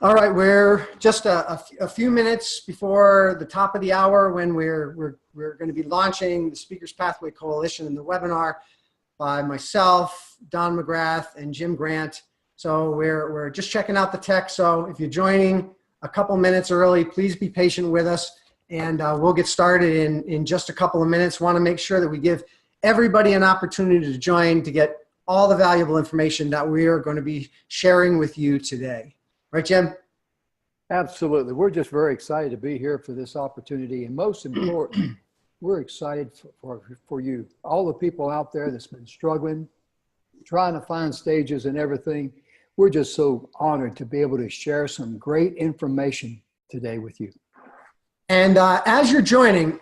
All right, we're just a few minutes before the top of the hour when we're going to be launching the Speakers Pathway Coalition and the webinar by myself, Don McGrath, and Jim Grant. So we're just checking out the tech. So if you're joining a couple minutes early, please be patient with us, and we'll get started in just a couple of minutes. Want to make sure that we give everybody an opportunity to join to get all the valuable information that we are going to be sharing with you today. Right, Jim? Absolutely. We're just very excited to be here for this opportunity. And most important, we're excited for you, all the people out there that's been struggling, trying to find stages and everything. We're just so honored to be able to share some great information today with you. And as you're joining,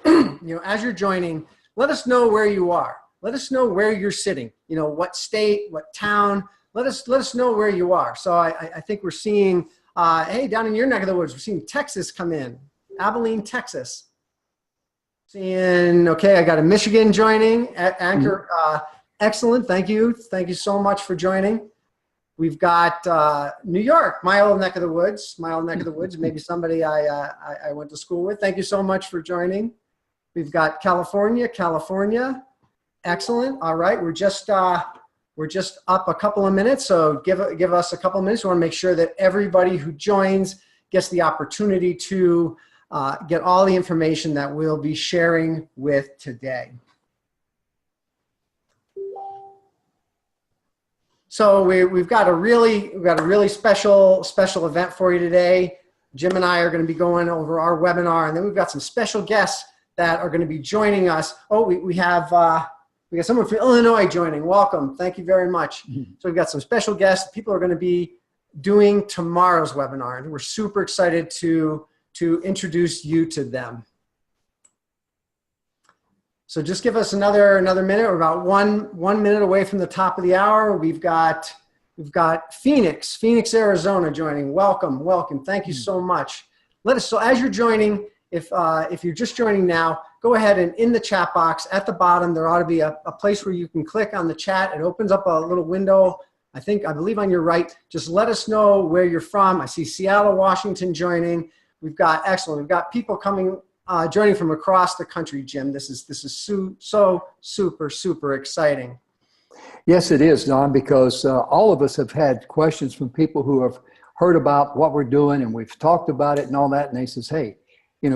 let us know where you are. Let us know where you're sitting. You know, what state, what town. Let us know where you are. So I think we're seeing, hey, down in your neck of the woods, we're seeing Texas come in, Abilene, Texas. Seeing, okay, I got a Michigan joining, Anchor, excellent, thank you. Thank you so much for joining. We've got New York, my old neck of the woods, maybe somebody I went to school with. Thank you so much for joining. We've got California, excellent. All right, we're just up a couple of minutes, so give us a couple of minutes. We want to make sure that everybody who joins gets the opportunity to get all the information that we'll be sharing with today. So we've got a really special event for you today. Jim and I are going to be going over our webinar, and then we've got some special guests that are going to be joining us. Oh, we got someone from Illinois joining. Welcome. Thank you very much. So we've got some special guests. People are going to be doing tomorrow's webinar, and we're super excited to introduce you to them. So just give us another minute. We're about one minute away from the top of the hour. We've got Phoenix, Arizona joining. Welcome. Thank you so much. So as you're joining, if you're just joining now, go ahead and in the chat box at the bottom, there ought to be a place where you can click on the chat. It opens up a little window, I believe on your right. Just let us know where you're from. I see Seattle, Washington joining. We've got people coming, joining from across the country, Jim. This is so super exciting. Yes, it is, Don, because all of us have had questions from people who have heard about what we're doing, and we've talked about it and all that, and they says, hey,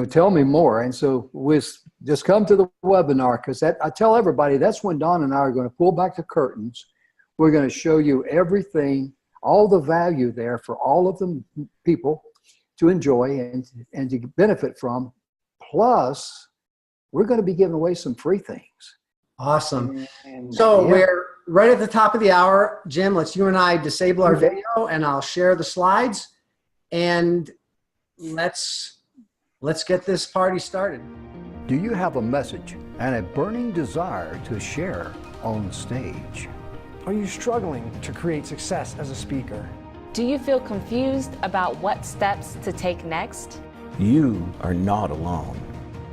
tell me more. And so we just come to the webinar, because I tell everybody that's when Don and I are going to pull back the curtains. We're going to show you everything, all the value there for all of the people to enjoy and to benefit from. Plus, we're going to be giving away some free things. Awesome. So we're right at the top of the hour. Jim, let's you and I disable our video, and I'll share the slides, and let's get this party started. Do you have a message and a burning desire to share on stage? Are you struggling to create success as a speaker? Do you feel confused about what steps to take next? You are not alone.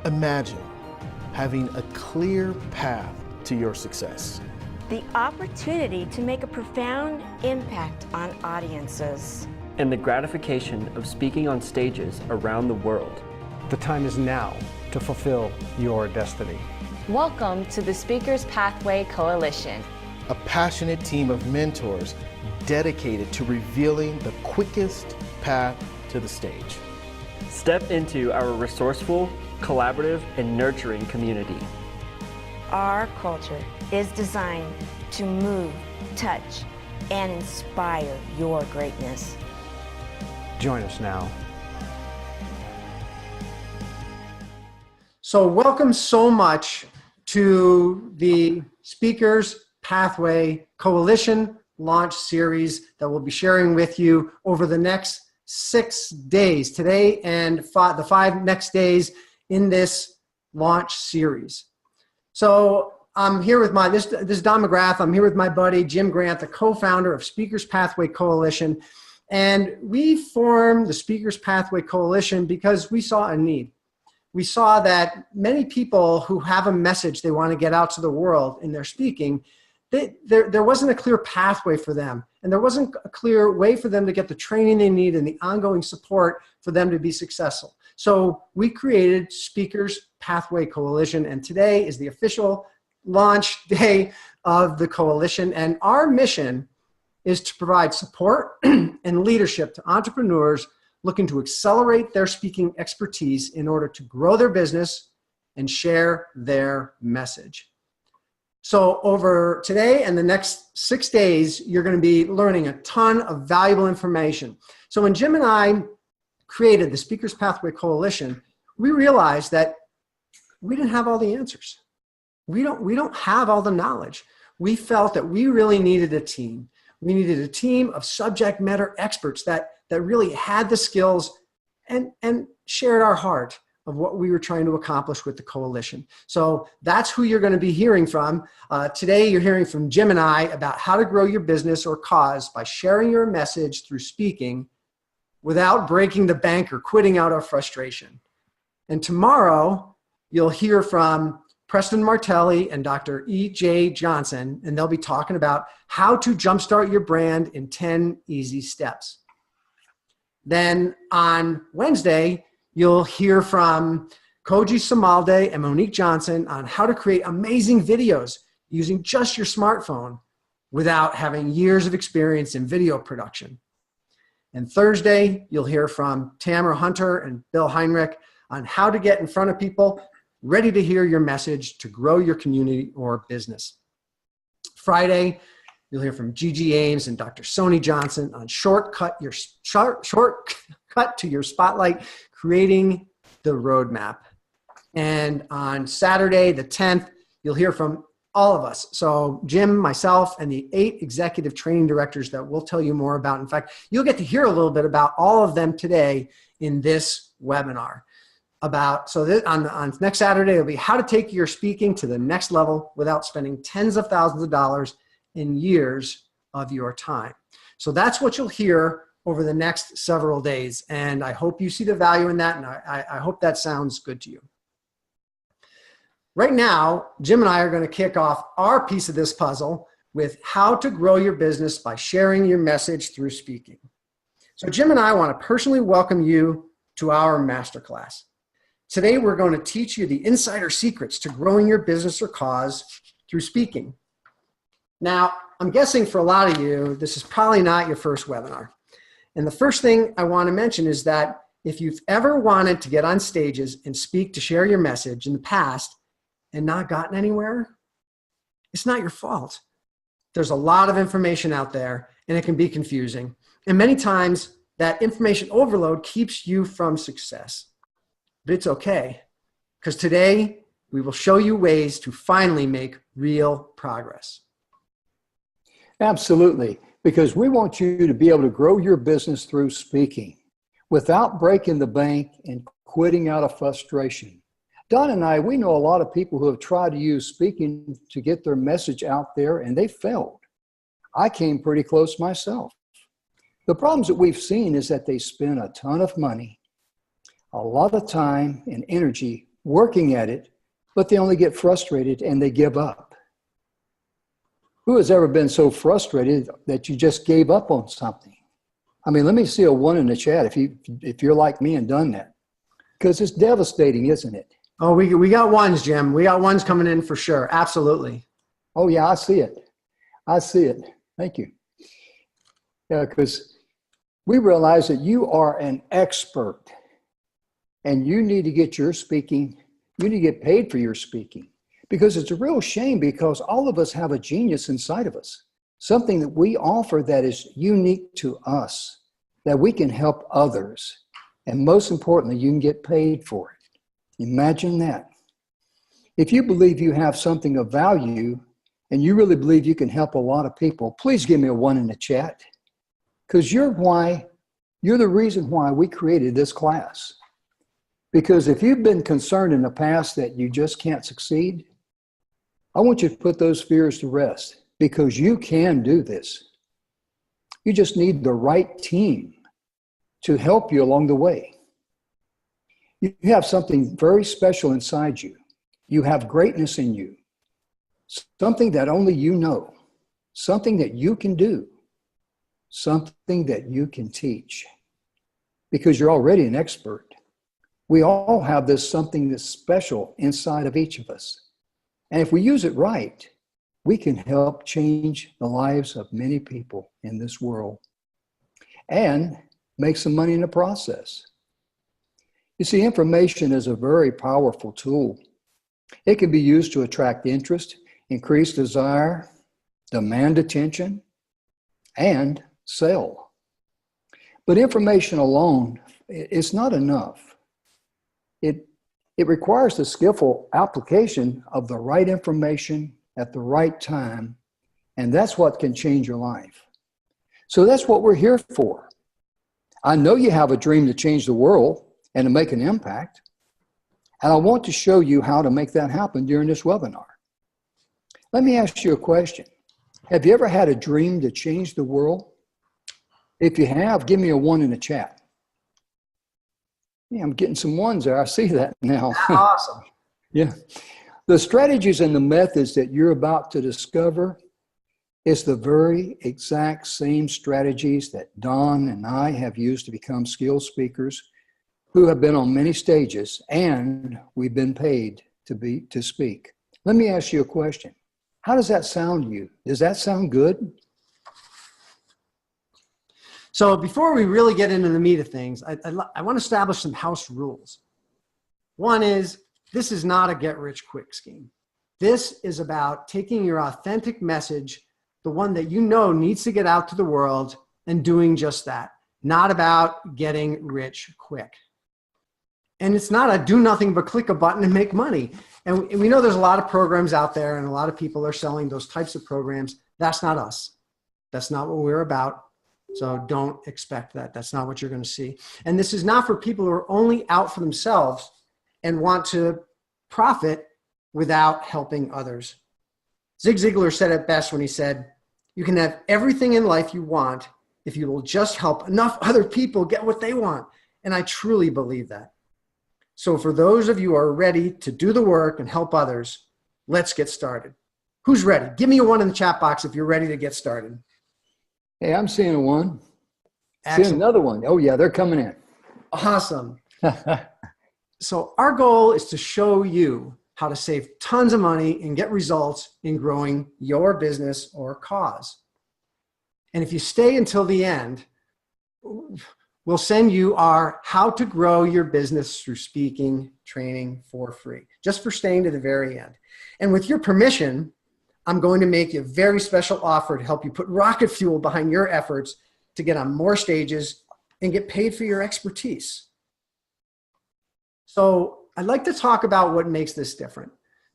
Imagine having a clear path to your success. The opportunity to make a profound impact on audiences. And the gratification of speaking on stages around the world. The time is now to fulfill your destiny. Welcome to the Speakers Pathway Coalition, a passionate team of mentors dedicated to revealing the quickest path to the stage. Step into our resourceful, collaborative, and nurturing community. Our culture is designed to move, touch, and inspire your greatness. Join us now. So welcome so much to the Speakers Pathway Coalition launch series that we'll be sharing with you over the next 6 days, today and the 5 next days in this launch series. So I'm here with this is Don McGrath. I'm here with my buddy, Jim Grant, the co-founder of Speakers Pathway Coalition. And we formed the Speakers Pathway Coalition because we saw a need. We saw that many people who have a message they want to get out to the world in their speaking, there wasn't a clear pathway for them, and there wasn't a clear way for them to get the training they need and the ongoing support for them to be successful. So we created Speakers Pathway Coalition, and today is the official launch day of the coalition. And our mission is to provide support and leadership to entrepreneurs looking to accelerate their speaking expertise in order to grow their business and share their message. So over today and the next 6 days, you're going to be learning a ton of valuable information. So when Jim and I created the Speakers Pathway Coalition, we realized that we didn't have all the answers. We don't have all the knowledge. We felt that we really needed a team. We needed a team of subject matter experts that really had the skills and shared our heart of what we were trying to accomplish with the coalition. So that's who you're going to be hearing from. Today, you're hearing from Jim and I about how to grow your business or cause by sharing your message through speaking without breaking the bank or quitting out of frustration. And tomorrow, you'll hear from Preston Martelli and Dr. E.J. Johnson, and they'll be talking about how to jumpstart your brand in 10 easy steps. Then on Wednesday, you'll hear from Koji Samalde and Monique Johnson on how to create amazing videos using just your smartphone without having years of experience in video production. And Thursday, you'll hear from Tamara Hunter and Bill Heinrich on how to get in front of people ready to hear your message to grow your community or business. Friday, you'll hear from Gigi Ames and Dr. Sony Johnson on shortcut to your spotlight, creating the roadmap. And on Saturday, the 10th, you'll hear from all of us. So Jim, myself, and the 8 executive training directors that we'll tell you more about. In fact, you'll get to hear a little bit about all of them today in this webinar. On next Saturday, it'll be how to take your speaking to the next level without spending tens of thousands of dollars and years of your time. So that's what you'll hear over the next several days. And I hope you see the value in that. And I hope that sounds good to you. Right now, Jim and I are going to kick off our piece of this puzzle with how to grow your business by sharing your message through speaking. So Jim and I want to personally welcome you to our masterclass. Today, we're going to teach you the insider secrets to growing your business or cause through speaking. Now, I'm guessing for a lot of you, this is probably not your first webinar. And the first thing I want to mention is that if you've ever wanted to get on stages and speak to share your message in the past and not gotten anywhere, it's not your fault. There's a lot of information out there and it can be confusing. And many times that information overload keeps you from success. But it's okay, because today we will show you ways to finally make real progress. Absolutely, because we want you to be able to grow your business through speaking without breaking the bank and quitting out of frustration. Don and I, we know a lot of people who have tried to use speaking to get their message out there and they failed. I came pretty close myself. The problems that we've seen is that they spend a ton of money, a lot of time and energy working at it, but they only get frustrated and they give up. Who has ever been so frustrated that you just gave up on something? I mean, let me see a 1 in the chat if you're like me and done that, because it's devastating, isn't it? Oh, we got ones, Jim. We got ones coming in for sure. Absolutely. Oh yeah, I see it. I see it. Thank you. Yeah, because we realize that you are an expert and you need to get your speaking, you need to get paid for your speaking, because it's a real shame, because all of us have a genius inside of us, something that we offer that is unique to us, that we can help others. And most importantly, you can get paid for it. Imagine that. If you believe you have something of value and you really believe you can help a lot of people, please give me a 1 in the chat, because you're the reason why we created this class. Because if you've been concerned in the past that you just can't succeed, I want you to put those fears to rest, because you can do this. You just need the right team to help you along the way. You have something very special inside you. You have greatness in you, something that only you know. something that you can do, something that you can teach, because you're already an expert. We all have this something that's special inside of each of us. And if we use it right, we can help change the lives of many people in this world and make some money in the process. You see, information is a very powerful tool. It can be used to attract interest, increase desire, demand attention, and sell. But information alone is not enough. It requires the skillful application of the right information at the right time, and that's what can change your life. So that's what we're here for. I know you have a dream to change the world and to make an impact, and I want to show you how to make that happen during this webinar. Let me ask you a question. Have you ever had a dream to change the world? If you have, give me a 1 in the chat. Yeah, I'm getting some 1s there. I see that now. Awesome. Yeah. The strategies and the methods that you're about to discover is the very exact same strategies that Don and I have used to become skilled speakers who have been on many stages, and we've been paid to speak. Let me ask you a question. How does that sound to you? Does that sound good? So before we really get into the meat of things, I want to establish some house rules. One is, this is not a get-rich-quick scheme. This is about taking your authentic message, the one that you know needs to get out to the world, and doing just that. Not about getting rich quick. And it's not a do nothing but click a button and make money. And we know there's a lot of programs out there, and a lot of people are selling those types of programs. That's not us. That's not what we're about. So don't expect that. That's not what you're going to see. And this is not for people who are only out for themselves and want to profit without helping others. Zig Ziglar said it best when he said, you can have everything in life you want if you will just help enough other people get what they want. And I truly believe that. So for those of you who are ready to do the work and help others, let's get started. Who's ready? Give me a 1 in the chat box if you're ready to get started. Hey, I'm seeing a 1. Excellent. Seeing another 1. Oh yeah, they're coming in. Awesome. So our goal is to show you how to save tons of money and get results in growing your business or cause. And if you stay until the end, we'll send you our how to grow your business through speaking training for free, just for staying to the very end. And with your permission, I'm going to make you a very special offer to help you put rocket fuel behind your efforts to get on more stages and get paid for your expertise. So I'd like to talk about what makes this different.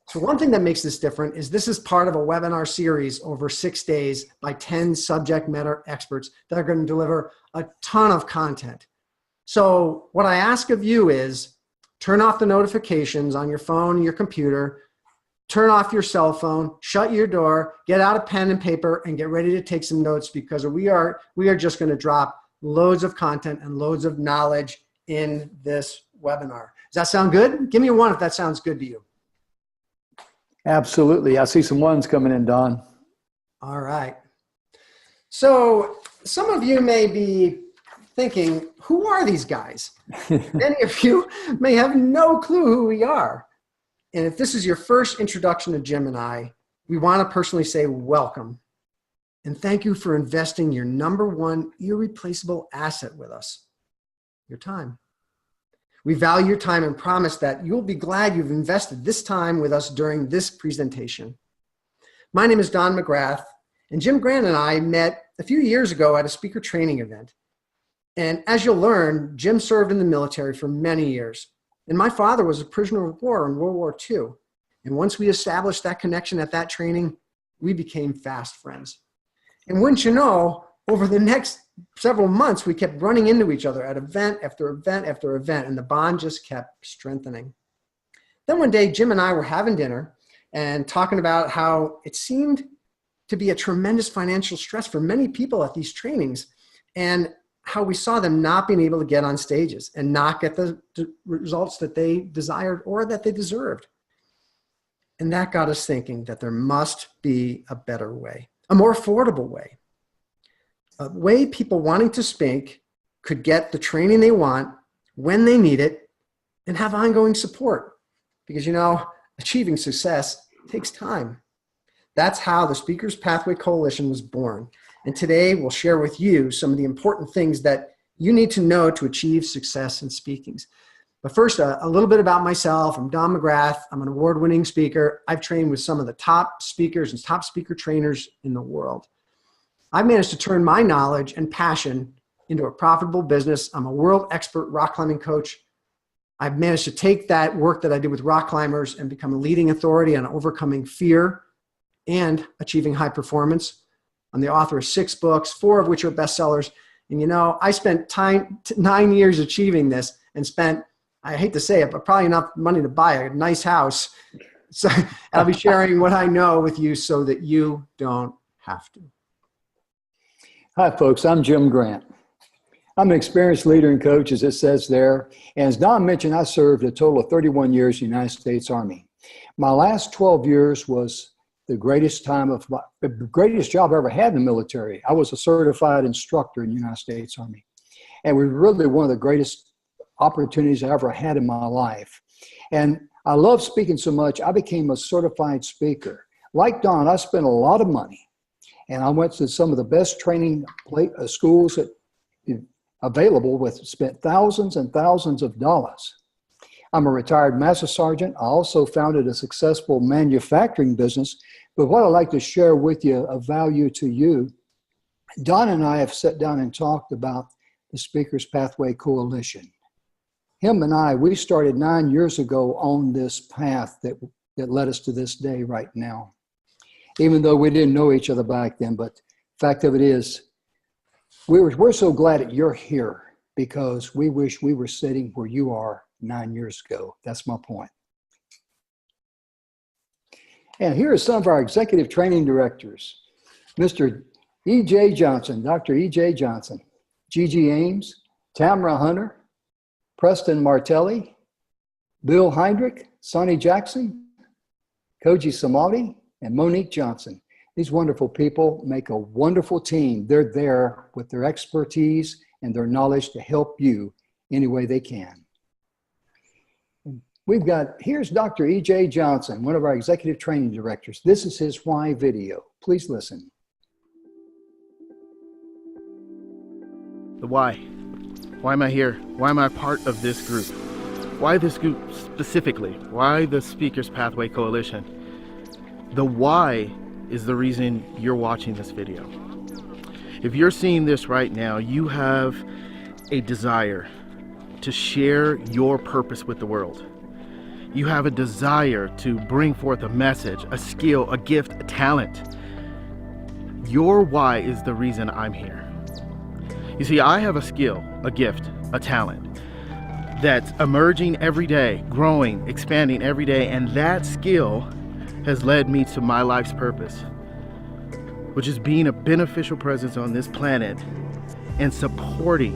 So one thing that makes this different is this is part of a webinar series over 6 days by 10 subject matter experts that are going to deliver a ton of content. So what I ask of you is turn off the notifications on your phone and your computer, turn off your cell phone, shut your door, get out a pen and paper, and get ready to take some notes, because we are just going to drop loads of content and loads of knowledge in this webinar. Does that sound good? Give me a 1 if that sounds good to you. Absolutely. I see some 1s coming in, Don. All right. So some of you may be thinking, who are these guys? Many of you may have no clue who we are. And if this is your first introduction to Jim and I, we want to personally say welcome. And thank you for investing your #1 irreplaceable asset with us, your time. We value your time and promise that you'll be glad you've invested this time with us during this presentation. My name is Don McGrath, and Jim Grant and I met a few years ago at a speaker training event. And as you'll learn, Jim served in the military for many years. And my father was a prisoner of war in World War II. And once we established that connection at that training, we became fast friends. And wouldn't you know, over the next several months, we kept running into each other at event after event after event, and the bond just kept strengthening. Then one day, Jim and I were having dinner and talking about how it seemed to be a tremendous financial stress for many people at these trainings, and how we saw them not being able to get on stages and not get the results that they desired or that they deserved. And that got us thinking that there must be a better way. a more affordable way, a way people wanting to speak could get the training they want when they need it and have ongoing support. Because, you know, achieving success takes time. That's how the Speakers Pathway Coalition was born. And today we'll share with you some of the important things that you need to know to achieve success in speakings. But first, a little bit about myself. I'm Don McGrath. I'm an award-winning speaker. I've trained with some of the top speakers and top speaker trainers in the world. I've managed to turn my knowledge and passion into a profitable business. I'm a world expert rock climbing coach. I've managed to take that work that I did with rock climbers and become a leading authority on overcoming fear and achieving high performance. I'm the author of 6 books, 4 of which are bestsellers. And you know, I spent 9 years achieving this and spent, I hate to say it, but probably enough money to buy a nice house. So I'll be sharing what I know with you so that you don't have to. Hi, folks. I'm Jim Grant. I'm an experienced leader and coach, as it says there. And as Don mentioned, I served a total of 31 years in the United States Army. My last 12 years was the greatest job I ever had in the military. I was a certified instructor in the United States Army. And it was really one of the greatest opportunities I ever had in my life. And I love speaking so much, I became a certified speaker. Like Don, I spent a lot of money. And I went to some of the best training schools available, spent thousands and thousands of dollars. I'm a retired Master Sergeant. I also founded a successful manufacturing business. But what I'd like to share with you of value to you, Don and I have sat down and talked about the Speakers Pathway Coalition. Him and I, we started 9 years ago on this path that led us to this day right now. Even though we didn't know each other back then, but the fact of it is, we're so glad that you're here because we wish we were sitting where you are 9 years ago. That's my point. And here are some of our executive training directors. Mr. E.J. Johnson, Dr. E.J. Johnson, Gigi Ames, Tamara Hunter, Preston Martelli, Bill Heinrich, Sonny Jackson, Koji Samadi, and Monique Johnson. These wonderful people make a wonderful team. They're there with their expertise and their knowledge to help you any way they can. Here's Dr. E.J. Johnson, one of our executive training directors. This is his why video. Please listen. The why. Why am I here? Why am I part of this group? Why this group specifically? Why the Speakers Pathway Coalition? The why is the reason you're watching this video. If you're seeing this right now, you have a desire to share your purpose with the world. You have a desire to bring forth a message, a skill, a gift, a talent. Your why is the reason I'm here. You see, I have a skill, a gift, a talent that's emerging every day, growing, expanding every day, and that skill has led me to my life's purpose, which is being a beneficial presence on this planet and supporting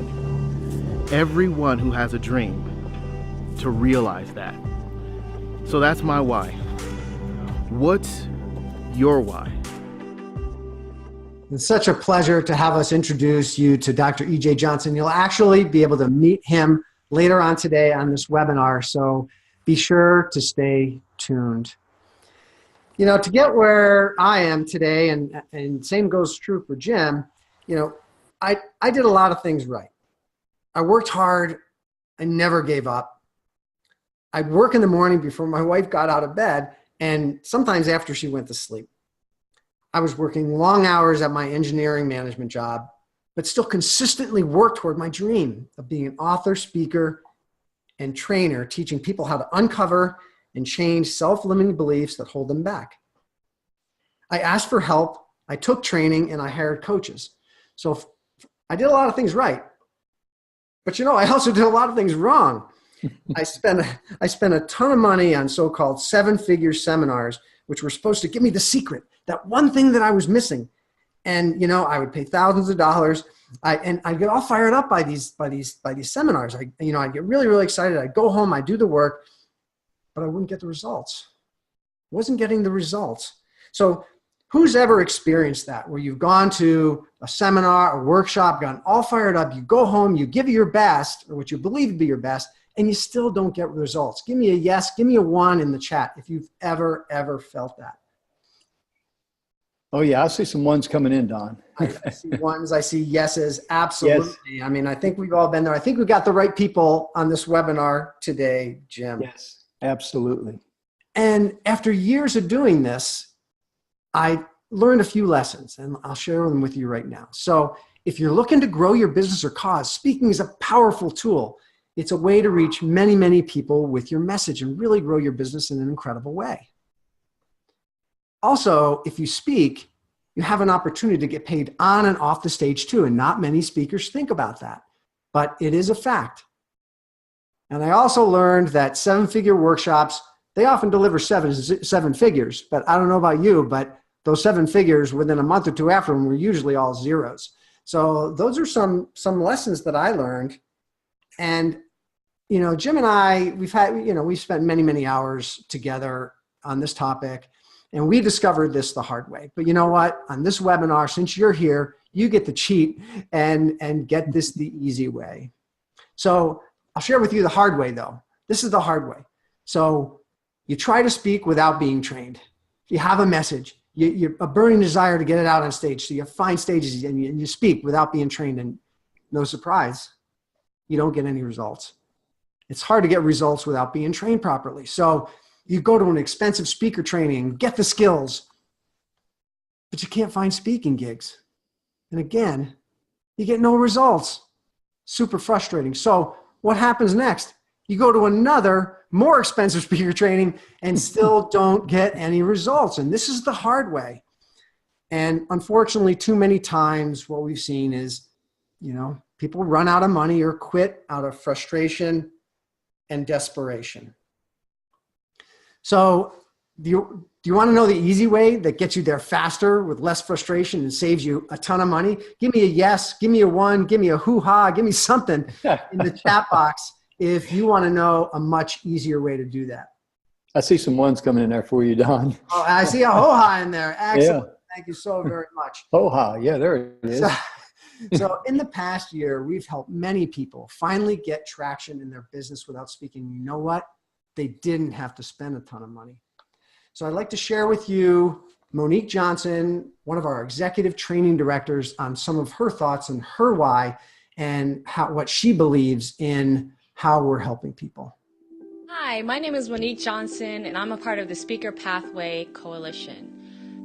everyone who has a dream to realize that. So that's my why. What's your why? It's such a pleasure to have us introduce you to Dr. E.J. Johnson. You'll actually be able to meet him later on today on this webinar, so be sure to stay tuned. You know, to get where I am today, and same goes true for Jim, you know, I did a lot of things right. I worked hard. I never gave up. I'd work in the morning before my wife got out of bed, and sometimes after she went to sleep. I was working long hours at my engineering management job, but still consistently worked toward my dream of being an author, speaker, and trainer, teaching people how to uncover and change self-limiting beliefs that hold them back. I asked for help, I took training, and I hired coaches. So I did a lot of things right. But you know, I also did a lot of things wrong. I spent a ton of money on so-called 7-figure seminars, which were supposed to give me the secret, that one thing that I was missing. And you know, I would pay thousands of dollars. And I'd get all fired up by these seminars. I'd get really, really excited. I'd go home, I'd do the work, but I wouldn't get the results. Wasn't getting the results. So Who's ever experienced that, where you've gone to a seminar, a workshop, gotten all fired up, you go home, you give your best, or what you believe to be your best, and you still don't get results? Give me a yes, give me a 1 in the chat if you've ever felt that. Oh yeah, I see some ones coming in, Don. I see ones, I see yeses, absolutely. Yes. I mean, I think we've all been there. I think we've got the right people on this webinar today, Jim. Yes, absolutely. And after years of doing this, I learned a few lessons, and I'll share them with you right now. So if you're looking to grow your business or cause, speaking is a powerful tool. It's a way to reach many, many people with your message and really grow your business in an incredible way. Also, if you speak, you have an opportunity to get paid on and off the stage too, and not many speakers think about that, but it is a fact. And I also learned that 7-figure workshops, they often deliver seven figures, but I don't know about you, but those 7 figures within a month or 2 after them were usually all zeros. So those are some lessons that I learned. And, you know, Jim and I, we've spent many, many hours together on this topic, and we discovered this the hard way. But you know what? On this webinar, since you're here, you get to cheat and get this the easy way. So I'll share with you the hard way though. This is the hard way. So you try to speak without being trained. You have a message, you're a burning desire to get it out on stage. So you find stages and you speak without being trained, and no surprise, you don't get any results. It's hard to get results without being trained properly. So you go to an expensive speaker training, get the skills, but you can't find speaking gigs. And again, you get no results. Super frustrating. So what happens next? You go to another more expensive speaker training and still don't get any results. And this is the hard way. And unfortunately, too many times what we've seen is, you know, people run out of money or quit out of frustration and desperation. So do you want to know the easy way that gets you there faster with less frustration and saves you a ton of money? Give me a yes, give me a 1, give me a hoo-ha, give me something in the chat box if you want to know a much easier way to do that. I see some ones coming in there for you, Don. Oh, I see a ho-ha in there. Excellent. Yeah. Thank you so very much. Ho-ha. Yeah, there it is. So in the past year, we've helped many people finally get traction in their business without speaking. You know what? They didn't have to spend a ton of money. So I'd like to share with you Monique Johnson, one of our executive training directors, on some of her thoughts and her why and what she believes in how we're helping people. Hi, my name is Monique Johnson, and I'm a part of the Speaker Pathway Coalition.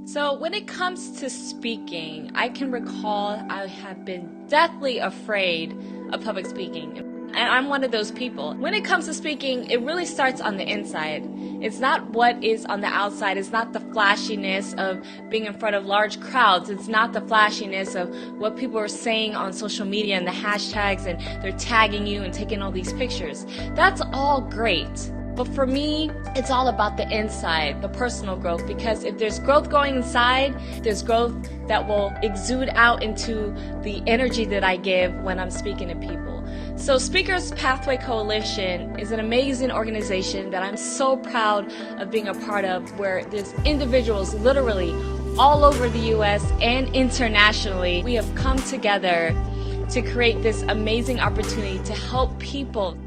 So when it comes to speaking, I can recall I have been deathly afraid of public speaking. And I'm one of those people. When it comes to speaking, it really starts on the inside. It's not what is on the outside. It's not the flashiness of being in front of large crowds. It's not the flashiness of what people are saying on social media and the hashtags, and they're tagging you and taking all these pictures. That's all great. But for me, it's all about the inside, the personal growth, because if there's growth going inside, there's growth that will exude out into the energy that I give when I'm speaking to people. So Speakers Pathway Coalition is an amazing organization that I'm so proud of being a part of, where there's individuals literally all over the US and internationally. We have come together to create this amazing opportunity to help people.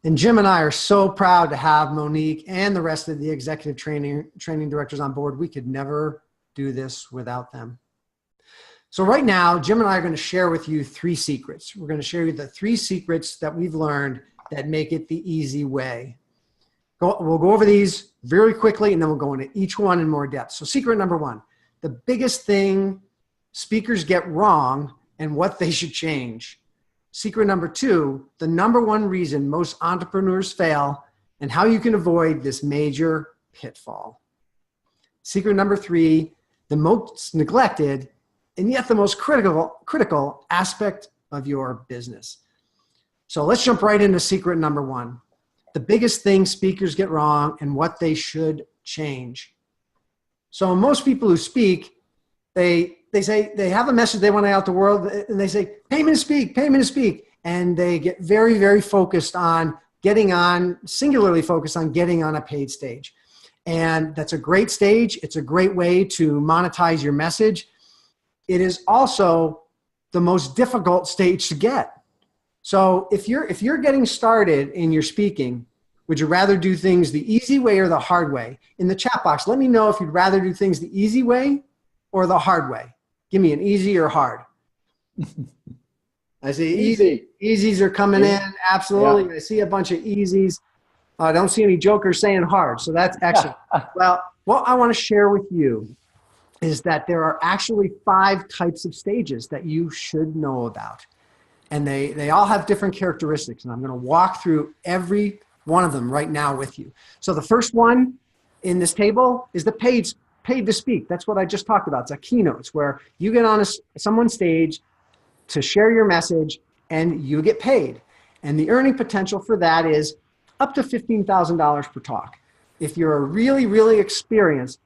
And Jim and I are so proud to have Monique and the rest of the executive training directors on board. We could never do this without them. So right now, Jim and I are going to share with you 3 secrets. We're going to share you the 3 secrets that we've learned that make it the easy way. We'll go over these very quickly, and then we'll go into each one in more depth. So secret number 1, the biggest thing speakers get wrong and what they should change. Secret number 2, the number 1 reason most entrepreneurs fail and how you can avoid this major pitfall. Secret number 3, the most neglected and yet the most critical aspect of your business. So let's jump right into secret number 1, the biggest thing speakers get wrong and what they should change. So most people who speak, they say they have a message they want out to the world, and they say, pay me to speak, pay me to speak. And they get very, very focused on singularly focused on getting on a paid stage. And that's a great stage. It's a great way to monetize your message. It is also the most difficult stage to get. So if you're getting started in your speaking, would you rather do things the easy way or the hard way? In the chat box, let me know if you'd rather do things the easy way or the hard way. Give me an easy or hard. I see easy. Easies are coming in. Absolutely. Yeah. I see a bunch of easies. I don't see any jokers saying hard. So that's excellent. Well, what I want to share with you is that there are actually 5 types of stages that you should know about. And they all have different characteristics. And I'm going to walk through every one of them right now with you. So the first one in this table is the paid to speak. That's what I just talked about. It's a keynote. It's where you get on someone's stage to share your message and you get paid. And the earning potential for that is up to $15,000 per talk. If you're a really, really experienced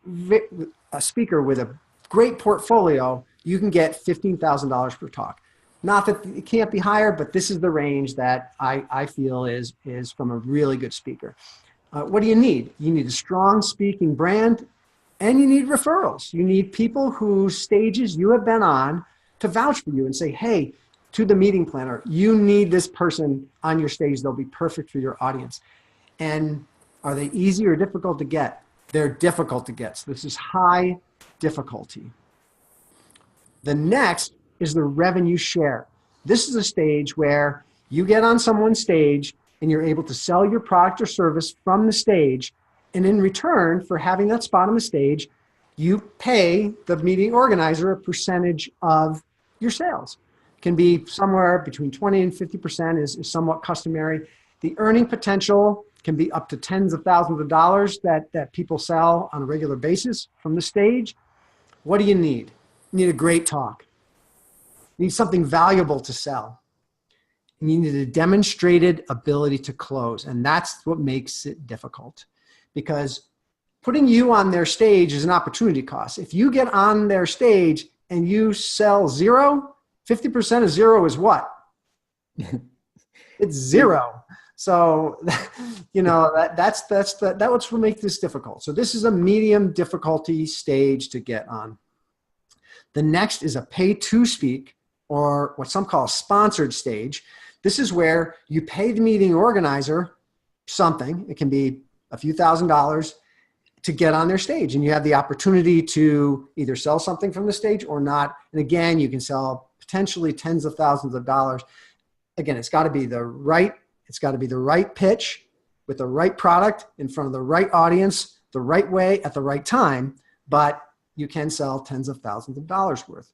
speaker with a great portfolio, you can get $15,000 per talk. Not that it can't be higher, but this is the range that I feel is from a really good speaker. What do you need? You need a strong speaking brand, and you need referrals. You need people whose stages you have been on to vouch for you and say, hey, to the meeting planner, you need this person on your stage. They'll be perfect for your audience. And are they easy or difficult to get? They're difficult to get. So this is high difficulty. The next is the revenue share. This is a stage where you get on someone's stage and you're able to sell your product or service from the stage. And in return for having that spot on the stage, you pay the meeting organizer a percentage of your sales. It can be somewhere between 20 and 50% is somewhat customary. The earning potential can be up to tens of thousands of dollars that people sell on a regular basis from the stage. What do you need? You need a great talk. You need something valuable to sell. And you need a demonstrated ability to close. And that's what makes it difficult. Because putting you on their stage is an opportunity cost. If you get on their stage and you sell 0, 50% of 0 is what? It's 0. So, you know, that's what will make this difficult. So this is a medium difficulty stage to get on. The next is a pay to speak, or what some call a sponsored stage. This is where you pay the meeting organizer something. It can be a few $1,000s to get on their stage. And you have the opportunity to either sell something from the stage or not. And again, you can sell potentially tens of thousands of dollars. Again, it's got to be the right pitch with the right product in front of the right audience, the right way at the right time, but you can sell tens of thousands of dollars worth.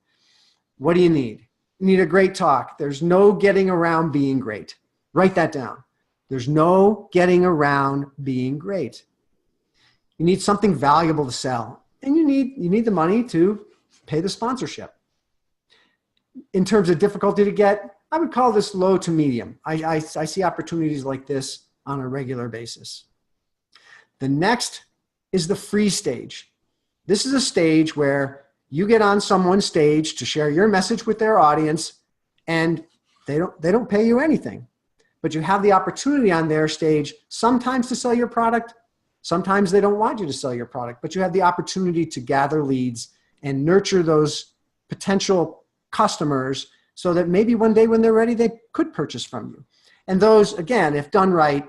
What do you need? You need a great talk. There's no getting around being great. Write that down. There's no getting around being great. You need something valuable to sell, and you need the money to pay the sponsorship. In terms of difficulty to get, I would call this low to medium. I see opportunities like this on a regular basis. The next is the free stage. This is a stage where you get on someone's stage to share your message with their audience, and they don't pay you anything. But you have the opportunity on their stage sometimes to sell your product. Sometimes they don't want you to sell your product, but you have the opportunity to gather leads and nurture those potential customers so that maybe one day when they're ready, they could purchase from you. And those, again, if done right,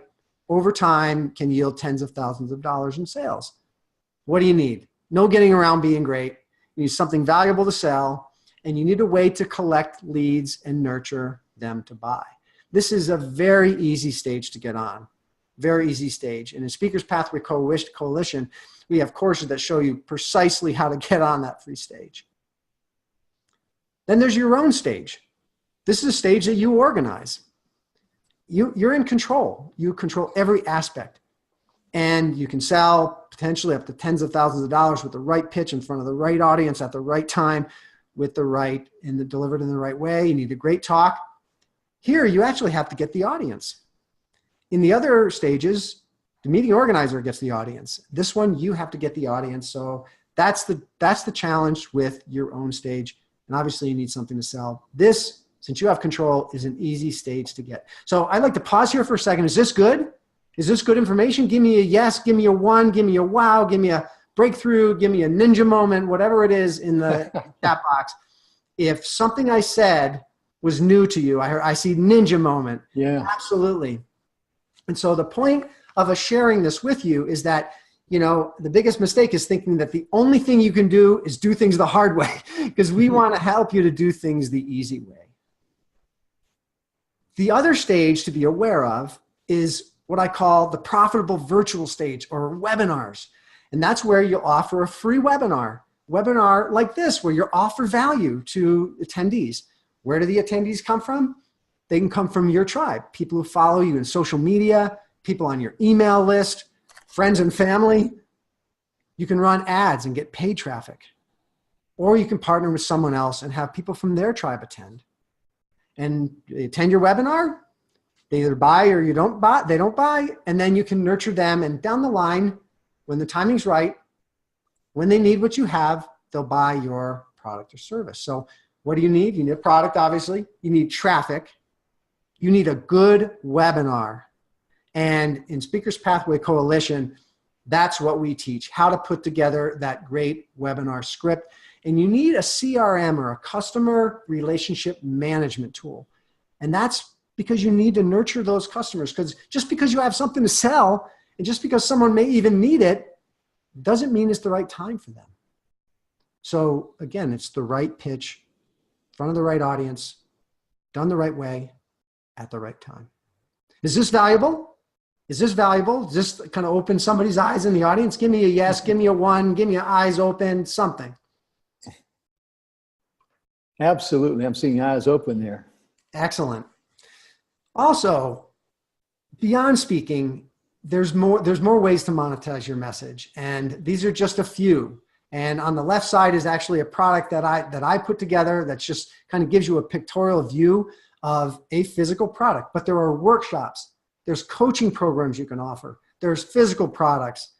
over time can yield tens of thousands of dollars in sales. What do you need? No getting around being great. You need something valuable to sell, and you need a way to collect leads and nurture them to buy. This is a very easy stage to get on, very easy stage. And in Speakers Pathway Coalition, we have courses that show you precisely how to get on that free stage. Then there's your own stage. This is a stage that you organize. You're in control. You control every aspect. And you can sell potentially up to tens of thousands of dollars with the right pitch in front of the right audience at the right time with the right and delivered in the right way. You need a great talk. Here, you actually have to get the audience. In the other stages, the meeting organizer gets the audience. This one, you have to get the audience. So that's the challenge with your own stage. And obviously you need something to sell. This, since you have control, is an easy stage to get. So I'd like to pause here for a second. Is this good? Is this good information? Give me a yes, give me a one, give me a wow, give me a breakthrough, give me a ninja moment, whatever it is in the chat box. If something I said was new to you, I see ninja moment. Yeah. Absolutely. And so the point of us sharing this with you is that, you know, the biggest mistake is thinking that the only thing you can do is do things the hard way, because we want to help you to do things the easy way. The other stage to be aware of is what I call the profitable virtual stage, or webinars. And that's where you'll offer a free webinar like this, where you offer value to attendees. Where do the attendees come from? They can come from your tribe, people who follow you in social media, people on your email list, friends and family. You can run ads and get paid traffic. Or you can partner with someone else and have people from their tribe attend. And they attend your webinar, they either buy or they don't buy, and then you can nurture them, and down the line, when the timing's right, when they need what you have, they'll buy your product or service. So what do you need? You need a product, obviously. You need traffic. You need a good webinar. And in Speakers Pathway Coalition, that's what we teach, how to put together that great webinar script. And you need a CRM, or a customer relationship management tool. And that's because you need to nurture those customers, because just because you have something to sell, and just because someone may even need it, doesn't mean it's the right time for them. So again, it's the right pitch, in front of the right audience, done the right way, at the right time. Is this valuable? Is this valuable? Does this kind of open somebody's eyes in the audience? Give me a yes, give me a one, give me your eyes open, something. Absolutely. I'm seeing eyes open there. Excellent. Also, beyond speaking, there's more ways to monetize your message, and these are just a few. And on the left side is actually a product that I put together that's just kind of gives you a pictorial view of a physical product. But there are workshops, there's coaching programs you can offer, there's physical products.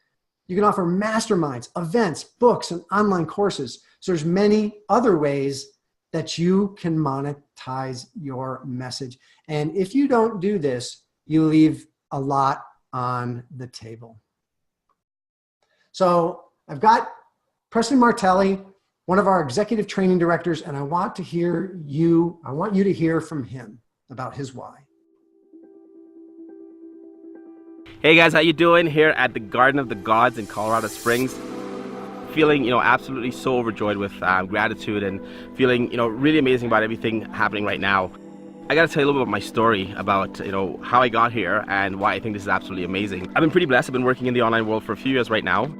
You can offer masterminds, events, books, and online courses. So there's many other ways that you can monetize your message. And if you don't do this, you leave a lot on the table. So I've got Preston Martelli, one of our executive training directors, and I want you to hear from him about his why. Hey guys, how you doing? Here at the Garden of the Gods in Colorado Springs. Feeling, absolutely so overjoyed with gratitude, and feeling, really amazing about everything happening right now. I gotta tell you a little bit about my story, about, how I got here and why I think this is absolutely amazing. I've been pretty blessed. I've been working in the online world for a few years right now.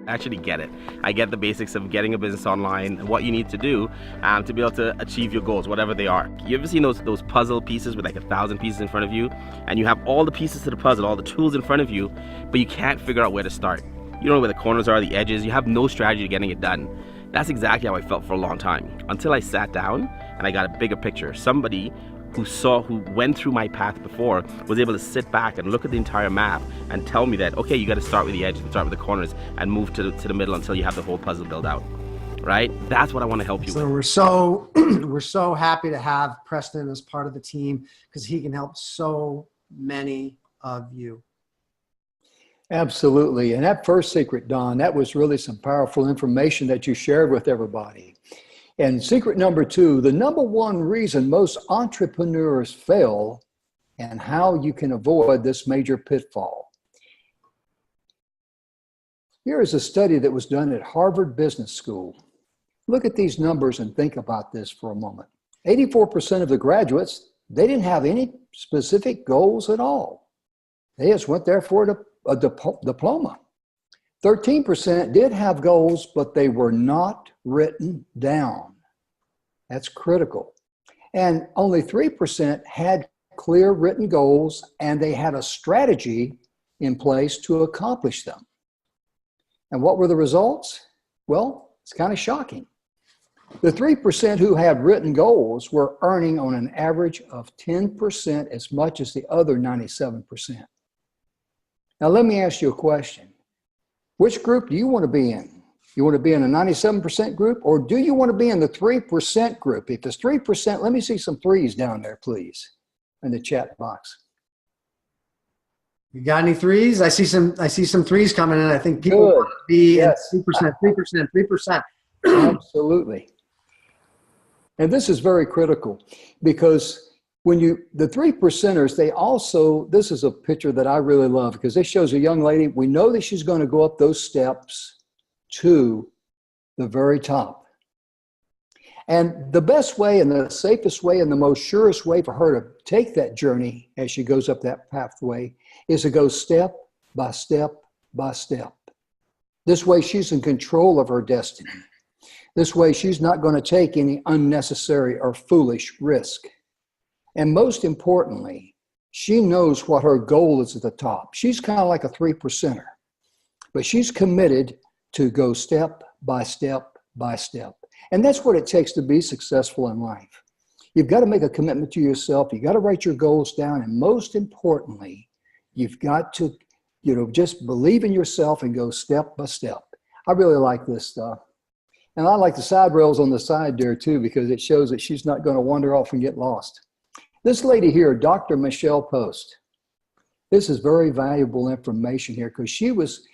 I actually get it. I get the basics of getting a business online and what you need to do to be able to achieve your goals, whatever they are. You ever seen those puzzle pieces with like 1,000 pieces in front of you, and you have all the pieces to the puzzle, all the tools in front of you, but you can't figure out where to start? You don't know where the corners are, the edges. You have no strategy to getting it done. That's exactly how I felt for a long time, until I sat down and I got a bigger picture. Somebody who went through my path before was able to sit back and look at the entire map and tell me that, okay, you got to start with the edges and start with the corners and move to the middle until you have the whole puzzle built out. Right? That's what I want to help you with. So we're so happy to have Preston as part of the team, because he can help so many of you. Absolutely. And that first secret, Don, that was really some powerful information that you shared with everybody. And secret number 2, the number 1 reason most entrepreneurs fail and how you can avoid this major pitfall. Here is a study that was done at Harvard Business School. Look at these numbers and think about this for a moment. 84% of the graduates, they didn't have any specific goals at all. They just went there for a diploma. 13% did have goals, but they were not written down. That's critical. And only 3% had clear written goals, and they had a strategy in place to accomplish them. And what were the results? Well, it's kind of shocking. The 3% who had written goals were earning on an average of 10% as much as the other 97%. Now, let me ask you a question. Which group do you want to be in? You want to be in a 97% group, or do you want to be in the 3% group? If it's 3%, let me see some threes down there, please, in the chat box. You got any threes? I see some threes coming in. I think people Good. want to be Yes. in 3%. Absolutely. And this is very critical because the 3%ers, they also, this is a picture that I really love because this shows a young lady. We know that she's going to go up those steps to the very top. And the best way and the safest way and the most surest way for her to take that journey as she goes up that pathway is to go step by step by step. This way she's in control of her destiny. This way she's not going to take any unnecessary or foolish risk. And most importantly, she knows what her goal is at the top. She's kind of like a 3%er, but she's committed to go step by step by step. And that's what it takes to be successful in life. You've got to make a commitment to yourself. You've got to write your goals down. And most importantly, you've got to, just believe in yourself and go step by step. I really like this stuff. And I like the side rails on the side there too, because it shows that she's not going to wander off and get lost. This lady here, Dr. Michelle Post. This is very valuable information here because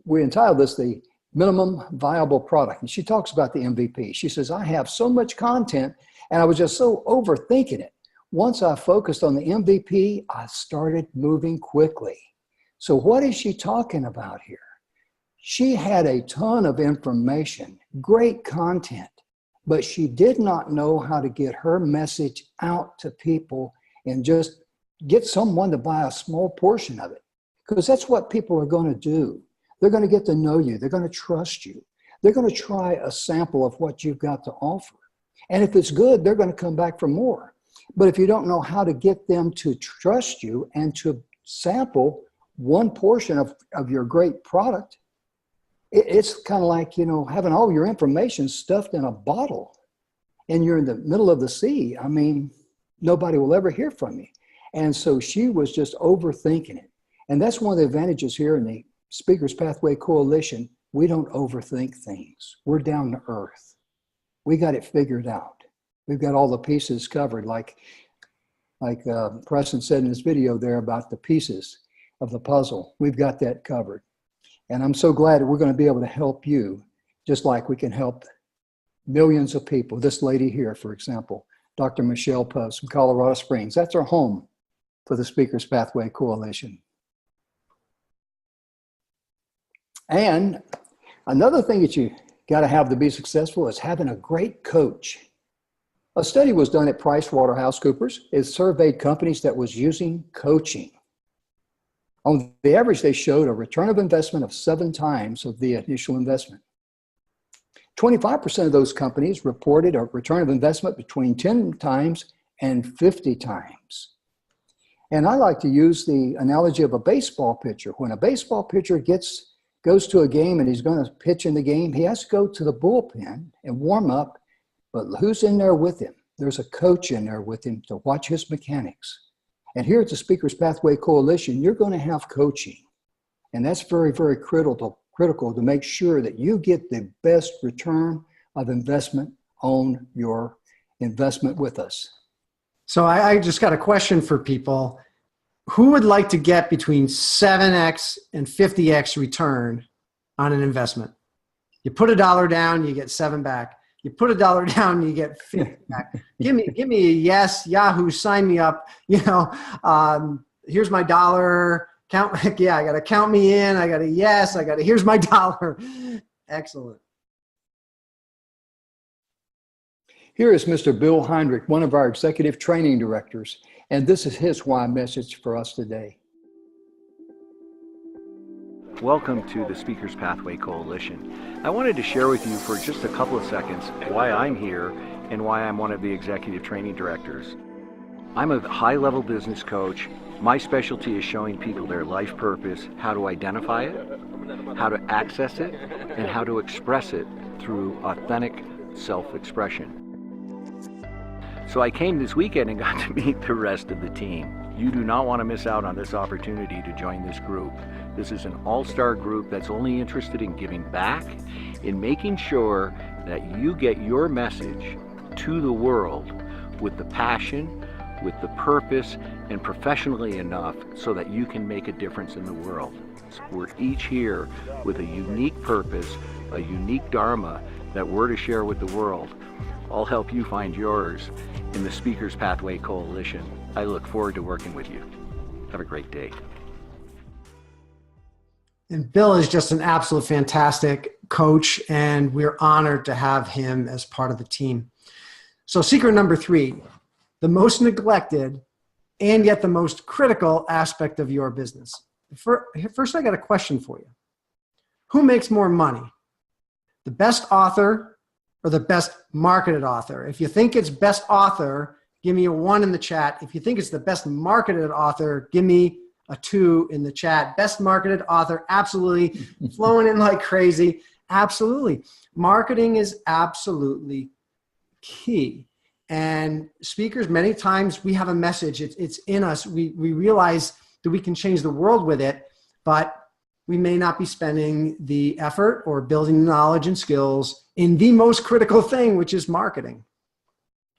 we entitled this the minimum viable product. And she talks about the MVP. She says, I have so much content and I was just so overthinking it. Once I focused on the MVP, I started moving quickly. So what is she talking about here? She had a ton of information, great content, but she did not know how to get her message out to people and just get someone to buy a small portion of it. Because that's what people are going to do. They're going to get to know you. They're going to trust you. They're going to try a sample of what you've got to offer. And if it's good, they're going to come back for more. But if you don't know how to get them to trust you and to sample one portion of your great product, it's kind of like, having all your information stuffed in a bottle and you're in the middle of the sea. I mean, nobody will ever hear from you. And so she was just overthinking it. And that's one of the advantages here in the Speakers Pathway Coalition. We don't overthink things. We're down to earth. We got it figured out. We've got all the pieces covered, like Preston said in his video there about the pieces of the puzzle. We've got that covered. And I'm so glad that we're going to be able to help you, just like we can help millions of people. This lady here, for example, Dr. Michelle Post from Colorado Springs. That's our home for the Speakers Pathway Coalition. And another thing that you got to have to be successful is having a great coach. A study was done at PricewaterhouseCoopers. It surveyed companies that was using coaching. On the average, they showed a return of investment of 7 times of the initial investment. 25% of those companies reported a return of investment between 10 times and 50 times. And I like to use the analogy of a baseball pitcher. When a baseball pitcher goes to a game and he's going to pitch in the game, he has to go to the bullpen and warm up. But who's in there with him? There's a coach in there with him to watch his mechanics. And here at the Speakers Pathway Coalition, you're going to have coaching. And that's very, very critical to make sure that you get the best return of investment on your investment with us. So I just got a question for people. Who would like to get between 7x and 50x return on an investment? You put $1 down, you get 7 back. You put $1 down, you get 50 back. Give me a yes, Yahoo, sign me up. Here's my dollar. I got to count me in. I got a yes. Here's my dollar. Excellent. Here is Mr. Bill Heinrich, one of our executive training directors, and this is his why message for us today. Welcome to the Speakers Pathway Coalition. I wanted to share with you for just a couple of seconds why I'm here and why I'm one of the executive training directors. I'm a high-level business coach. My specialty is showing people their life purpose, how to identify it, how to access it, and how to express it through authentic self-expression. So I came this weekend and got to meet the rest of the team. You do not want to miss out on this opportunity to join this group. This is an all-star group that's only interested in giving back, in making sure that you get your message to the world with the passion, with the purpose, and professionally enough so that you can make a difference in the world. We're each here with a unique purpose, a unique dharma that we're to share with the world. I'll help you find yours in the Speakers Pathway Coalition. I look forward to working with you. Have a great day. And Bill is just an absolute fantastic coach, and we're honored to have him as part of the team. So secret number 3, the most neglected and yet the most critical aspect of your business. First, I got a question for you. Who makes more money? The best author or the best marketed author? If you think it's best author, give me a 1 in the chat. If you think it's the best marketed author, give me a 2 in the chat. Best marketed author, absolutely. Flowing in like crazy. Absolutely. Marketing is absolutely key. And speakers, many times we have a message. It's in us. We realize that we can change the world with it, but we may not be spending the effort or building knowledge and skills in the most critical thing, which is marketing.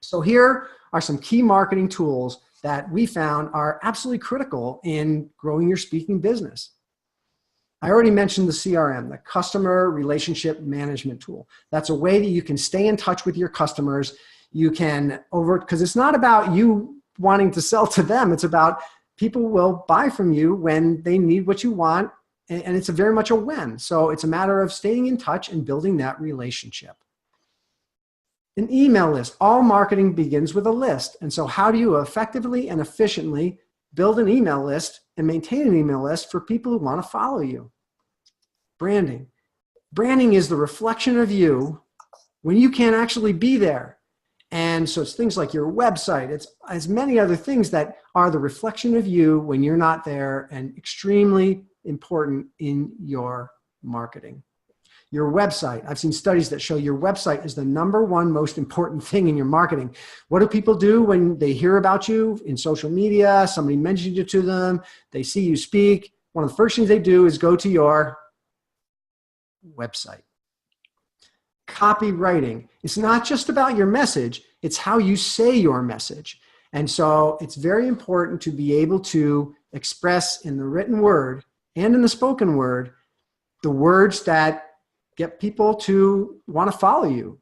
So here are some key marketing tools that we found are absolutely critical in growing your speaking business. I already mentioned the CRM, the Customer Relationship Management Tool. That's a way that you can stay in touch with your customers. You can because it's not about you wanting to sell to them. It's about people will buy from you when they need what you want. And it's very much a when. So it's a matter of staying in touch and building that relationship. An email list. All marketing begins with a list. And so how do you effectively and efficiently build an email list and maintain an email list for people who want to follow you? Branding. Branding is the reflection of you when you can't actually be there. And so it's things like your website. It's as many other things that are the reflection of you when you're not there, and extremely important in your marketing. Your website. I've seen studies that show your website is the #1 most important thing in your marketing. What do people do when they hear about you in social media? Somebody mentions you to them. They see you speak. One of the first things they do is go to your website. Copywriting. It's not just about your message. It's how you say your message. And so it's very important to be able to express in the written word and in the spoken word the words that get people to want to follow you.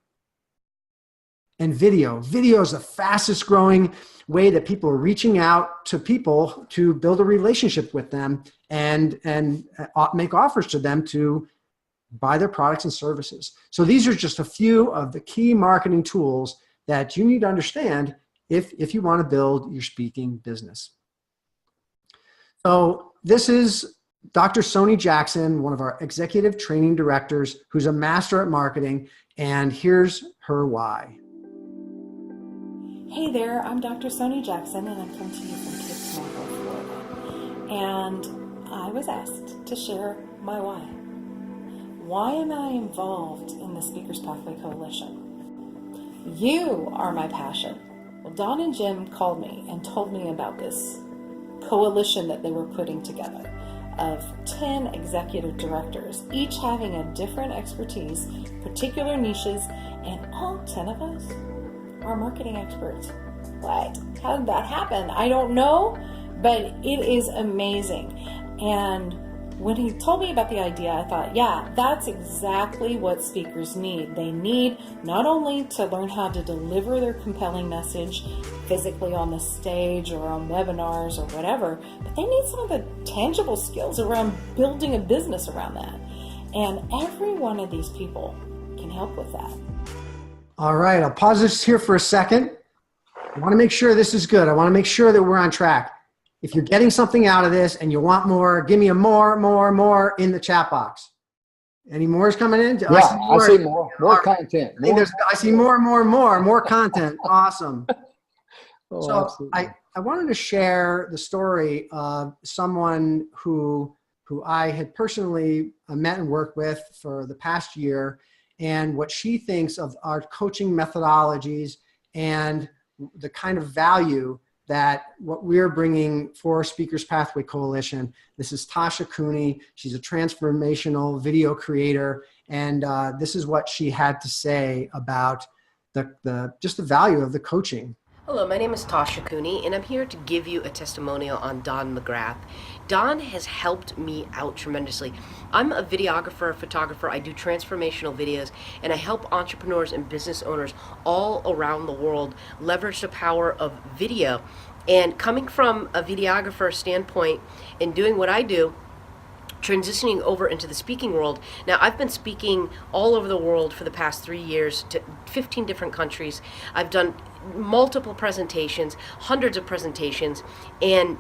And video. Video is the fastest growing way that people are reaching out to people to build a relationship with them and make offers to them to buy their products and services. So these are just a few of the key marketing tools that you need to understand if you want to build your speaking business. So this is Dr. Soni Jackson, one of our executive training directors, who's a master at marketing, and here's her why. Hey there, I'm Dr. Soni Jackson, and I'm coming to you from Cape Canaveral, Florida. And I was asked to share my why. Why am I involved in the Speakers Pathway Coalition? You are my passion. Well, Don and Jim called me and told me about this coalition that they were putting together of 10 executive directors, each having a different expertise, particular niches, and all 10 of us are marketing experts. What? How did that happen? I don't know, but it is amazing. And when he told me about the idea, I thought, yeah, that's exactly what speakers need. They need not only to learn how to deliver their compelling message physically on the stage or on webinars or whatever, but they need some of the tangible skills around building a business around that. And every one of these people can help with that. All right, I'll pause this here for a second. I want to make sure this is good. I want to make sure that we're on track. If you're getting something out of this and you want more, give me a more in the chat box. Any more is coming in? Yeah, I see more content. I see more content. Awesome. So I wanted to share the story of someone who I had personally met and worked with for the past year, and what she thinks of our coaching methodologies and the kind of value that what we're bringing for Speakers Pathway Coalition. This is Tasha Cooney. She's a transformational video creator. And this is what she had to say about just the value of the coaching. Hello, my name is Tasha Cooney, and I'm here to give you a testimonial on Don McGrath. Don has helped me out tremendously. I'm a videographer, photographer. I do transformational videos, and I help entrepreneurs and business owners all around the world leverage the power of video. And coming from a videographer standpoint and doing what I do, transitioning over into the speaking world. Now, I've been speaking all over the world for the past 3 years to 15 different countries. I've done multiple presentations, hundreds of presentations, and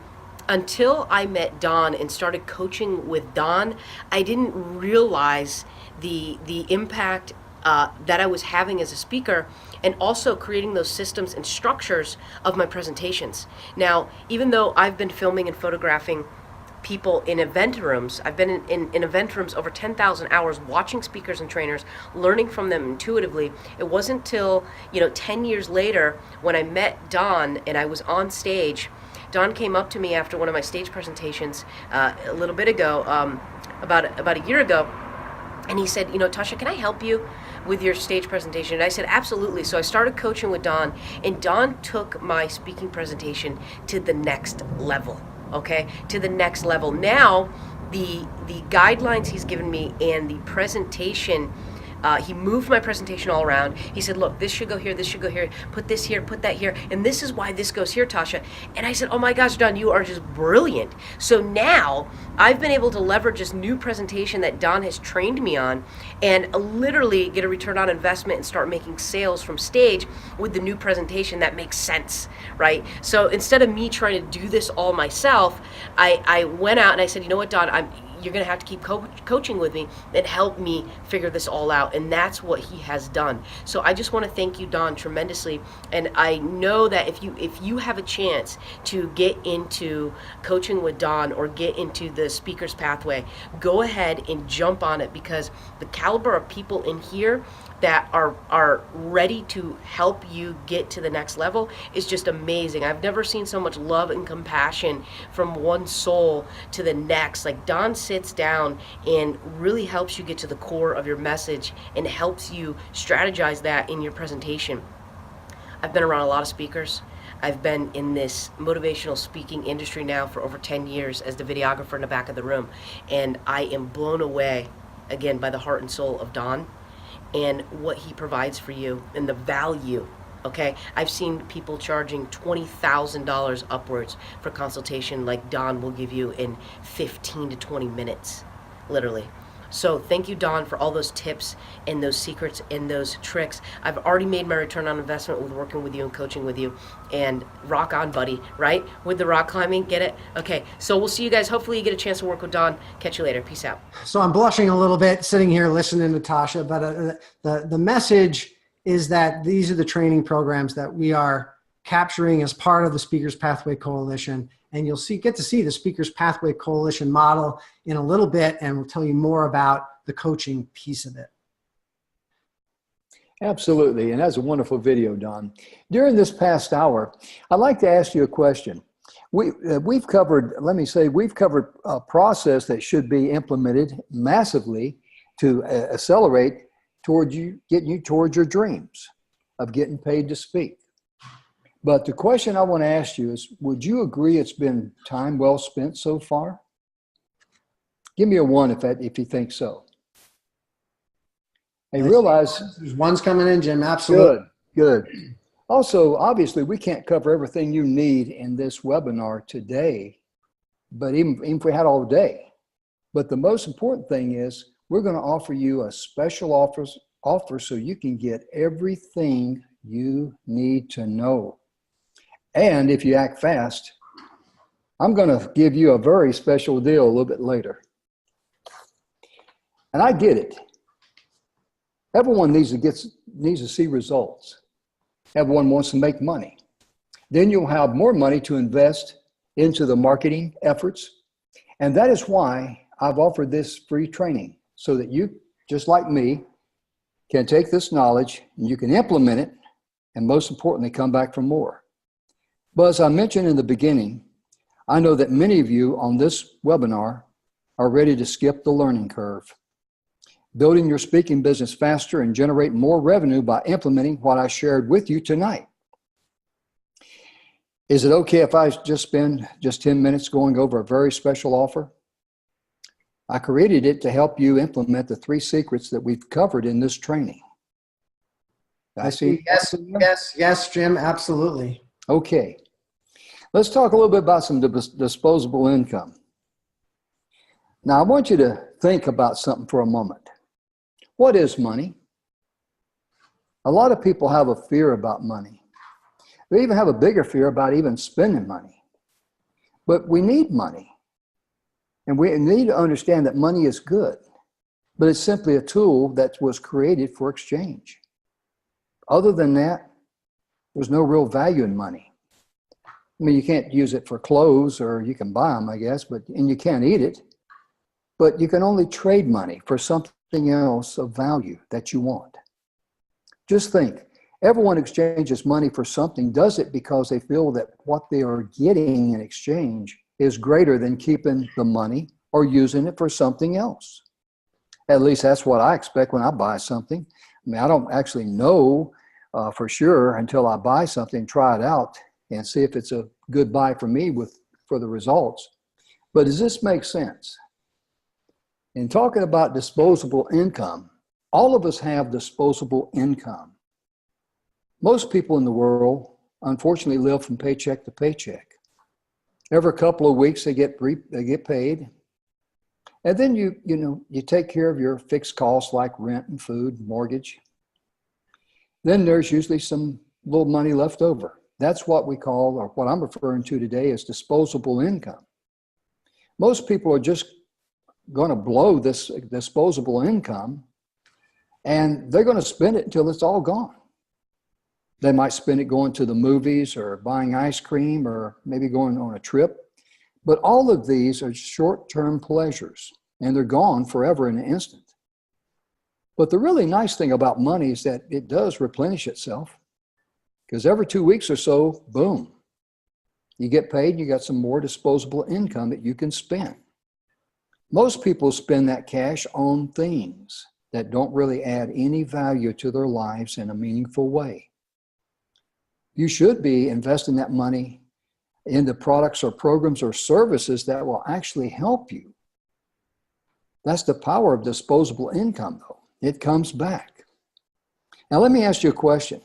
until I met Don and started coaching with Don, I didn't realize the impact that I was having as a speaker, and also creating those systems and structures of my presentations. Now, even though I've been filming and photographing people in event rooms. I've been in event rooms over 10,000 hours watching speakers and trainers, learning from them intuitively. It wasn't till 10 years later when I met Don and I was on stage. Don came up to me after one of my stage presentations a little bit ago, about a year ago, and he said, Tasha, can I help you with your stage presentation? And I said, absolutely. So I started coaching with Don, and Don took my speaking presentation to the next level. Okay, to the next level. Now, the guidelines he's given me and the presentation, he moved my presentation all around. He said, look, this should go here, this should go here, put this here, put that here, and this is why this goes here, Tasha. And I said, oh my gosh, Don, you are just brilliant. So now I've been able to leverage this new presentation that Don has trained me on and literally get a return on investment and start making sales from stage with the new presentation that makes sense, right? So instead of me trying to do this all myself, I went out and I said, you know what, Don, you're going to have to keep coaching with me and help me figure this all out. And that's what he has done. So I just want to thank you, Don, tremendously. And I know that if you have a chance to get into coaching with Don or get into the Speaker's Pathway, go ahead and jump on it, because the caliber of people in here that are ready to help you get to the next level is just amazing. I've never seen so much love and compassion from one soul to the next. Like, Don sits down and really helps you get to the core of your message and helps you strategize that in your presentation. I've been around a lot of speakers. I've been in this motivational speaking industry now for over 10 years as the videographer in the back of the room, and I am blown away again by the heart and soul of Don and what he provides for you and the value. Okay, I've seen people charging $20,000 upwards for consultation like Don will give you in 15 to 20 minutes, literally. So thank you, Don, for all those tips and those secrets and those tricks. I've already made my return on investment with working with you and coaching with you. And rock on, buddy, right? With the rock climbing, get it? Okay, so we'll see you guys. Hopefully you get a chance to work with Don. Catch you later. Peace out. So I'm blushing a little bit sitting here listening to Tasha, but the message is that these are the training programs that we are capturing as part of the Speakers Pathway Coalition. And you'll get to see the Speakers Pathway Coalition model in a little bit, and we'll tell you more about the coaching piece of it. Absolutely, and that's a wonderful video, Don. During this past hour, I'd like to ask you a question. We've covered a process that should be implemented massively to accelerate getting you towards your dreams of getting paid to speak. But the question I want to ask you is, would you agree it's been time well spent so far? Give me a 1 if you think so. I realize there's ones coming in, Jim. Absolutely. Good. Also, obviously, we can't cover everything you need in this webinar today, but even if we had all day. But the most important thing is we're going to offer you a special offer so you can get everything you need to know. And if you act fast, I'm going to give you a very special deal a little bit later. And I get it. Everyone needs to see results. Everyone wants to make money. Then you'll have more money to invest into the marketing efforts. And that is why I've offered this free training, so that you, just like me, can take this knowledge and you can implement it, and most importantly, come back for more. But as I mentioned in the beginning, I know that many of you on this webinar are ready to skip the learning curve, building your speaking business faster and generate more revenue by implementing what I shared with you tonight. Is it okay if I just spend just 10 minutes going over a very special offer? I created it to help you implement the 3 secrets that we've covered in this training. I see. Yes, Jim, absolutely. Okay. Let's talk a little bit about some disposable income. Now, I want you to think about something for a moment. What is money? A lot of people have a fear about money. They even have a bigger fear about even spending money. But we need money. And we need to understand that money is good, but it's simply a tool that was created for exchange. Other than that, there's no real value in money. I mean, you can't use it for clothes, or you can buy them, I guess, and you can't eat it. But you can only trade money for something else of value that you want. Just think, everyone exchanges money for something, does it because they feel that what they are getting in exchange is greater than keeping the money or using it for something else. At least that's what I expect when I buy something. I mean, I don't actually know for sure until I buy something, try it out, and see if it's a good buy for me for the results. But does this make sense? In talking about disposable income, all of us have disposable income. Most people in the world, unfortunately, live from paycheck to paycheck. Every couple of weeks, they get paid. And then you take care of your fixed costs like rent and food, mortgage. Then there's usually some little money left over. That's what we call, or what I'm referring to today, as disposable income. Most people are just going to blow this disposable income, and they're going to spend it until it's all gone. They might spend it going to the movies or buying ice cream or maybe going on a trip. But all of these are short-term pleasures, and they're gone forever in an instant. But the really nice thing about money is that it does replenish itself, because every 2 weeks or so, boom, you get paid and you got some more disposable income that you can spend. Most people spend that cash on things that don't really add any value to their lives in a meaningful way. You should be investing that money into products or programs or services that will actually help you. That's the power of disposable income, though. It comes back. Now, let me ask you a question.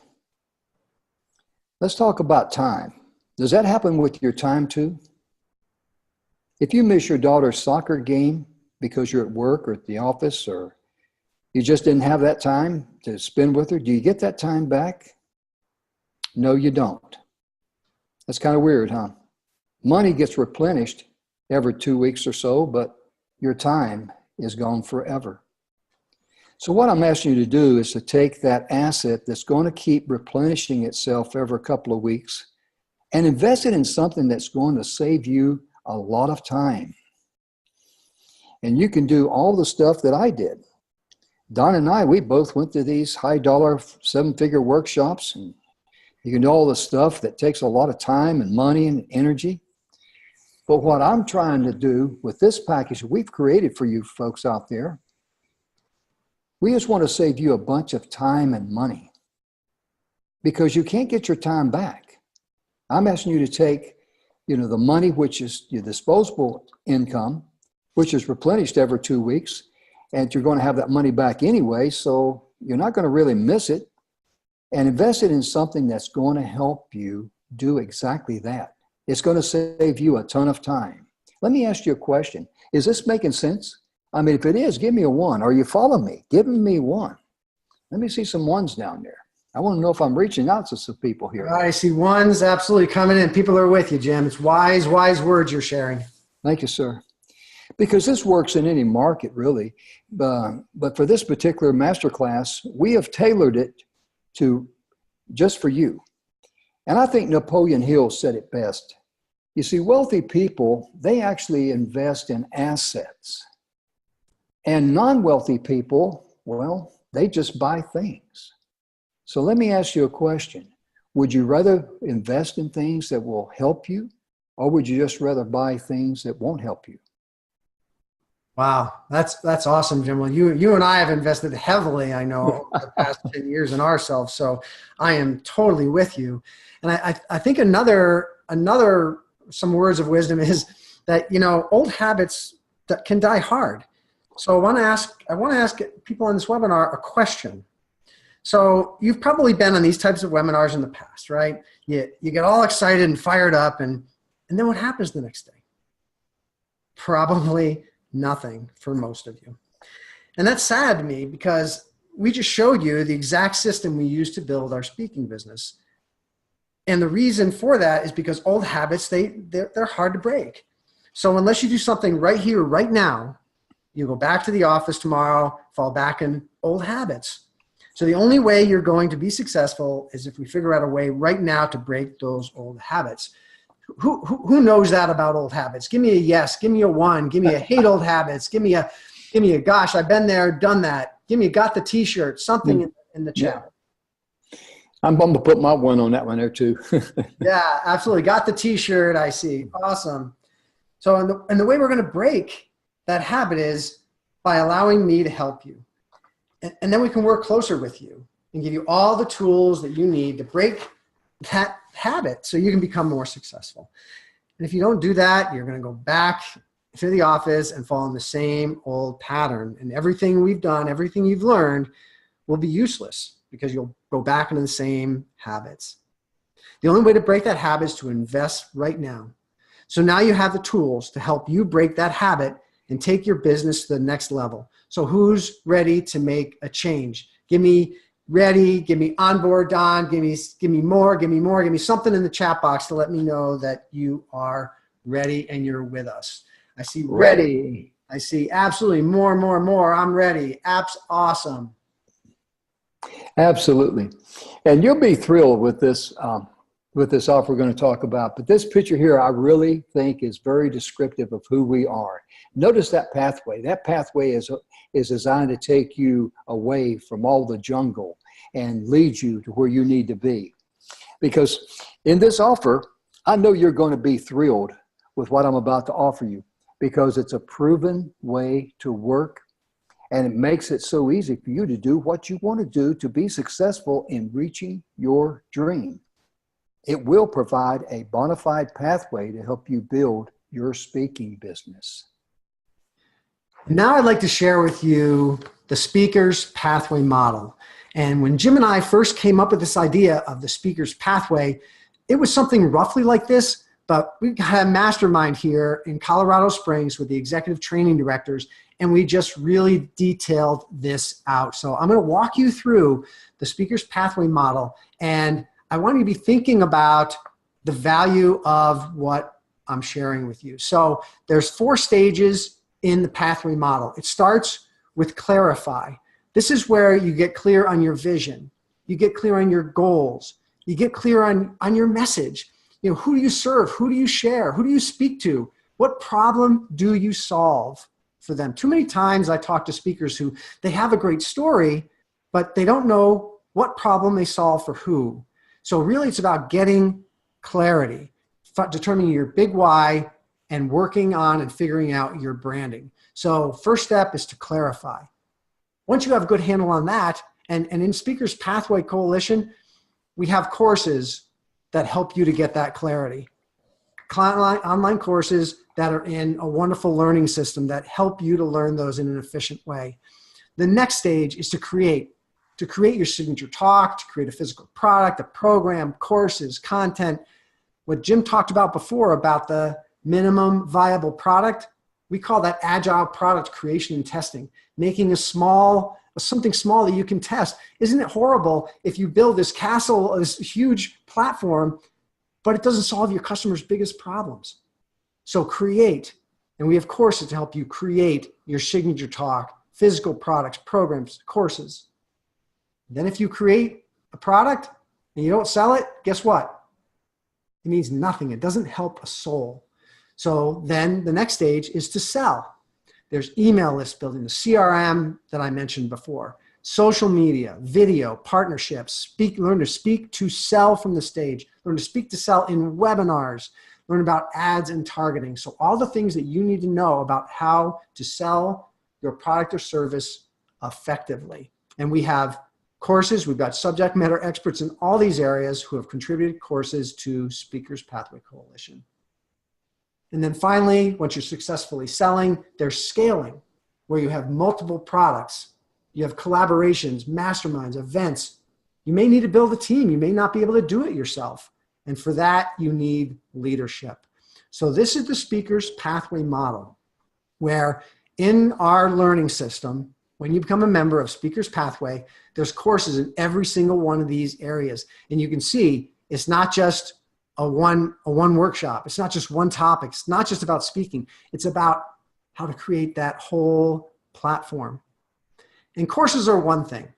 Let's talk about time. Does that happen with your time too? If you miss your daughter's soccer game because you're at work or at the office, or you just didn't have that time to spend with her, do you get that time back? No, you don't. That's kind of weird, huh? Money gets replenished every 2 weeks or so, but your time is gone forever. So what I'm asking you to do is to take that asset that's going to keep replenishing itself every couple of weeks and invest it in something that's going to save you a lot of time. And you can do all the stuff that I did. Don and I, we both went to these high-dollar, 7-figure workshops, and you can do all the stuff that takes a lot of time and money and energy. But what I'm trying to do with this package we've created for you folks out there, we just want to save you a bunch of time and money, because you can't get your time back. I'm asking you to take, the money, which is your disposable income, which is replenished every 2 weeks, and you're going to have that money back anyway, so you're not going to really miss it, and invest it in something that's going to help you do exactly that. It's going to save you a ton of time. Let me ask you a question. Is this making sense? I mean, if it is, give me a 1. Are you following me? Give me 1. Let me see some 1s down there. I want to know if I'm reaching out to some people here. I see 1s absolutely coming in. People are with you, Jim. It's wise words you're sharing. Thank you, sir. Because this works in any market, really. But for this particular masterclass, we have tailored it to just for you. And I think Napoleon Hill said it best. You see, wealthy people, they actually invest in assets. And non-wealthy people, well, they just buy things. So let me ask you a question. Would you rather invest in things that will help you, or would you just rather buy things that won't help you? Wow, that's awesome, Jim. Well, you and I have invested heavily, I know, over the past 10 years in ourselves. So I am totally with you. And I think another some words of wisdom is that, old habits that can die hard. So I want to ask people on this webinar a question. So you've probably been on these types of webinars in the past, right? You get all excited and fired up, and then what happens the next day? Probably nothing for most of you. And that's sad to me, because we just showed you the exact system we use to build our speaking business. And the reason for that is because old habits, they're hard to break. So unless you do something right here, right now, you go back to the office tomorrow, fall back in old habits. So the only way you're going to be successful is if we figure out a way right now to break those old habits. Who knows that about old habits? Give me a yes, give me a one, give me a hate old habits, give me a gosh, I've been there, done that. Give me a got the t-shirt, something in the chat. I'm going to put my one on that one there too. Yeah, absolutely. Got the t-shirt, I see. Awesome. So and the way we're going to break that habit is by allowing me to help you. And then we can work closer with you and give you all the tools that you need to break that habit so you can become more successful. And if you don't do that, you're going to go back to the office and fall in the same old pattern. And everything we've done, everything you've learned will be useless because you'll go back into the same habits. The only way to break that habit is to invest right now. So now you have the tools to help you break that habit and take your business to the next level. So who's ready to make a change? Give me ready, give me on board, Don, give me more, give me something in the chat box to let me know that you are ready and you're with us. I see ready. I see absolutely more. I'm ready. Apps awesome. Absolutely. And you'll be thrilled with this offer we're going to talk about. But this picture here, I really think is very descriptive of who we are. Notice that pathway. That pathway is designed to take you away from all the jungle and lead you to where you need to be. Because in this offer, I know you're going to be thrilled with what I'm about to offer you, because it's a proven way to work, and it makes it so easy for you to do what you want to do to be successful in reaching your dream. It will provide a bona fide pathway to help you build your speaking business. Now I'd like to share with you the Speaker's Pathway model. And when Jim and I first came up with this idea of the Speaker's Pathway, it was something roughly like this, but we had a mastermind here in Colorado Springs with the executive training directors, and we just really detailed this out. So I'm going to walk you through the Speaker's Pathway model, and I want you to be thinking about the value of what I'm sharing with you. So there's 4 stages in the pathway model. It starts with clarify. This is where you get clear on your vision. You get clear on your goals. You get clear on your message. Who do you serve? Who do you share? Who do you speak to? What problem do you solve for them? Too many times I talk to speakers who they have a great story, but they don't know what problem they solve for who. So really it's about getting clarity, determining your big why, and working on and figuring out your branding. So first step is to clarify. Once you have a good handle on that, and in Speakers Pathway Coalition, we have courses that help you to get that clarity. Online courses that are in a wonderful learning system that help you to learn those in an efficient way. The next stage is to create your signature talk, to create a physical product, a program, courses, content. What Jim talked about before about the minimum viable product, we call that agile product creation and testing, making something small that you can test. Isn't it horrible if you build this castle, this huge platform, but it doesn't solve your customer's biggest problems? So create, and we have courses to help you create your signature talk, physical products, programs, courses. Then if you create a product and you don't sell it, guess what? It means nothing. It doesn't help a soul. So then the next stage is to sell. There's email list building, the CRM that I mentioned before, social media, video, partnerships, learn to speak to sell from the stage, learn to speak to sell in webinars, learn about ads and targeting. So all the things that you need to know about how to sell your product or service effectively. And we have courses. We've got subject matter experts in all these areas who have contributed courses to Speakers Pathway Coalition. And then finally, once you're successfully selling, there's scaling, where you have multiple products. You have collaborations, masterminds, events. You may need to build a team. You may not be able to do it yourself. And for that, you need leadership. So this is the Speakers Pathway model, where in our learning system, when you become a member of Speakers Pathway, there's courses in every single one of these areas. And you can see it's not just a one workshop. It's not just one topic. It's not just about speaking. It's about how to create that whole platform. And courses are one thing,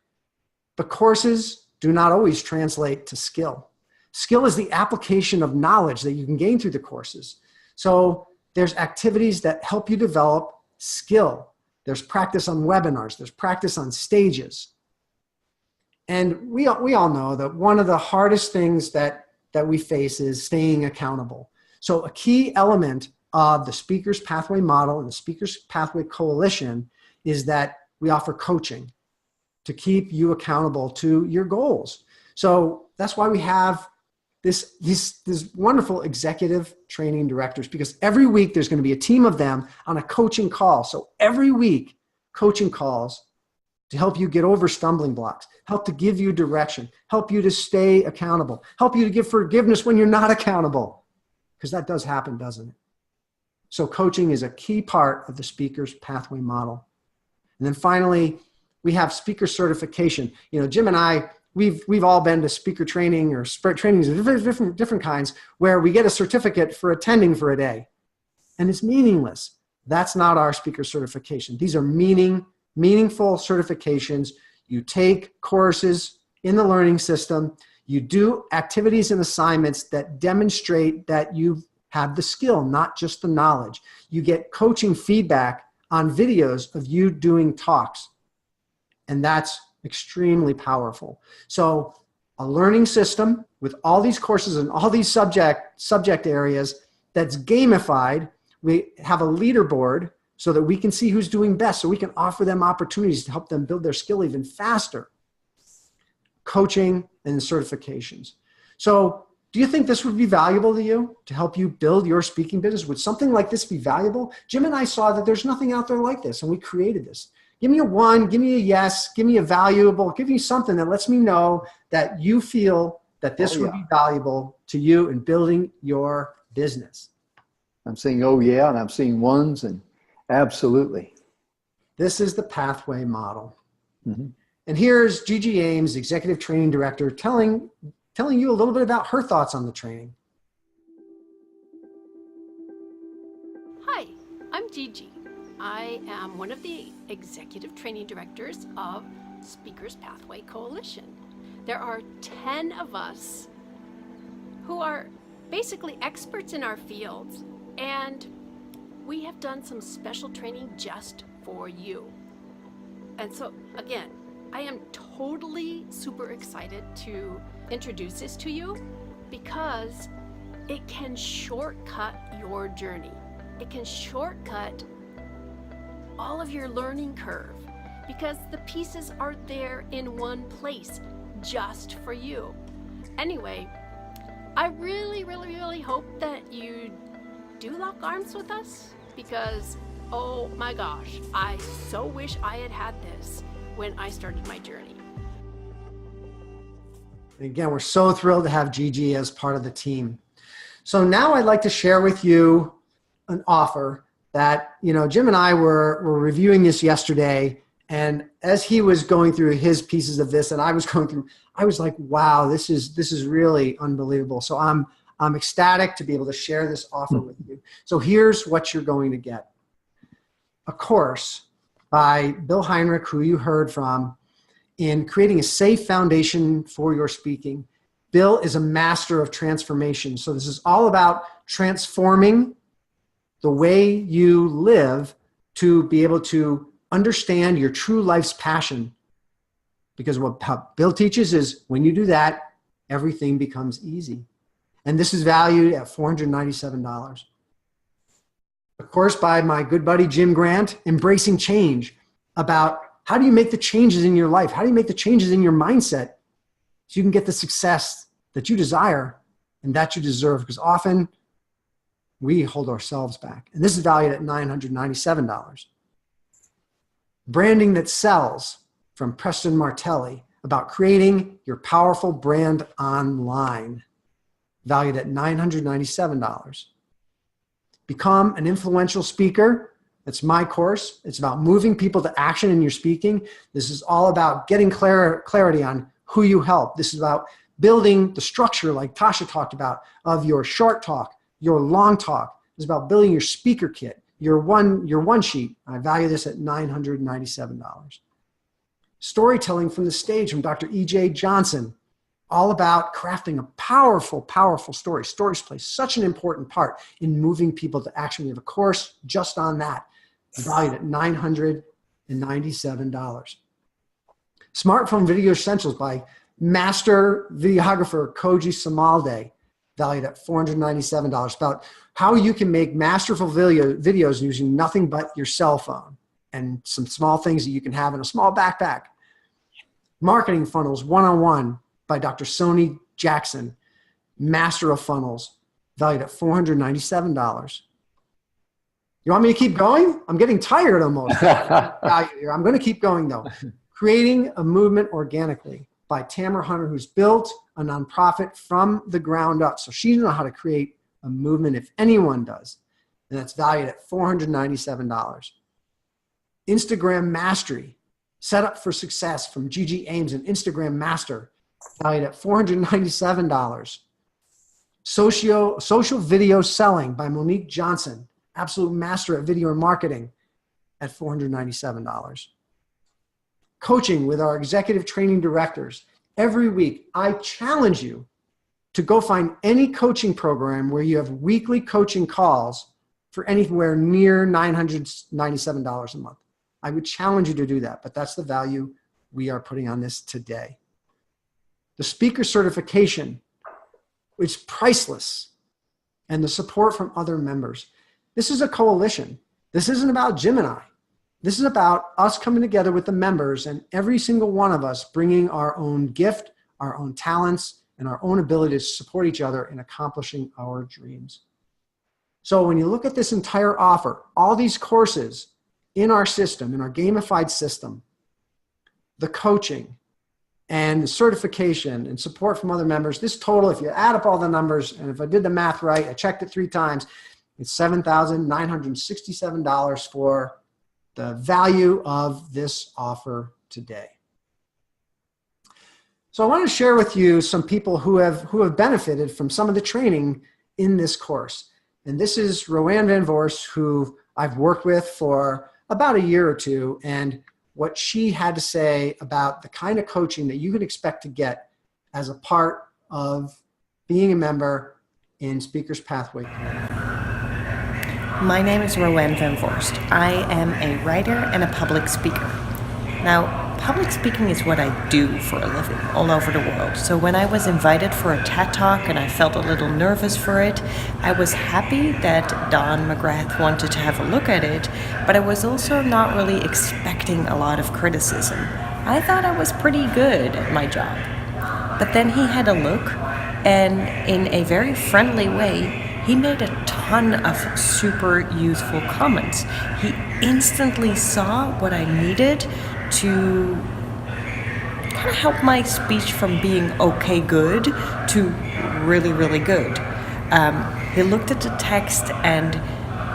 but courses do not always translate to skill. Skill is the application of knowledge that you can gain through the courses. So there's activities that help you develop skill. There's practice on webinars. There's practice on stages. And we all know that one of the hardest things that we face is staying accountable. So a key element of the Speakers Pathway model and the Speakers Pathway Coalition is that we offer coaching to keep you accountable to your goals. So that's why we have these wonderful executive training directors, because every week there's going to be a team of them on a coaching call. So every week, coaching calls to help you get over stumbling blocks, help to give you direction, help you to stay accountable, help you to give forgiveness when you're not accountable, because that does happen, doesn't it? So coaching is a key part of the Speakers Pathway model. And then finally, we have speaker certification. You know, Jim and I, we've all been to speaker training or trainings of different kinds where we get a certificate for attending for a day, and it's meaningless. That's not our speaker certification. These are meaningful certifications. You take courses in the learning system. You do activities and assignments that demonstrate that you have the skill, not just the knowledge. You get coaching feedback on videos of you doing talks. And that's extremely powerful. So a learning system with all these courses and all these subject areas that's gamified. We have a leaderboard so that we can see who's doing best, so we can offer them opportunities to help them build their skill even faster. Coaching and certifications. So do you think this would be valuable to you to help you build your speaking business? Would something like this be valuable? Jim and I saw that there's nothing out there like this, and we created this. Give me a one, give me a yes, give me a valuable, give me something that lets me know that you feel that this would be valuable to you in building your business. I'm saying, oh yeah, and I'm seeing ones, and absolutely. This is the Pathway model. Mm-hmm. And here's Gigi Ames, Executive Training Director, telling you a little bit about her thoughts on the training. Hi, I'm Gigi. I am one of the Executive Training Directors of Speakers Pathway Coalition. There are 10 of us who are basically experts in our fields, and we have done some special training just for you. And so, again, I am totally super excited to introduce this to you because it can shortcut your journey. It can shortcut all of your learning curve because the pieces are there in one place just for you. Anyway, I really, really, really hope that you do lock arms with us because, oh my gosh, I so wish I had had this when I started my journey. Again, we're so thrilled to have Gigi as part of the team. So now I'd like to share with you an offer that, you know, Jim and I were reviewing this yesterday, and as he was going through his pieces of this and I was going through, I was like, wow, this is really unbelievable. So I'm ecstatic to be able to share this offer with you. So here's what you're going to get. A course by Bill Heinrich, who you heard from, in creating a safe foundation for your speaking. Bill is a master of transformation. So this is all about transforming the way you live to be able to understand your true life's passion. Because what Bill teaches is when you do that, everything becomes easy. And this is valued at $497. A course by my good buddy Jim Grant, Embracing Change, about How do you make the changes in your life? How do you make the changes in your mindset so you can get the success that you desire and that you deserve? Because often we hold ourselves back. And this is valued at $997. Branding that sells, from Preston Martelli, about creating your powerful brand online, valued at $997. Become an influential speaker. That's my course. It's about moving people to action in your speaking. This is all about getting clarity on who you help. This is about building the structure, like Tasha talked about, of your short talk, your long talk. It's about building your speaker kit, your one sheet. I value this at $997. Storytelling from the stage from Dr. E.J. Johnson, all about crafting a powerful, powerful story. Stories play such an important part in moving people to action. We have a course just on that, valued at $997. Smartphone Video Essentials by master videographer Koji Samalde, valued at $497. About how you can make masterful videos using nothing but your cell phone and some small things that you can have in a small backpack. Marketing Funnels 101 by Dr. Sony Jackson, master of funnels, valued at $497. You want me to keep going? I'm getting tired almost. I'm going to keep going though. Creating a Movement Organically by Tamara Hunter, who's built a nonprofit from the ground up. So she knows how to create a movement if anyone does. And that's valued at $497. Instagram Mastery, Set Up for Success from Gigi Ames, an Instagram master, valued at $497. Social Video Selling by Monique Johnson, absolute master at video and marketing, at $497. Coaching with our executive training directors. Every week, I challenge you to go find any coaching program where you have weekly coaching calls for anywhere near $997 a month. I would challenge you to do that, but that's the value we are putting on this today. The speaker certification, it's priceless, and the support from other members. This is a coalition. This isn't about Jim and I. This is about us coming together with the members and every single one of us bringing our own gift, our own talents, and our own ability to support each other in accomplishing our dreams. So when you look at this entire offer, all these courses in our system, in our gamified system, the coaching and the certification and support from other members, this total, if you add up all the numbers, and if I did the math right, I checked it 3 times, it's $7,967 for the value of this offer today. So I want to share with you some people who have benefited from some of the training in this course. And this is Rowan Van Voorst, who I've worked with for about a year or two, and what she had to say about the kind of coaching that you can expect to get as a part of being a member in Speakers Pathway. My name is Rowan Van Voorst. I am a writer and a public speaker. Now, public speaking is what I do for a living all over the world. So when I was invited for a TED Talk and I felt a little nervous for it, I was happy that Don McGrath wanted to have a look at it, but I was also not really expecting a lot of criticism. I thought I was pretty good at my job. But then he had a look, and in a very friendly way, he made a ton of super useful comments. He instantly saw what I needed to kind of help my speech from being okay good to really, really good. He looked at the text and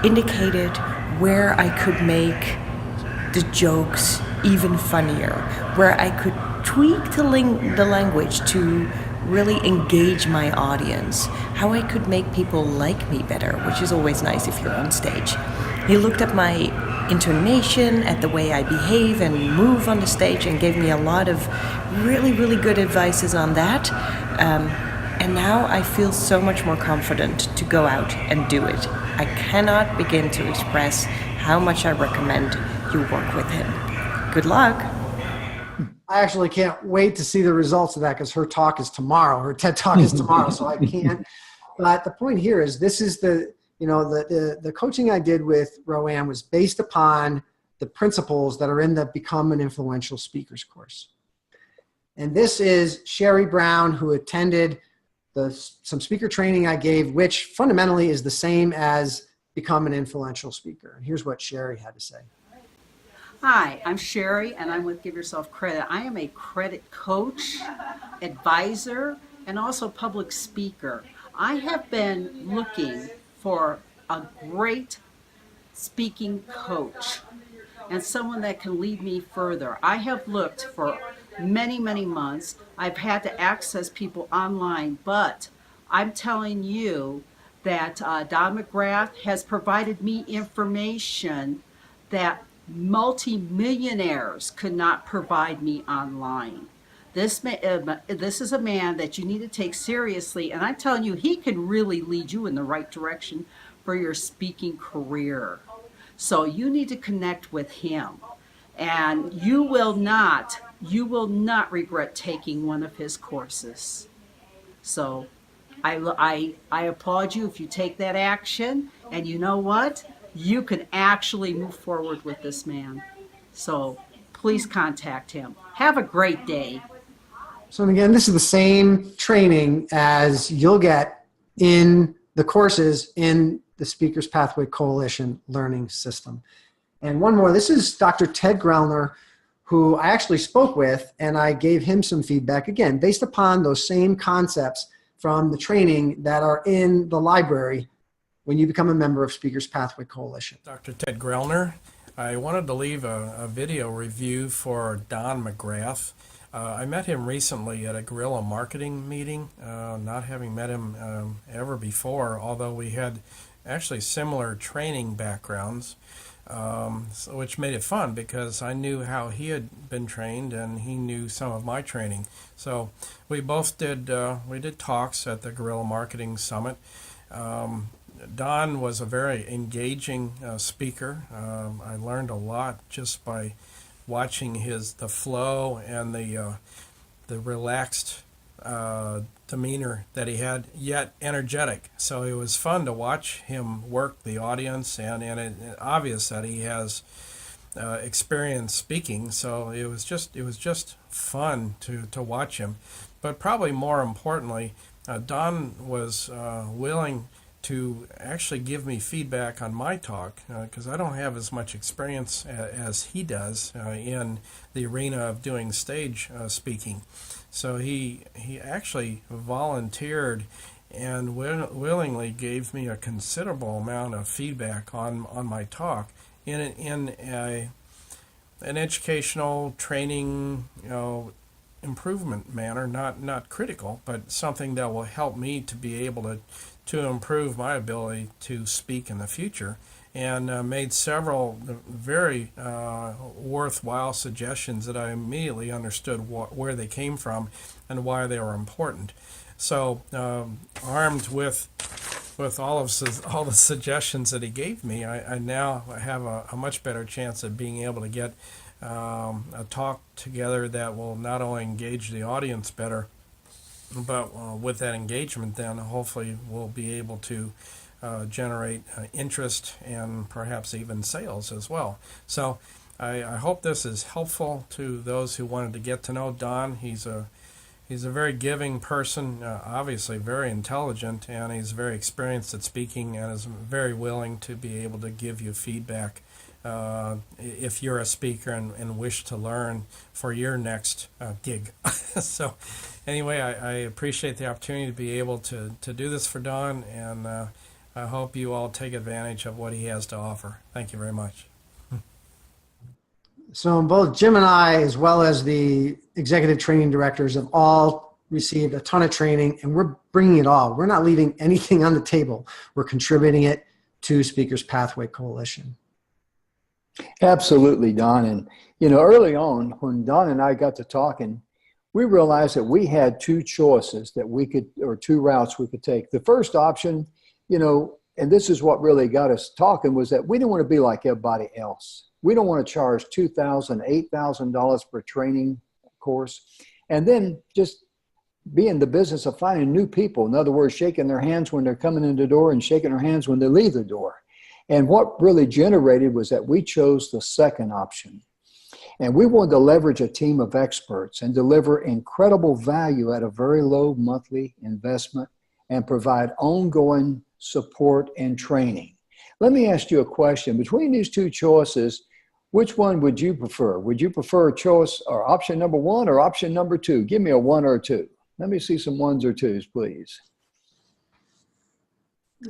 indicated where I could make the jokes even funnier, where I could tweak the language to really engage my audience, how I could make people like me better, which is always nice if you're on stage. He looked at my intonation, at the way I behave and move on the stage, and gave me a lot of really, really good advices on that. And now I feel so much more confident to go out and do it. I cannot begin to express how much I recommend you work with him. Good luck. I actually can't wait to see the results of that, because her talk is tomorrow. Her TED Talk is tomorrow, so I can't. But the point here is, this is the coaching I did with Rowan was based upon the principles that are in the Become an Influential Speakers course. And this is Sherry Brown, who attended some speaker training I gave, which fundamentally is the same as Become an Influential Speaker. And here's what Sherry had to say. Hi, I'm Sherry, and I'm with Give Yourself Credit. I am a credit coach, advisor, and also public speaker. I have been looking for a great speaking coach and someone that can lead me further. I have looked for many, many months. I've had to access people online, but I'm telling you that Don McGrath has provided me information that multi-millionaires could not provide me online. This is a man that you need to take seriously, and I'm telling you, he can really lead you in the right direction for your speaking career. So you need to connect with him, and you will not regret taking one of his courses. So I applaud you if you take that action, and you know what? You can actually move forward with this man. So please contact him. Have a great day. So again, this is the same training as you'll get in the courses in the Speakers Pathway Coalition learning system. And one more, this is Dr. Ted Grellner, who I actually spoke with, and I gave him some feedback, again, based upon those same concepts from the training that are in the library when you become a member of Speakers Pathway Coalition. Dr. Ted Grellner. I wanted to leave a video review for Don McGrath. I met him recently at a guerrilla marketing meeting, not having met him ever before, although we had actually similar training backgrounds, which made it fun because I knew how he had been trained and he knew some of my training. So we both did talks at the Guerrilla Marketing Summit. Don was a very engaging speaker. I learned a lot just by watching the flow and the relaxed demeanor that he had, yet energetic. So it was fun to watch him work the audience, and it's obvious that he has experience speaking. So it was just fun to watch him. But probably more importantly, Don was willing to actually give me feedback on my talk, because I don't have as much experience as he does in the arena of doing stage speaking. So he actually volunteered and willingly gave me a considerable amount of feedback on my talk in an educational training, improvement manner, not critical, but something that will help me to be able to improve my ability to speak in the future, and made several very worthwhile suggestions that I immediately understood where they came from and why they were important. So armed with all the suggestions that he gave me, I now have a much better chance of being able to get a talk together that will not only engage the audience better, but with that engagement, then hopefully we'll be able to generate interest and perhaps even sales as well. So I hope this is helpful to those who wanted to get to know Don. He's a very giving person, obviously very intelligent, and he's very experienced at speaking and is very willing to be able to give you feedback if you're a speaker and wish to learn for your next gig. So anyway, I appreciate the opportunity to be able to do this for Don, and I hope you all take advantage of what he has to offer. Thank you very much. So both Jim and I, as well as the executive training directors, have all received a ton of training, and we're bringing it all. We're not leaving anything on the table. We're contributing it to Speakers Pathway Coalition. Absolutely, Don. And, early on when Don and I got to talking, we realized that we had two choices or two routes we could take. The first option, and this is what really got us talking, was that we didn't want to be like everybody else. We don't want to charge $2,000, $8,000 for a training course, and then just be in the business of finding new people. In other words, shaking their hands when they're coming in the door and shaking their hands when they leave the door. And what really generated was that we chose the second option. And we wanted to leverage a team of experts and deliver incredible value at a very low monthly investment and provide ongoing support and training. Let me ask you a question. Between these two choices, which one would you prefer? Would you prefer choice or option number 1 or option number 2? Give me a 1 or a 2. Let me see some 1s or 2s, please.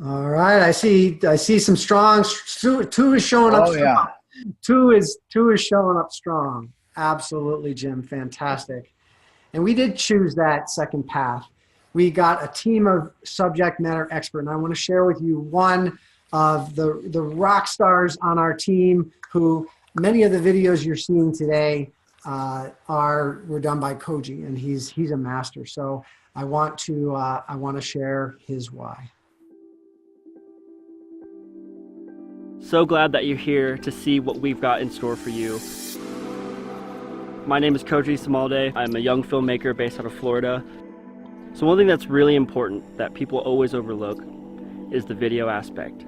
All right, I see some strong. 2 is showing up. Oh, yeah. 2 is showing up strong. Absolutely, Jim. Fantastic. And we did choose that second path. We got a team of subject matter expert, and I want to share with you one of the rock stars on our team who many of the videos you're seeing today were done by Koji, and he's a master. So I want to share his why. So glad that you're here to see what we've got in store for you. My name is Koji Samalde. I'm a young filmmaker based out of Florida. So one thing that's really important that people always overlook is the video aspect.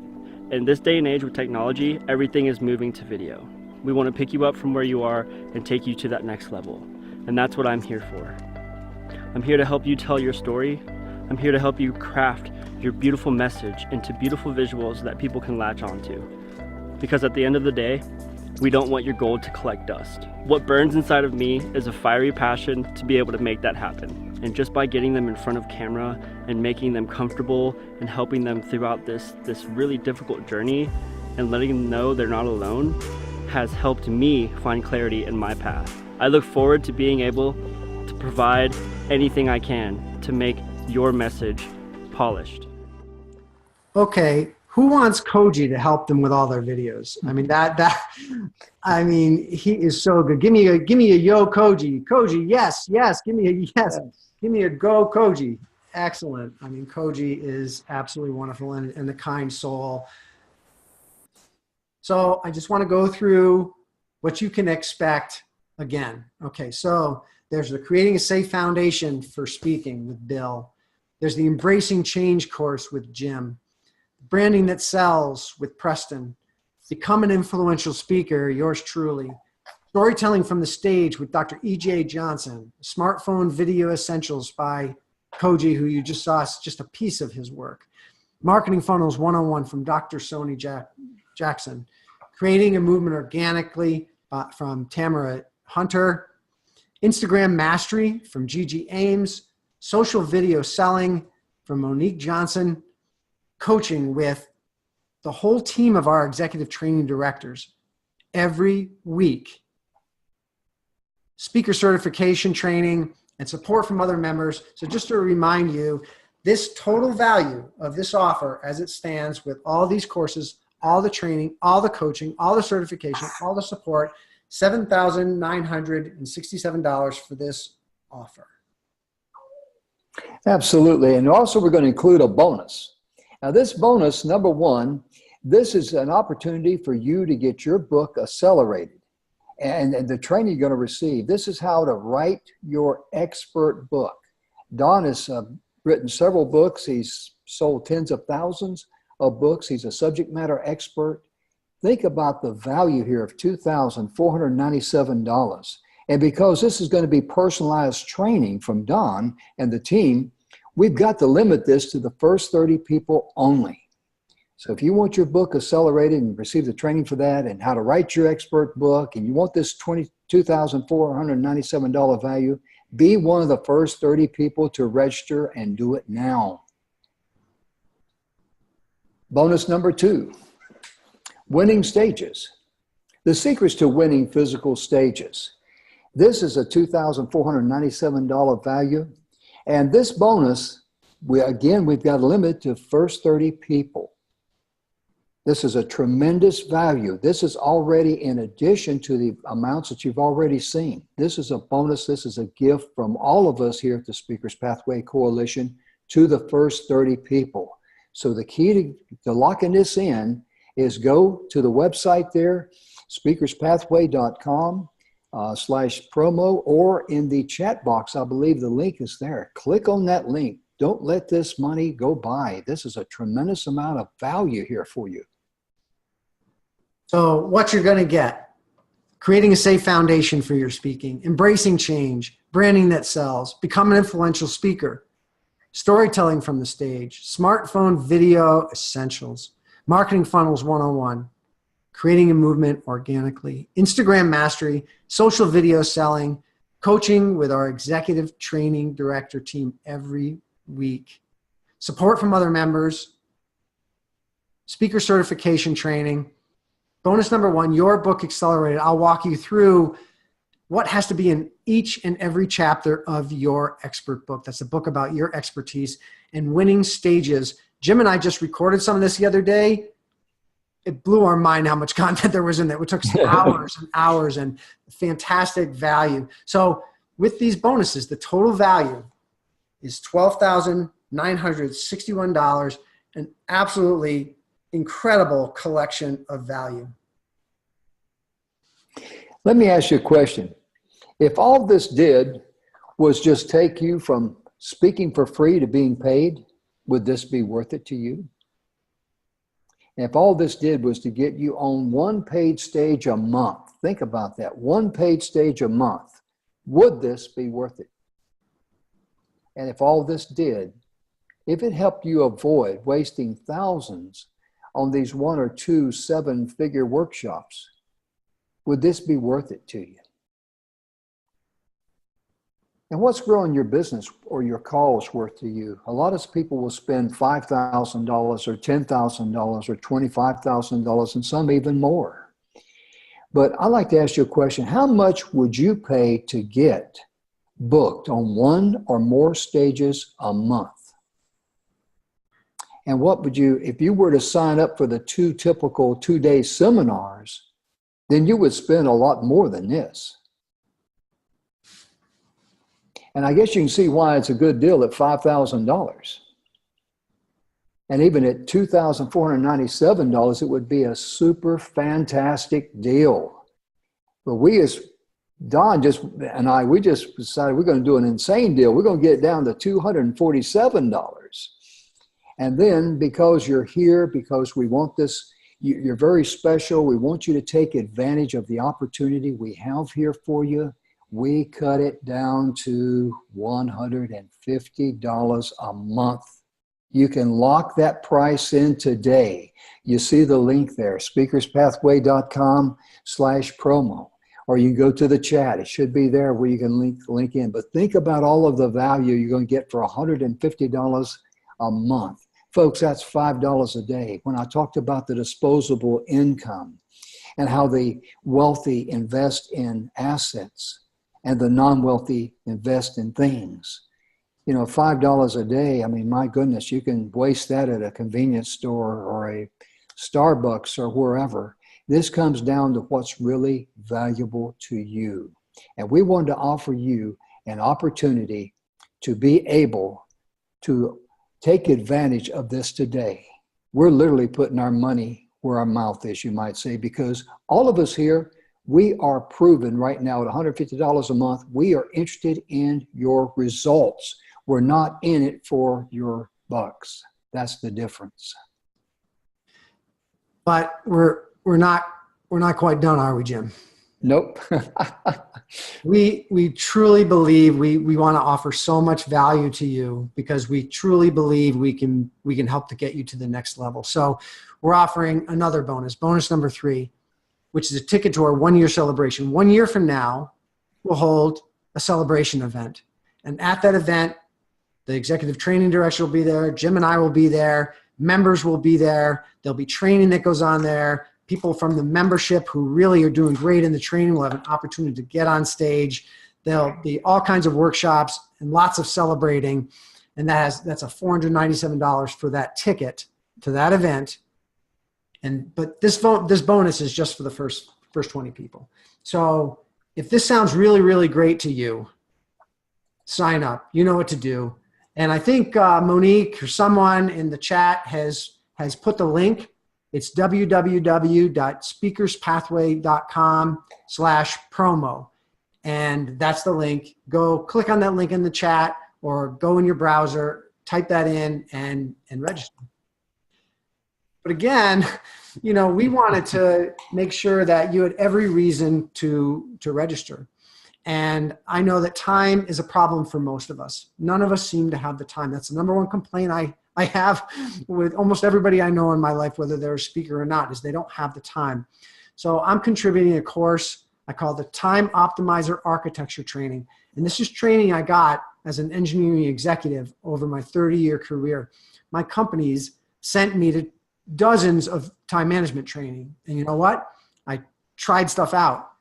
In this day and age with technology, everything is moving to video. We want to pick you up from where you are and take you to that next level. And that's what I'm here for. I'm here to help you tell your story. I'm here to help you craft your beautiful message into beautiful visuals that people can latch onto. Because at the end of the day, we don't want your gold to collect dust. What burns inside of me is a fiery passion to be able to make that happen. And just by getting them in front of camera and making them comfortable and helping them throughout this really difficult journey and letting them know they're not alone has helped me find clarity in my path. I look forward to being able to provide anything I can to make your message polished. Okay, who wants Koji to help them with all their videos? I mean, he is so good. Give me a yo Koji. Koji, yes, give me a yes. Give me a go Koji. Excellent. I mean, Koji is absolutely wonderful and the kind soul. So I just want to go through what you can expect again. Okay, so there's the Creating a Safe Foundation for Speaking with Bill. There's the Embracing Change course with Jim. Branding That Sells with Preston. Become an Influential Speaker, yours truly. Storytelling from the Stage with Dr. E.J. Johnson. Smartphone Video Essentials by Koji, who you just saw just a piece of his work. Marketing Funnels 101 from Dr. Sony Jackson. Creating a Movement Organically from Tamara Hunter. Instagram Mastery from Gigi Ames. Social Video Selling from Monique Johnson. Coaching with the whole team of our executive training directors every week. Speaker certification training and support from other members. So just to remind you, this total value of this offer as it stands with all these courses, all the training, all the coaching, all the certification, all the support, $7,967 for this offer. Absolutely. And also we're going to include a bonus. Now this bonus, number 1, this is an opportunity for you to get your book accelerated. And the training you're going to receive, this is how to write your expert book. Don has written several books. He's sold tens of thousands of books. He's a subject matter expert. Think about the value here of $2,497. And because this is going to be personalized training from Don and the team, we've got to limit this to the first 30 people only. So if you want your book accelerated and receive the training for that and how to write your expert book, and you want this $2,497 value, be one of the first 30 people to register and do it now. Bonus number 2, winning stages. The secrets to winning physical stages. This is a $2,497 value. And this bonus, we've got a limit to first 30 people. This is a tremendous value. This is already in addition to the amounts that you've already seen. This is a bonus. This is a gift from all of us here at the Speakers Pathway Coalition to the first 30 people. So the key to locking this in is go to the website there, speakerspathway.com /promo, or in the chat box, I believe the link is there. Click on that link. Don't let this money go by. This is a tremendous amount of value here for you. So what you're going to get: creating a safe foundation for your speaking, embracing change, branding that sells, become an influential speaker, storytelling from the stage, smartphone video essentials, marketing funnels 101, creating a movement organically, Instagram mastery, social video selling, coaching with our executive training director team every week, support from other members, speaker certification training. Bonus number 1, your book accelerated. I'll walk you through what has to be in each and every chapter of your expert book. That's a book about your expertise and winning stages. Jim and I just recorded some of this the other day. It blew our mind how much content there was in there. It took hours and hours and fantastic value. So with these bonuses, the total value is $12,961, an absolutely incredible collection of value. Let me ask you a question. If all this did was just take you from speaking for free to being paid, would this be worth it to you? And if all this did was to get you on one paid stage a month, think about that, one paid stage a month, would this be worth it? And if all this did, if it helped you avoid wasting thousands on these 1 or 2 7-figure workshops, would this be worth it to you? And what's growing your business or your cause worth to you? A lot of people will spend $5,000 or $10,000 or $25,000 and some even more. But I'd like to ask you a question. How much would you pay to get booked on 1 or more stages a month? And what would you, if you were to sign up for the 2 typical 2-day seminars, then you would spend a lot more than this. And I guess you can see why it's a good deal at $5,000. And even at $2,497, it would be a super fantastic deal. But Don we just decided we're going to do an insane deal. We're going to get it down to $247. And then because you're here, because we want this, you're very special, we want you to take advantage of the opportunity we have here for you. We cut it down to $150 a month. You can lock that price in today. You see the link there, speakerspathway.com/promo, or you can go to the chat. It should be there where you can link in. But think about all of the value you're going to get for $150 a month. Folks, that's $5 a day. When I talked about the disposable income and how the wealthy invest in assets and the non-wealthy invest in things, you know, $5 a day, I mean, my goodness, you can waste that at a convenience store or a Starbucks or wherever. This comes down to what's really valuable to you. And we wanted to offer you an opportunity to be able to take advantage of this today. We're literally putting our money where our mouth is, you might say, because all of us here, we are proven right now at $150 a month, we are interested in your results. We're not in it for your bucks. That's the difference. But we're not quite done, are we, Jim? Nope. We truly believe we want to offer so much value to you because we truly believe we can help to get you to the next level. So we're offering another bonus number 3, which is a ticket to our 1-year celebration. 1 year from now, we'll hold a celebration event. And at that event, the executive training director will be there. Jim and I will be there. Members will be there. There'll be training that goes on there. People from the membership who really are doing great in the training will have an opportunity to get on stage. There'll be all kinds of workshops and lots of celebrating. And that's a $497 for that ticket to that event. But this bonus is just for the first 20 people. So if this sounds really, really great to you, sign up. You know what to do. And I think Monique or someone in the chat has put the link. It's www.speakerspathway.com/promo. And that's the link. Go click on that link in the chat or go in your browser, type that in and register. But again, we wanted to make sure that you had every reason to register. And I know that time is a problem for most of us. None of us seem to have the time. That's the number one complaint I have with almost everybody I know in my life, whether they're a speaker or not, is they don't have the time. So I'm contributing a course I call the Time Optimizer Architecture Training. And this is training I got as an engineering executive over my 30-year career. My companies sent me to dozens of time management training. And you know what? I tried stuff out.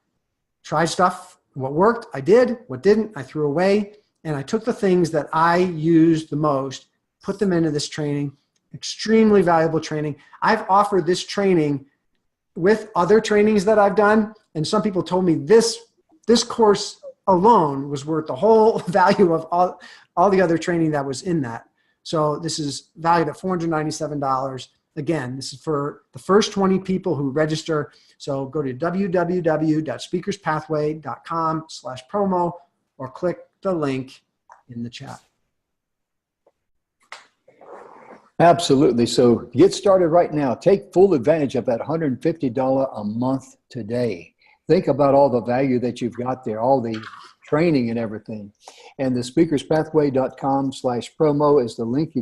What worked, I did. What didn't, I threw away. And I took the things that I used the most, put them into this training. Extremely valuable training. I've offered this training with other trainings that I've done. And some people told me this course alone was worth the whole value of all the other training that was in that. So this is valued at $497. Again, this is for the first 20 people who register. So go to www.speakerspathway.com/promo or click the link in the chat. Absolutely. So get started right now. Take full advantage of that $150 a month today. Think about all the value that you've got there, all the training and everything. And the speakerspathway.com/promo is the link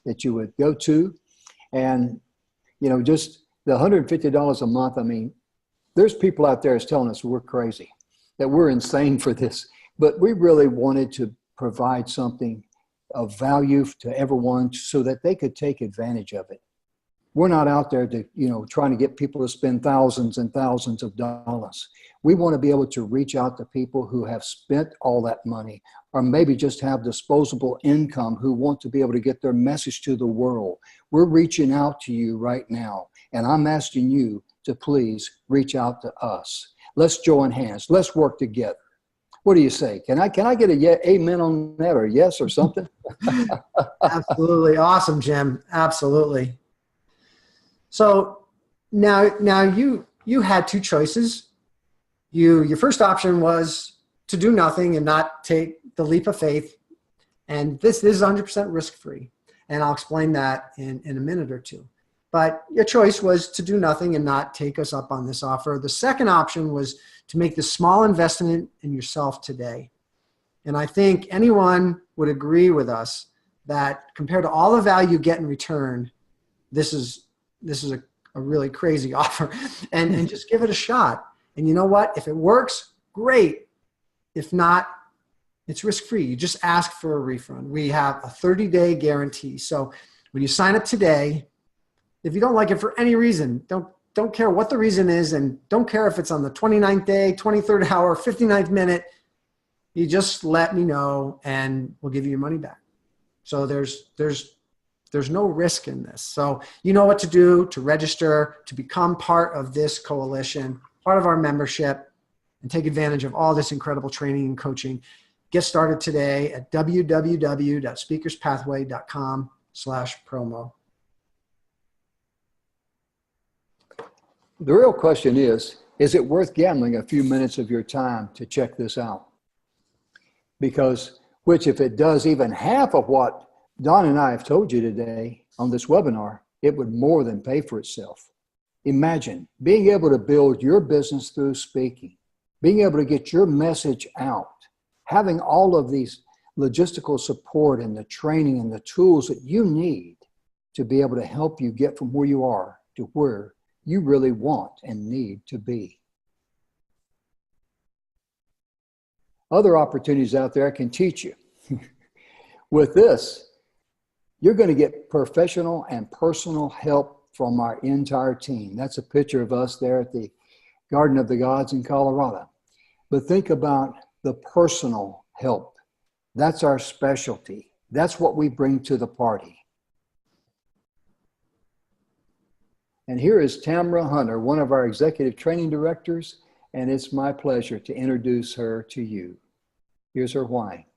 that you would go to. And, just the $150 a month, I mean, there's people out there that's telling us we're crazy, that we're insane for this. But we really wanted to provide something of value to everyone so that they could take advantage of it. We're not out there to, trying to get people to spend thousands and thousands of dollars. We want to be able to reach out to people who have spent all that money or maybe just have disposable income who want to be able to get their message to the world. We're reaching out to you right now, and I'm asking you to please reach out to us. Let's join hands. Let's work together. What do you say? Can I get a amen on that or yes or something? Absolutely. Awesome, Jim. Absolutely. So now you had two choices. Your first option was to do nothing and not take the leap of faith. And this is 100% risk-free. And I'll explain that in a minute or two. But your choice was to do nothing and not take us up on this offer. The second option was to make this small investment in yourself today. And I think anyone would agree with us that compared to all the value you get in return, this is a really crazy offer. And just give it a shot. And you know what? If it works, great. If not, it's risk-free. You just ask for a refund. We have a 30-day guarantee. So when you sign up today, if you don't like it for any reason, don't care what the reason is, and don't care if it's on the 29th day, 23rd hour, 59th minute, you just let me know and we'll give you your money back. So there's no risk in this. So you know what to do to register, to become part of this coalition, part of our membership, and take advantage of all this incredible training and coaching. Get started today at www.speakerspathway.com/promo. The real question is it worth gambling a few minutes of your time to check this out? Because if it does even half of what Don and I have told you today on this webinar, it would more than pay for itself. Imagine being able to build your business through speaking, being able to get your message out, having all of these logistical support and the training and the tools that you need to be able to help you get from where you are to where you really want and need to be. Other opportunities out there I can teach you. With this, you're going to get professional and personal help from our entire team. That's a picture of us there at the Garden of the Gods in Colorado. But think about the personal help. That's our specialty. That's what we bring to the party. And here is Tamara Hunter, one of our executive training directors, and it's my pleasure to introduce her to you. Here's her why.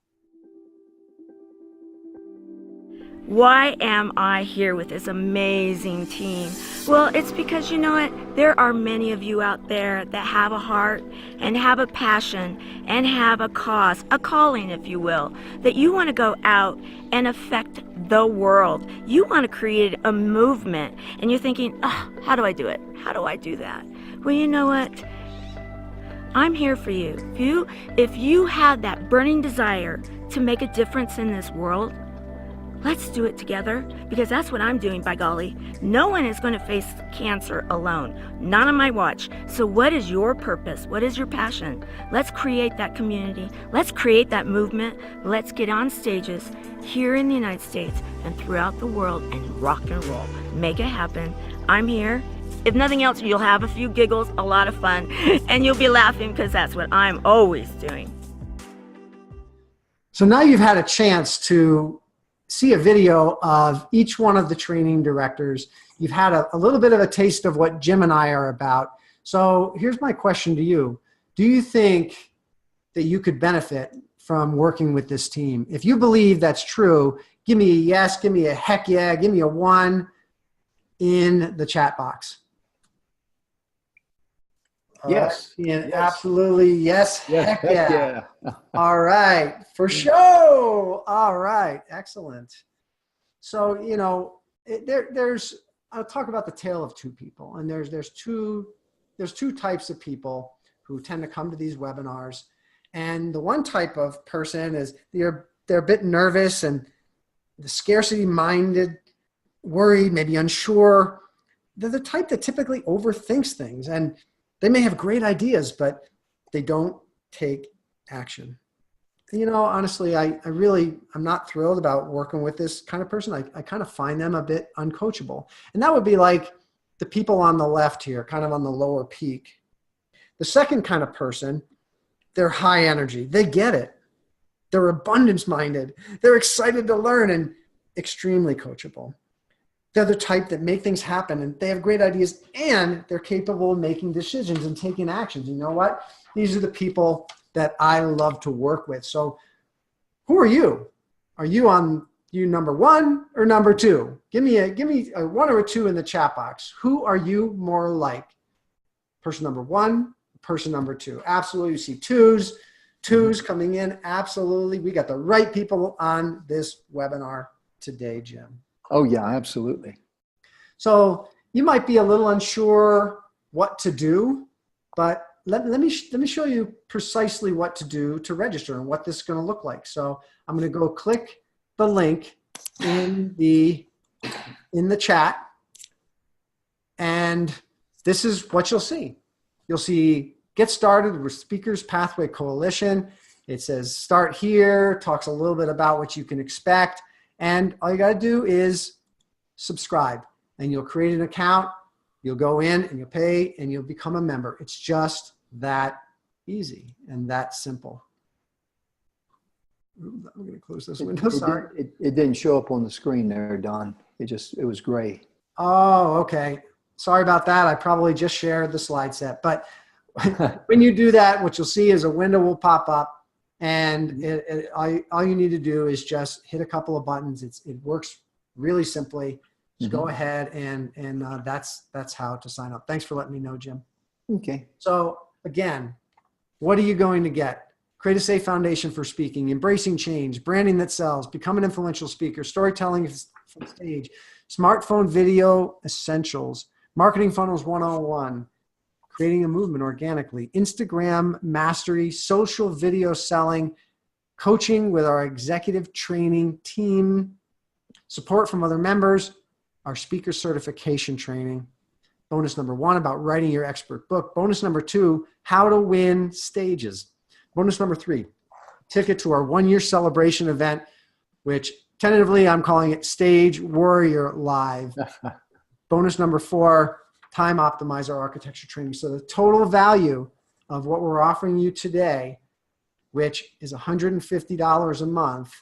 Why am I here with this amazing team? Well, it's because, you know what, there are many of you out there that have a heart and have a passion and have a cause, a calling, if you will, that you want to go out and affect the world. You want to create a movement, and you're thinking, oh, how do I do it? How do I do that? Well, you know what? I'm here for you. If you had that burning desire to make a difference in this world, let's do it together, because that's what I'm doing, by golly. No one is going to face cancer alone, not on my watch. So what is your purpose? What is your passion? Let's create that community. Let's create that movement. Let's get on stages here in the United States and throughout the world and rock and roll. Make it happen. I'm here. If nothing else, you'll have a few giggles, a lot of fun, and you'll be laughing, because that's what I'm always doing. So now you've had a chance to see a video of each one of the training directors. You've had a little bit of a taste of what Jim and I are about. So here's my question to you. Do you think that you could benefit from working with this team? If you believe that's true, give me a yes, give me a heck yeah, give me a 1 in the chat box. Yes. Right. Yes. Absolutely. Yes. Yes, Heck yeah. All right. For sure. All right. Excellent. So, you know, I'll talk about the tale of two people, and there's two types of people who tend to come to these webinars. And the one type of person is they're a bit nervous and the scarcity minded, worried, maybe unsure. They're the type that typically overthinks things, and they may have great ideas, but they don't take action. And, you know, honestly, I'm not thrilled about working with this kind of person. I kind of find them a bit uncoachable. And that would be like the people on the left here, kind of on the lower peak. The second kind of person, they're high energy. They get it. They're abundance minded. They're excited to learn and extremely coachable. They're the type that make things happen, and they have great ideas, and they're capable of making decisions and taking actions. You know what? These are the people that I love to work with. So who are you? Are you on number 1 or number 2? Give me a 1 or a 2 in the chat box. Who are you more like? Person number 1, person number 2. Absolutely. You see twos coming in. Absolutely. We got the right people on this webinar today, Jim. Oh yeah, absolutely. So you might be a little unsure what to do, but let me show you precisely what to do to register and what this is going to look like. So I'm going to go click the link in the chat, and this is what you'll see. You'll see Get Started with Speakers Pathway Coalition. It says start here, talks a little bit about what you can expect. And all you got to do is subscribe, and you'll create an account. You'll go in and you'll pay and you'll become a member. It's just that easy and that simple. I'm going to close this window. Sorry. It didn't show up on the screen there, Don. It was gray. Oh, okay. Sorry about that. I probably just shared the slide set. But when you do that, what you'll see is a window will pop up. And all you need to do is just hit a couple of buttons. It works really simply. Just go ahead and that's how to sign up. Thanks for letting me know, Jim. Okay. So again, what are you going to get? Create a safe foundation for speaking, embracing change, branding that sells, become an influential speaker, storytelling from stage, smartphone video essentials, marketing funnels 101. Creating a movement organically, Instagram mastery, social video selling, coaching with our executive training team, support from other members, our speaker certification training. Bonus number 1 about writing your expert book. Bonus number 2, how to win stages. Bonus number 3, ticket to our 1-year celebration event, which tentatively I'm calling it Stage Warrior Live. Bonus number 4, Time Optimizer Architecture Training. So the total value of what we're offering you today, which is $150 a month,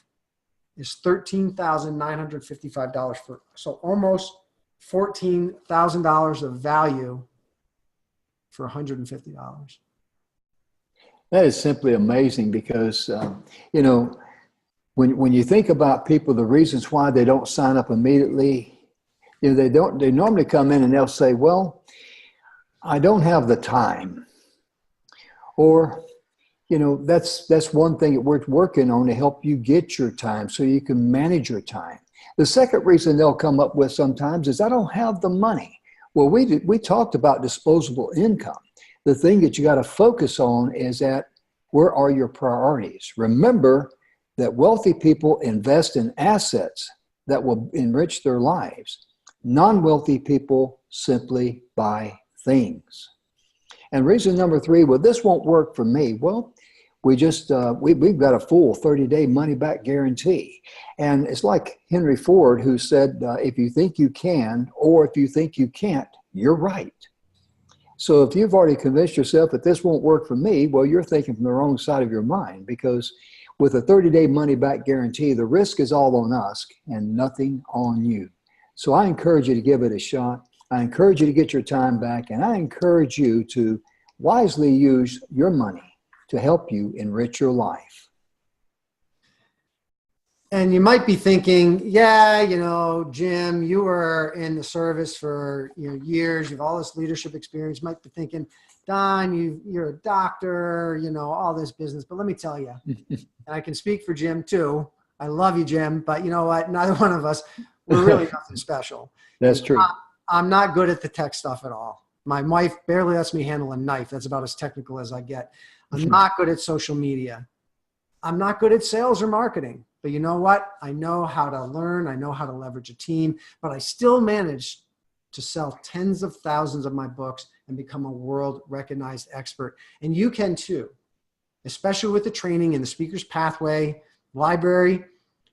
is $13,955 so almost $14,000 of value for $150. That is simply amazing because, you know, when you think about people, the reasons why they don't sign up immediately, they normally come in and they'll say, well, I don't have the time. Or, that's one thing that we're working on to help you get your time so you can manage your time. The second reason they'll come up with sometimes is I don't have the money. Well, we talked about disposable income. The thing that you got to focus on is that where are your priorities? Remember that wealthy people invest in assets that will enrich their lives. Non-wealthy people simply buy things. And reason number 3, well, this won't work for me. Well, we've got a full 30-day money-back guarantee. And it's like Henry Ford, who said, if you think you can, or if you think you can't, you're right. So if you've already convinced yourself that this won't work for me, well, you're thinking from the wrong side of your mind, because with a 30-day money-back guarantee, the risk is all on us and nothing on you. So I encourage you to give it a shot. I encourage you to get your time back, and I encourage you to wisely use your money to help you enrich your life. And you might be thinking, yeah, Jim, you were in the service for years. You have all this leadership experience. You might be thinking, Don, you're a doctor, all this business. But let me tell you, and I can speak for Jim too. I love you, Jim, but you know what? Neither one of us, we're really nothing special. That's true. I'm not good at the tech stuff at all. My wife barely lets me handle a knife. That's about as technical as I get. I'm not good at social media. I'm not good at sales or marketing. But you know what? I know how to learn. I know how to leverage a team. But I still managed to sell tens of thousands of my books and become a world-recognized expert. And you can too, especially with the training in the Speaker's Pathway Library,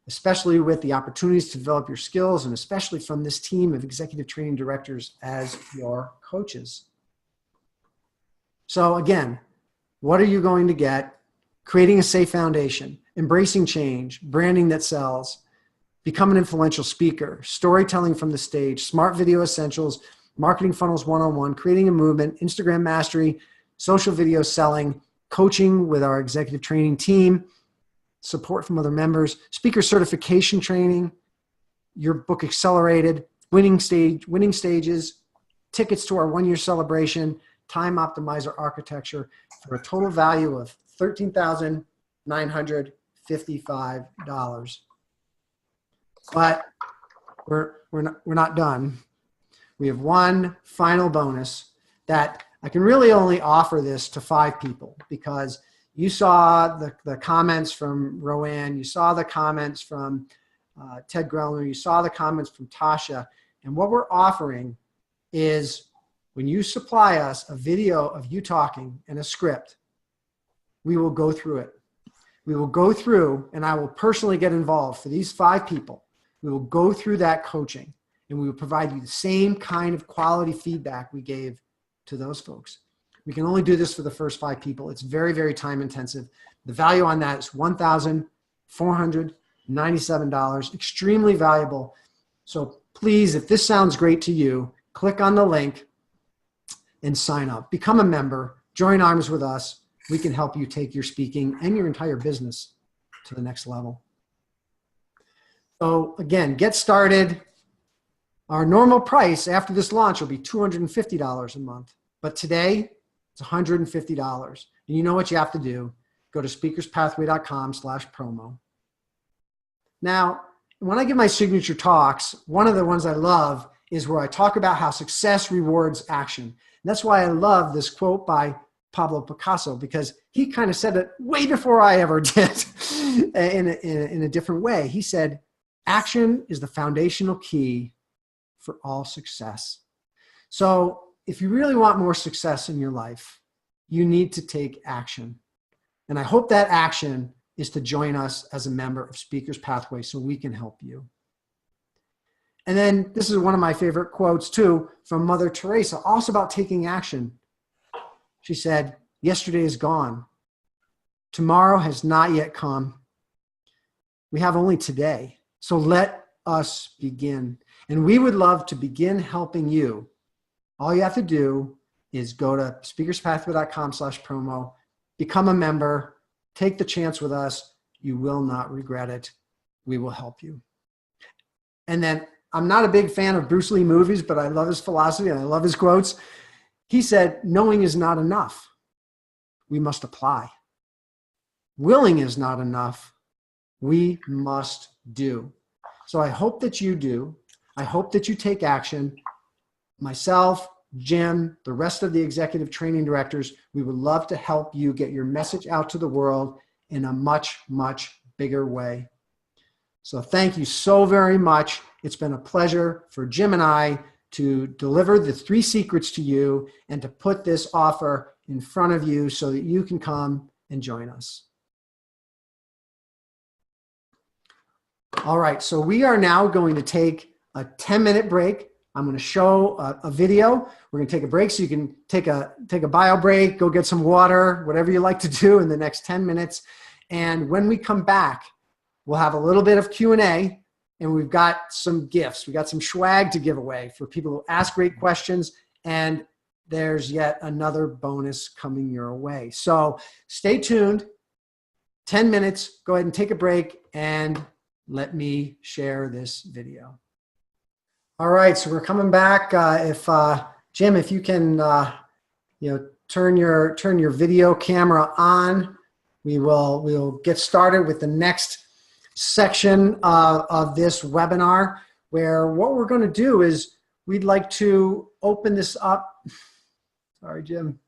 especially with the opportunities to develop your skills, and especially from this team of executive training directors as your coaches. So again, what are you going to get? Creating a safe foundation, embracing change, branding that sells, become an influential speaker, storytelling from the stage, smart video essentials, marketing funnels 101, creating a movement, Instagram mastery, social video selling, coaching with our executive training team, support from other members, speaker certification training, your book accelerated, winning stages, tickets to our 1-year celebration, time optimizer architecture for a total value of $13,955. But we're not done. We have one final bonus that I can really only offer this to 5 people, because you saw the comments from Roanne, you saw the comments from Ted Grellner, you saw the comments from Tasha, and what we're offering is when you supply us a video of you talking and a script, we will go through it. We will go through, and I will personally get involved for these 5 people. We will go through that coaching, and we will provide you the same kind of quality feedback we gave to those folks. We can only do this for the first 5 people. It's very, very time intensive. The value on that is $1,497, extremely valuable. So please, if this sounds great to you, click on the link and sign up. Become a member, join arms with us. We can help you take your speaking and your entire business to the next level. So again, get started. Our normal price after this launch will be $250 a month. But today, it's $150. And you know what you have to do. Go to speakerspathway.com/promo. Now, when I give my signature talks, one of the ones I love is where I talk about how success rewards action. And that's why I love this quote by Pablo Picasso, because he kind of said it way before I ever did in a different way. He said, action is the foundational key for all success. So if you really want more success in your life, you need to take action. And I hope that action is to join us as a member of Speaker's Pathway so we can help you. And then this is one of my favorite quotes too from Mother Teresa, also about taking action. She said, yesterday is gone. Tomorrow has not yet come. We have only today. So let us begin. And we would love to begin helping you. All you have to do is go to speakerspathway.com/promo, become a member, take the chance with us. You will not regret it. We will help you. And then I'm not a big fan of Bruce Lee movies, but I love his philosophy and I love his quotes. He said, knowing is not enough. We must apply. Willing is not enough. We must do. So I hope that you do. I hope that you take action. Myself, Jim, the rest of the executive training directors, we would love to help you get your message out to the world in a much, much bigger way. So thank you so very much. It's been a pleasure for Jim and I to deliver the 3 secrets to you and to put this offer in front of you so that you can come and join us. All right, so we are now going to take a 10-minute break. I'm going to show a video. We're going to take a break so you can take a bio break, go get some water, whatever you like to do in the next 10 minutes. And when we come back, we'll have a little bit of Q&A, and we've got some gifts. We got some swag to give away for people who ask great questions, and there's yet another bonus coming your way. So stay tuned. 10 minutes. Go ahead and take a break, and let me share this video. All right, so we're coming back. Jim, if you can, turn your video camera on, we'll get started with the next section of this webinar, where what we're going to do is we'd like to open this up. Sorry, Jim.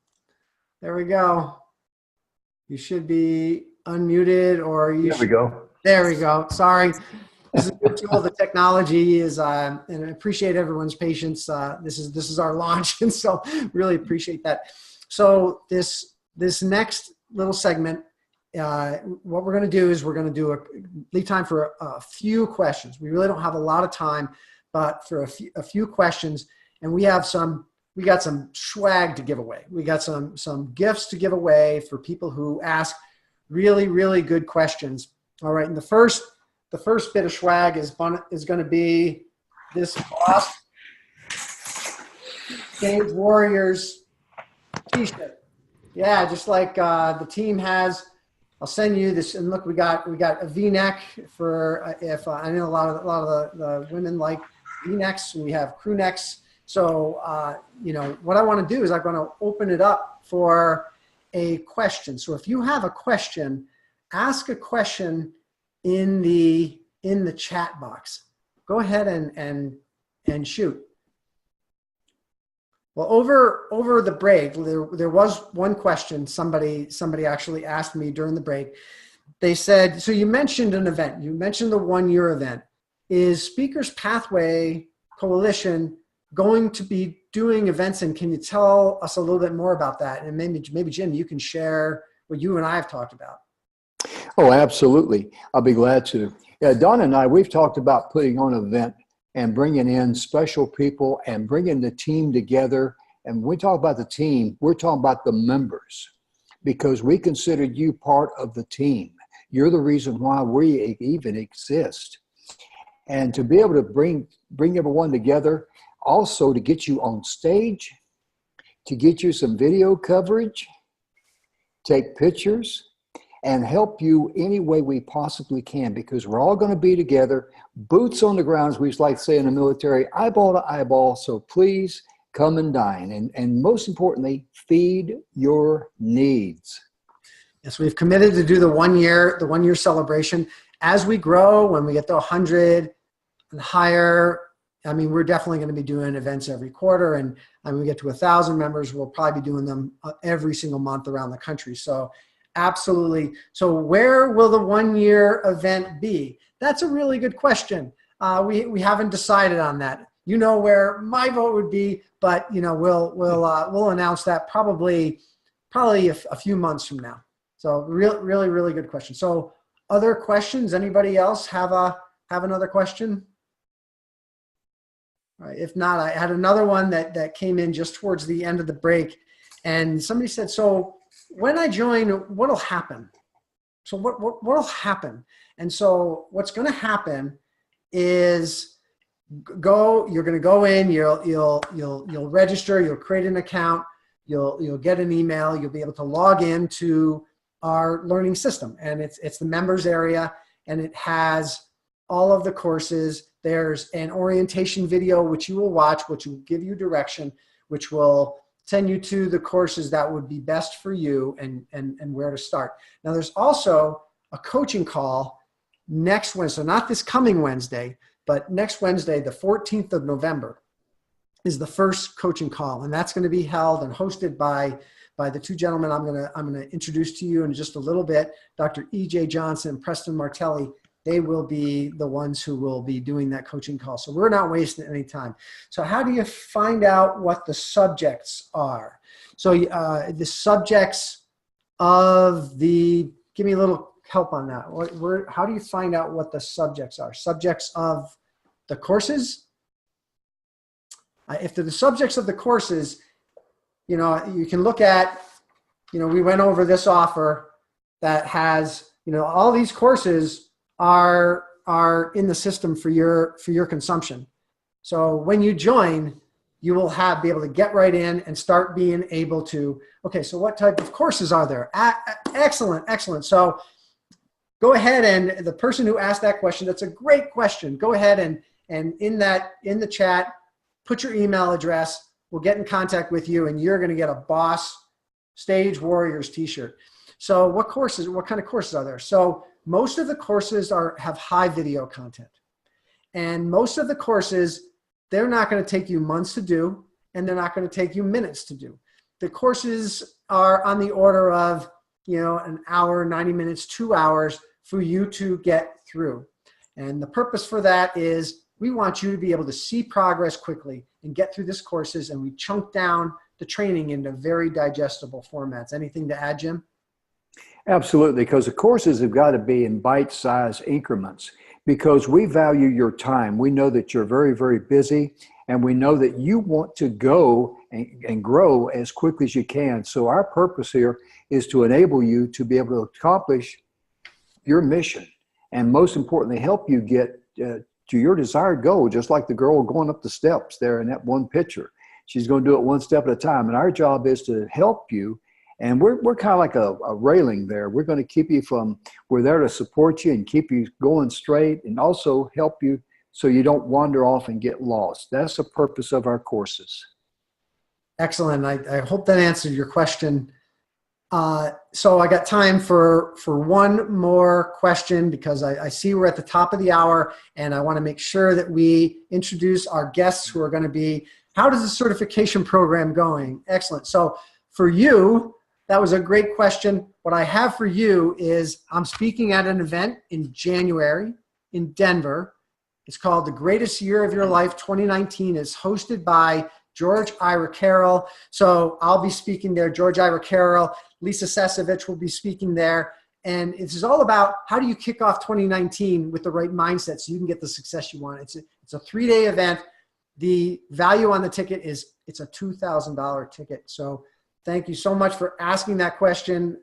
There we go. You should be unmuted, or you There we go. There we go. Sorry. This is a good tool. The technology is, and I appreciate everyone's patience. This is our launch, and so really appreciate that. So this next little segment, what we're going to do is we're going to leave time for a few questions. We really don't have a lot of time, but for a few questions, and we got some swag to give away. We got some gifts to give away for people who ask really, really good questions. All right, and the first bit of swag is going to be this Boss Games Warriors t-shirt. Yeah, just like the team has. I'll send you this, and look, we got a V-neck for if I know a lot of the women like V-necks. We have crew necks. So what I want to do is I'm going to open it up for a question. So if you have a question, ask a question in the chat box. Go ahead and shoot. Well, over the break, there was one question somebody actually asked me during the break. They said, so you mentioned an event. You mentioned the 1-year event. Is Speakers Pathway Coalition going to be doing events, and can you tell us a little bit more about that? And maybe Jim, you can share what you and I have talked about. Oh, absolutely. I'll be glad to. Yeah, Don and I, we've talked about putting on an event and bringing in special people and bringing the team together. And when we talk about the team, we're talking about the members, because we consider you part of the team. You're the reason why we even exist. And to be able to bring everyone together, also to get you on stage, to get you some video coverage, take pictures, and help you any way we possibly can, because we're all going to be together, boots on the ground, as we like to say in the military, eyeball to eyeball. So please come and dine. And most importantly, feed your needs. Yes, we've committed to do the 1 year celebration. As we grow, when we get to 100 and higher, I mean, we're definitely going to be doing events every quarter. And when we get to 1,000 members, we'll probably be doing them every single month around the country. So absolutely. So where will the 1 year event be? That's a really good question. We haven't decided on that. You know where my vote would be, but we'll announce that probably a few months from now. So really good question. So other questions? Anybody else have another question? All right, if not, I had another one that came in just towards the end of the break, and somebody said, so when I join, what'll happen? So what'll happen? And so what's going to happen is you're going to go in, you'll register, you'll create an account, you'll get an email, you'll be able to log in to our learning system, and it's the members area, and it has all of the courses. There's an orientation video which you will watch, which will give you direction, which will send you to the courses that would be best for you and where to start. Now there's also a coaching call next Wednesday, so not this coming Wednesday, but next Wednesday, the 14th of November, is the first coaching call, and that's going to be held and hosted by the two gentlemen I'm going to introduce to you in just a little bit, Dr. E.J. Johnson and Preston Martelli. They will be the ones who will be doing that coaching call. So we're not wasting any time. So how do you find out what the subjects are? So the subjects of give me a little help on that. How do you find out what the subjects are? Subjects of the courses? If they're the subjects of the courses, you can look at, we went over this offer that has, all these courses are in the system for your consumption. So when you join, you will be able to get right in and start being able to, okay, so what type of courses are there? Excellent, excellent. So go ahead, and the person who asked that question, that's a great question. Go ahead and in the chat, put your email address. We'll get in contact with you, and you're going to get a Boss Stage Warriors t-shirt. So what kind of courses are there? So most of the courses have high video content, and most of the courses, they're not going to take you months to do, and they're not going to take you minutes to do. The courses are on the order of, an hour, 90 minutes, 2 hours for you to get through. And the purpose for that is we want you to be able to see progress quickly and get through these courses, and we chunk down the training into very digestible formats. Anything to add, Jim? Absolutely, because the courses have got to be in bite-sized increments, because we value your time. We know that you're very, very busy, and we know that you want to go and grow as quickly as you can. So our purpose here is to enable you to be able to accomplish your mission, and most importantly, help you get to your desired goal, just like the girl going up the steps there in that one picture. She's going to do it one step at a time, and our job is to help you. And we're kind of like a railing there. We're going to keep you we're there to support you and keep you going straight, and also help you so you don't wander off and get lost. That's the purpose of our courses. Excellent. I hope that answered your question. So I got time for one more question, because I see we're at the top of the hour, and I want to make sure that we introduce our guests who are going to be, how does the certification program going? Excellent. So for you, that was a great question. What I have for you is I'm speaking at an event in January in Denver. It's called The Greatest Year of Your Life 2019. It's hosted by George Ira Carroll. So I'll be speaking there. George Ira Carroll, Lisa Sesovich will be speaking there. And it's all about how do you kick off 2019 with the right mindset so you can get the success you want. It's a 3-day event. The value on the ticket it's a $2,000 ticket. So thank you so much for asking that question.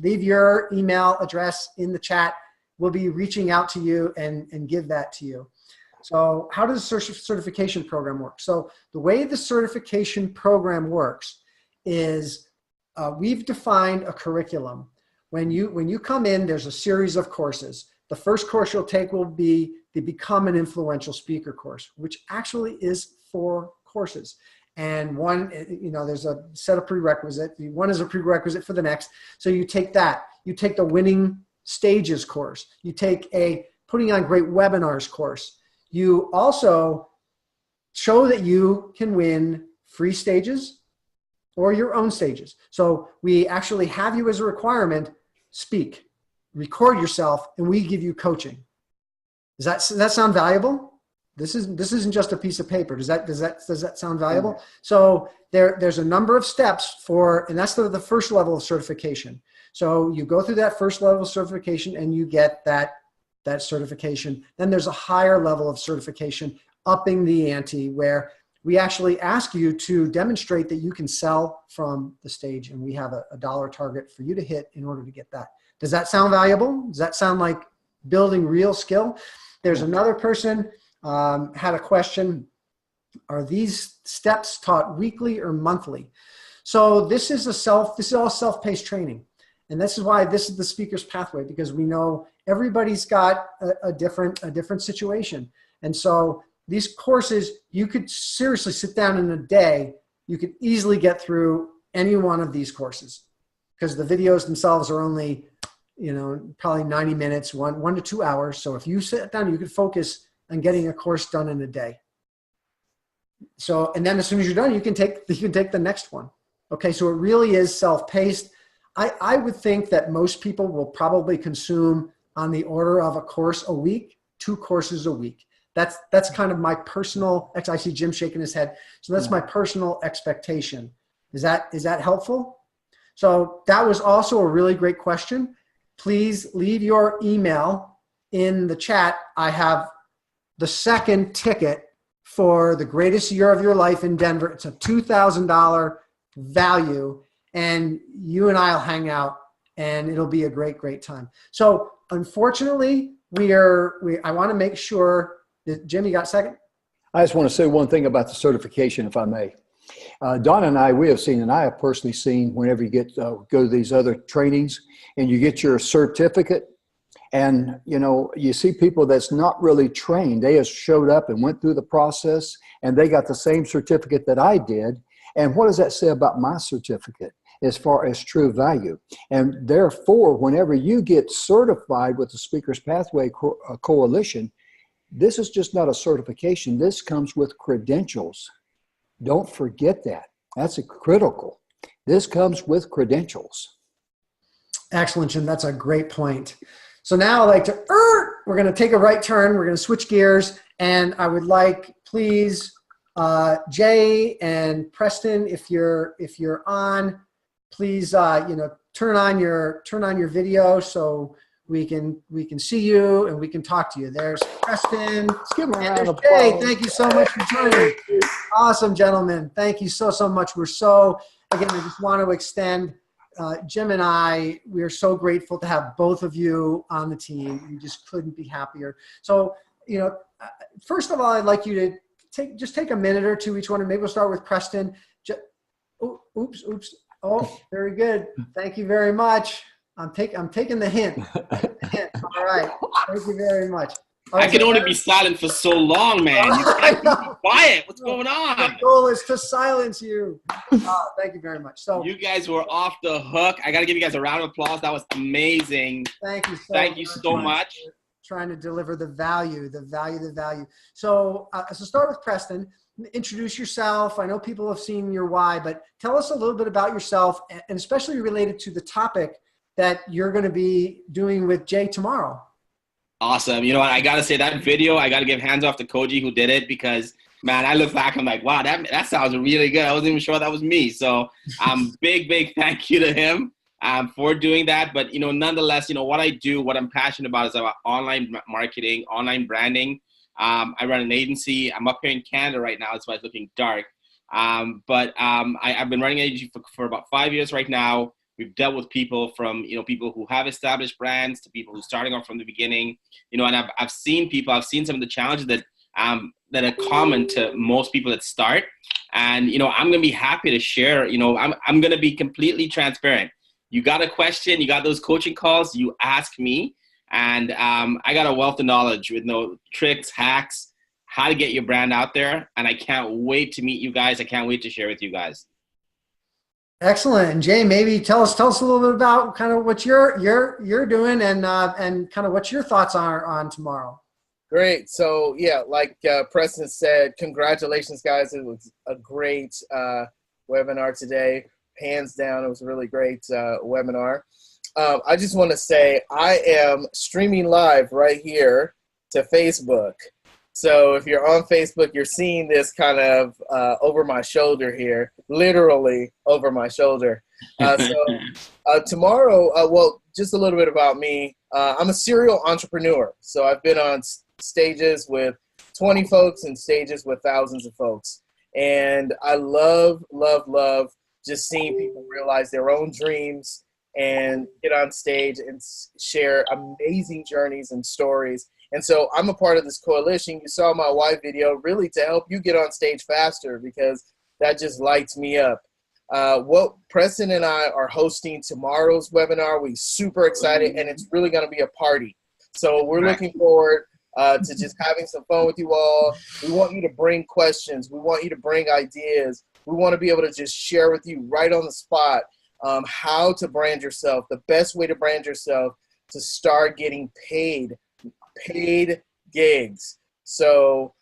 Leave your email address in the chat. We'll be reaching out to you and give that to you. So how does the certification program work? So the way the certification program works is we've defined a curriculum. When you come in, there's a series of courses. The first course you'll take will be the Become an Influential Speaker course, which actually is 4 courses. And one, there's a set of prerequisites. One is a prerequisite for the next. So you take that. You take the Winning Stages course. You take a Putting on Great Webinars course. You also show that you can win free stages or your own stages. So we actually have you as a requirement, speak, record yourself, and we give you coaching. Does that sound valuable? This isn't just a piece of paper. Does that sound valuable? So there's a number of steps and that's the first level of certification. So you go through that first level of certification and you get that certification. Then there's a higher level of certification, upping the ante, where we actually ask you to demonstrate that you can sell from the stage, and we have a dollar target for you to hit in order to get that. Does that sound valuable? Does that sound like building real skill? There's another person had a question. Are these steps taught weekly or monthly? So this is all self-paced training. And this is why this is the Speaker's Pathway, because we know everybody's got a different situation. And so these courses, you could seriously sit down in a day, you could easily get through any one of these courses, because the videos themselves are only, probably 90 minutes, 1 to 2 hours. So if you sit down, you could focus on getting a course done in a day. So, and then as soon as you're done, you can take the next one. Okay, so it really is self-paced. I would think that most people will probably consume on the order of a course a week, 2 courses a week. That's kind of my personal, I see Jim shaking his head. So that's my personal expectation. Is that helpful? So that was also a really great question. Please leave your email in the chat. I have the second ticket for the greatest year of your life in Denver. It's a $2,000 value, and you and I'll hang out, and it'll be a great, great time. So unfortunately, I want to make sure that, Jim, you got a second? I just want to say one thing about the certification, if I may. Don and I, we have seen, and I have personally seen, whenever you go to these other trainings and you get your certificate, and you see people that's not really trained. They just showed up and went through the process, and they got the same certificate that I did. And what does that say about my certificate as far as true value? And therefore, whenever you get certified with the Speakers Pathway Coalition, this is just not a certification. This comes with credentials. Don't forget that. That's critical. This comes with credentials. Excellent, Jim. That's a great point. So now I'd like to, we're going to take a right turn. We're going to switch gears. And I would like, please, Jay and Preston, if you're on, please, turn on your video so we can see you and we can talk to you. There's Preston. Let's give him a round of applause. Jay. Thank you so much for joining. Awesome, gentlemen. Thank you so much. Again, I just want to extend, Jim and I, we are so grateful to have both of you on the team. We just couldn't be happier. So, first of all, I'd like you to take a minute or two each one, and maybe we'll start with Preston. Oops. Oh, very good. Thank you very much. I'm taking the hint. All right. Thank you very much. I can only be silent for so long, man. You can't be quiet. What's going on? My goal is to silence you. Thank you very much. So you guys were off the hook. I got to give you guys a round of applause. That was amazing. Thank you so much. Trying to deliver the value. So, so start with Preston. Introduce yourself. I know people have seen your why, but tell us a little bit about yourself, and especially related to the topic that you're going to be doing with Jay tomorrow. Awesome. You know what? I got to say, that video, I got to give hands off to Koji who did it, because, man, I look back, I'm like, wow, that sounds really good. I wasn't even sure that was me. So big thank you to him for doing that. But, nonetheless, what I do, what I'm passionate about is about online marketing, online branding. I run an agency. I'm up here in Canada right now. That's why it's looking dark. I've been running an agency for about 5 years right now. We've dealt with people from, people who have established brands to people who are starting off from the beginning, and I've seen some of the challenges that are common to most people that start. And, I'm going to be happy to share, I'm going to be completely transparent. You got a question, you got those coaching calls, you ask me, and I got a wealth of knowledge with no tricks, hacks, how to get your brand out there. And I can't wait to meet you guys. I can't wait to share with you guys. Excellent. And Jay, maybe tell us a little bit about kind of what you're doing and kind of what your thoughts are on tomorrow. Great. So yeah, like Preston said, congratulations, guys. It was a great webinar today. Hands down, it was a really great webinar. I just want to say I am streaming live right here to Facebook. So if you're on Facebook, you're seeing this kind of over my shoulder here, literally over my shoulder. Tomorrow, well, just a little bit about me. I'm a serial entrepreneur. So I've been on stages with 20 folks and stages with thousands of folks. And I love just seeing people realize their own dreams and get on stage and share amazing journeys and stories. And so I'm a part of this coalition. You saw my why video really to help you get on stage faster, because that just lights me up. what Preston and I are hosting tomorrow's webinar. We're super excited, and it's really going to be a party. So we're looking forward to just having some fun with you all. We want you to bring questions. We want you to bring ideas. We want to be able to just share with you right on the spot how to brand yourself, the best way to brand yourself to start getting paid gigs. So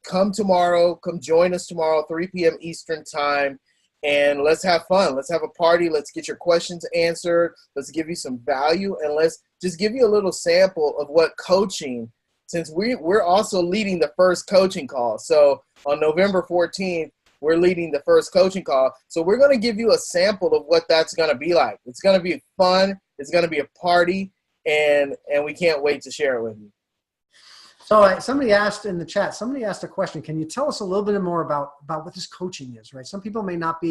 come tomorrow, come join us tomorrow, 3 p.m. Eastern time, and let's have fun. Let's have a party. Let's get your questions answered. Let's give you some value, and let's just give you a little sample of what coaching, since we're also leading the first coaching call. So on November 14th, we're leading the first coaching call. So we're going to give you a sample of what that's going to be like. It's going to be fun. It's going to be a party, and we can't wait to share it with you. So somebody asked in the chat, somebody asked a question. Can you tell us a little bit more about what this coaching is, right? Some people may not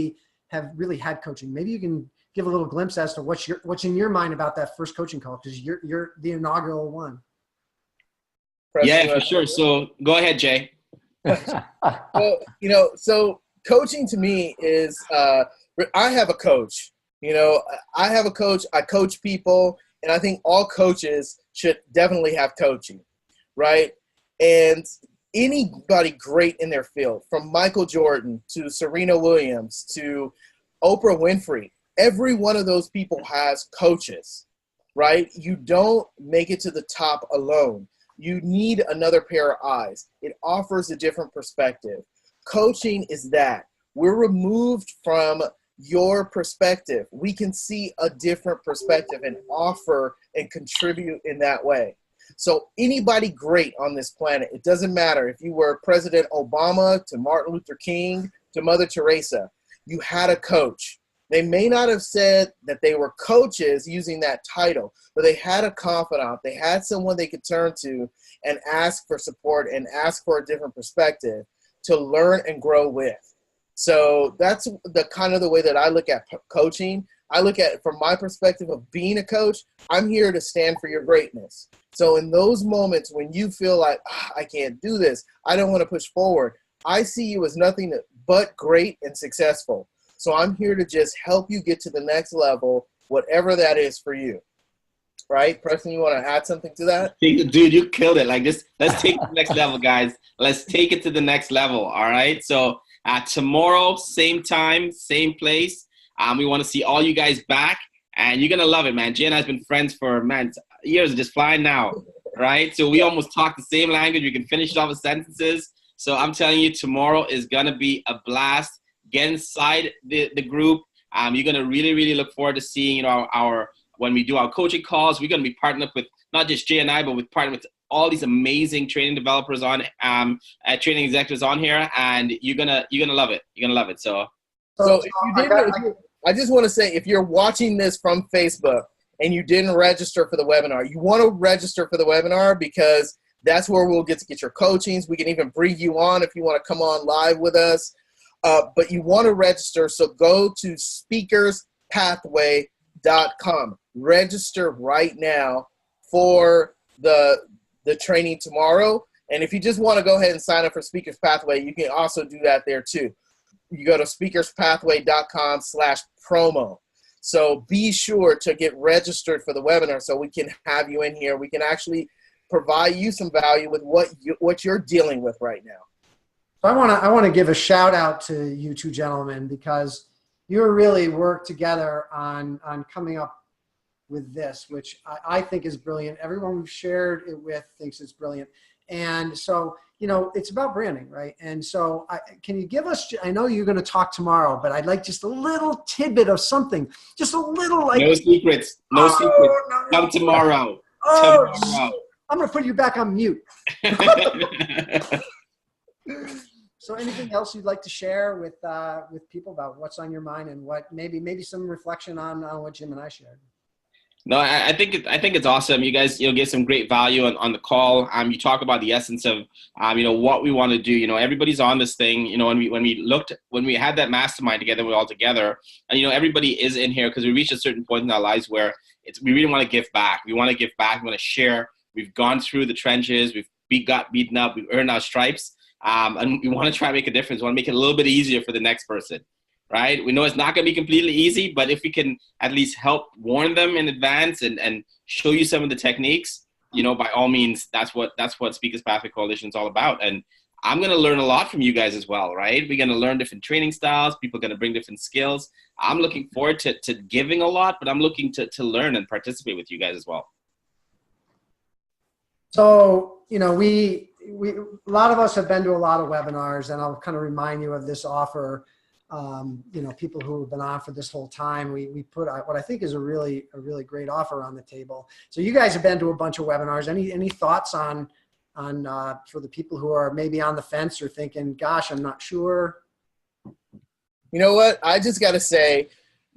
have really had coaching. Maybe you can give a little glimpse as to what's in your mind about that first coaching call, because you're the inaugural one. Yeah, for sure. So go ahead, Jay. Well, so coaching to me is, I have a coach. I have a coach. I coach people, and I think all coaches should definitely have coaching, right? And anybody great in their field, from Michael Jordan to Serena Williams to Oprah Winfrey, every one of those people has coaches, right? You don't make it to the top alone. You need another pair of eyes. It offers a different perspective. Coaching is that. We're removed from your perspective. We can see a different perspective and offer and contribute in that way. So anybody great on this planet, it doesn't matter if you were President Obama to Martin Luther King to Mother Teresa, you had a coach. They may not have said that they were coaches using that title, but they had a confidant. They had someone they could turn to and ask for support and ask for a different perspective to learn and grow with. So that's the kind of the way that I look at coaching. I look at it from my perspective of being a coach. I'm here to stand for your greatness. So in those moments when you feel like, I can't do this, I don't want to push forward, I see you as nothing but great and successful. So I'm here to just help you get to the next level, whatever that is for you. Right? Preston, you want to add something to that? Dude, you killed it. Like this, let's take it to the next level, guys. Let's take it to the next level. All right. So tomorrow, same time, same place. We want to see all you guys back, and you're going to love it, man. Jay and I have been friends for, years, just flying now. Right? So we almost talk the same language. We can finish off the sentences. So I'm telling you, tomorrow is going to be a blast. Get inside the group. You're going to really, really look forward to seeing, when we do our coaching calls. We're going to be partnering up with not just Jay and I, but with partnering with all these amazing training developers training executives on here, and you're gonna love it. You're gonna love it. So if you didn't, I just want to say, if you're watching this from Facebook and you didn't register for the webinar, you want to register for the webinar, because that's where we'll get your coachings. We can even bring you on if you want to come on live with us. But you want to register, so go to speakerspathway.com. Register right now for the training tomorrow. And if you just want to go ahead and sign up for Speakers Pathway, you can also do that there too. You go to speakerspathway.com/promo. So be sure to get registered for the webinar so we can have you in here. We can actually provide you some value with what you're dealing with right now. So I want to give a shout out to you two gentlemen, because you really worked together on coming up with this, which I think is brilliant. Everyone we've shared it with thinks it's brilliant. And so, it's about branding, right? And so can you give us, I know you're going to talk tomorrow, but I'd like just a little tidbit of something, just a little like. No secrets. No secrets. Come tomorrow. Tomorrow. I'm going to put you back on mute. So anything else you'd like to share with people about what's on your mind, and what maybe some reflection on what Jim and I shared? No, I think it's awesome. You guys, get some great value on the call. You talk about the essence of, what we want to do. Everybody's on this thing. When we had that mastermind together, we're all together, and everybody is in here because we reached a certain point in our lives where we really want to give back. We want to give back. We want to share. We've gone through the trenches. We've got beaten up. We've earned our stripes, and we want to try to make a difference. We want to make it a little bit easier for the next person. right? We know it's not going to be completely easy, but if we can at least help warn them in advance and show you some of the techniques, you know, by all means, that's what Speakers Pathway Coalition is all about. And I'm going to learn a lot from you guys as well, right? We're going to learn different training styles. People are going to bring different skills. I'm looking forward to giving a lot, but I'm looking to learn and participate with you guys as well. So, you know, a lot of us have been to a lot of webinars, and I'll kind of remind you of this offer. You know, people who have been on for this whole time, we put what I think is a really great offer on the table. So you guys have been to a bunch of webinars. Any thoughts on for the people who are maybe on the fence or thinking, gosh, I'm not sure? You know what? I just got to say,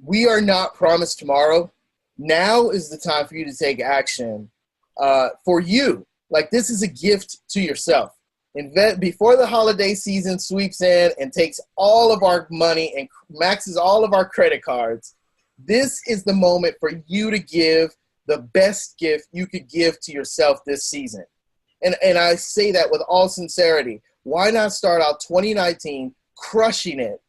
we are not promised tomorrow. Now is the time for you to take action for you. Like, this is a gift to yourself. Before the holiday season sweeps in and takes all of our money and maxes all of our credit cards, this is the moment for you to give the best gift you could give to yourself this season. And I say that with all sincerity. Why not start out 2019 crushing it,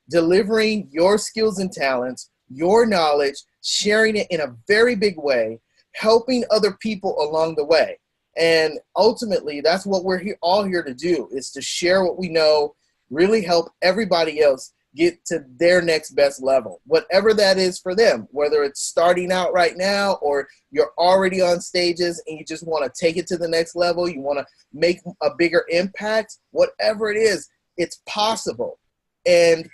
delivering your skills and talents, your knowledge, sharing it in a very big way, helping other people along the way. And ultimately, that's what we're all here to do, is to share what we know, really help everybody else get to their next best level, whatever that is for them, whether it's starting out right now or you're already on stages and you just want to take it to the next level, you want to make a bigger impact, whatever it is, it's possible. And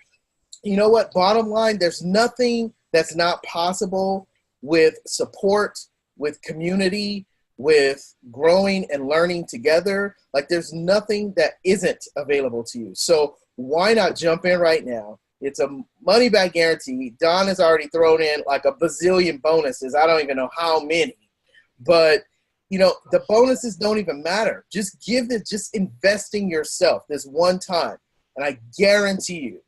you know what? Bottom line, there's nothing that's not possible with support, with community, with growing and learning together. Like, there's nothing that isn't available to you. So why not jump in right now? It's a money back guarantee. Don has already thrown in like a bazillion bonuses. I don't even know how many, but you know, the bonuses don't even matter. Just just invest in yourself this one time. And I guarantee you,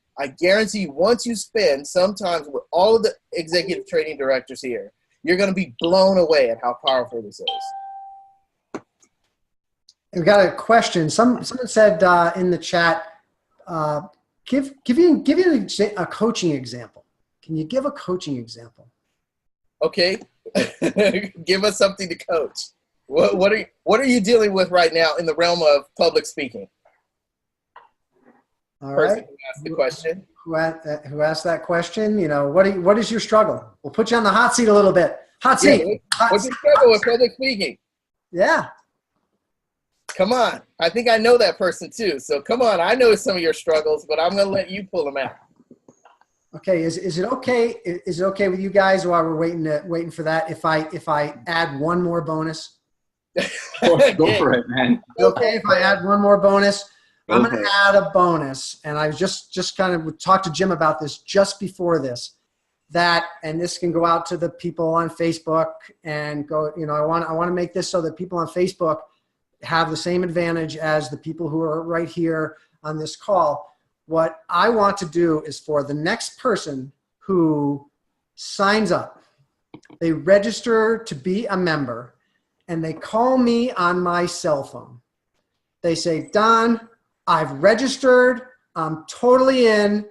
once you spend sometimes with all of the executive training directors here, you're going to be blown away at how powerful this is. We've got a question. Someone said in the chat, give you a coaching example. Can you give a coaching example? Okay, give us something to coach. What are you dealing with right now in the realm of public speaking? All right. Who asked the question? Who asked that question? You know, what is your struggle? We'll put you on the hot seat a little bit. Hot seat. What's your struggle with public speaking? Yeah. Come on. I think I know that person too. So come on. I know some of your struggles, but I'm going to let you pull them out. Okay. Is it okay? Is it okay with you guys while we're waiting for that? If I add one more bonus? Go for it, man. Okay. If I add one more bonus, I'm going to add a bonus. And I just kind of talked to Jim about this just before this, and this can go out to the people on Facebook and go, you know, I want to make this so that people on Facebook have the same advantage as the people who are right here on this call. What I want to do is for the next person who signs up, they register to be a member, and they call me on my cell phone. They say, Don, I've registered, I'm totally in.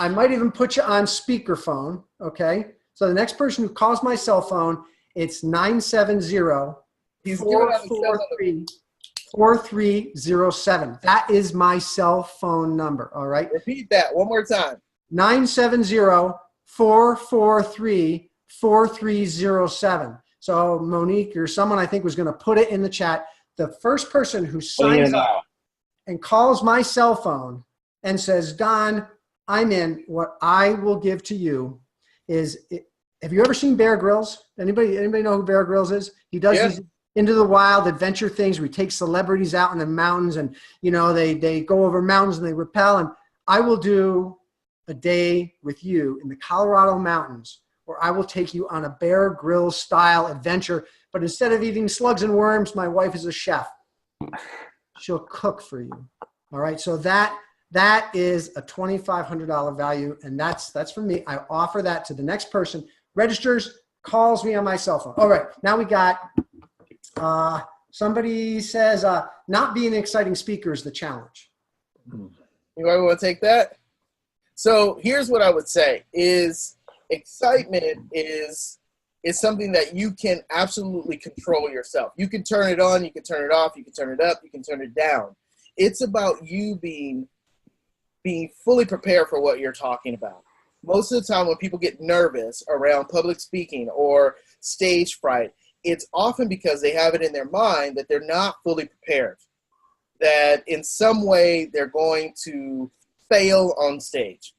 I might even put you on speakerphone, okay? So the next person who calls my cell phone, it's 970-443-4307. That is my cell phone number, all right? Repeat that one more time. 970-443-4307. So Monique or someone I think was going to put it in the chat. The first person who signs up and calls my cell phone and says, Don, I'm in, what I will give to you is, have you ever seen Bear Grylls? Anybody know who Bear Grylls is? He does these Into the Wild adventure things where he takes celebrities out in the mountains, and you know, they go over mountains and they rappel. And I will do a day with you in the Colorado mountains where I will take you on a Bear Grylls style adventure, but instead of eating slugs and worms, my wife is a chef. She'll cook for you. All right, so that is a $2,500 value, and that's for me. I offer that to the next person, registers, calls me on my cell phone. All right, now we got somebody says not being an exciting speaker is the challenge. You want to take that? So here's what I would say is excitement is something that you can absolutely control yourself. You can turn it on, you can turn it off, you can turn it up, you can turn it down. It's about you being fully prepared for what you're talking about. Most of the time when people get nervous around public speaking or stage fright, it's often because they have it in their mind that they're not fully prepared, that in some way they're going to fail on stage.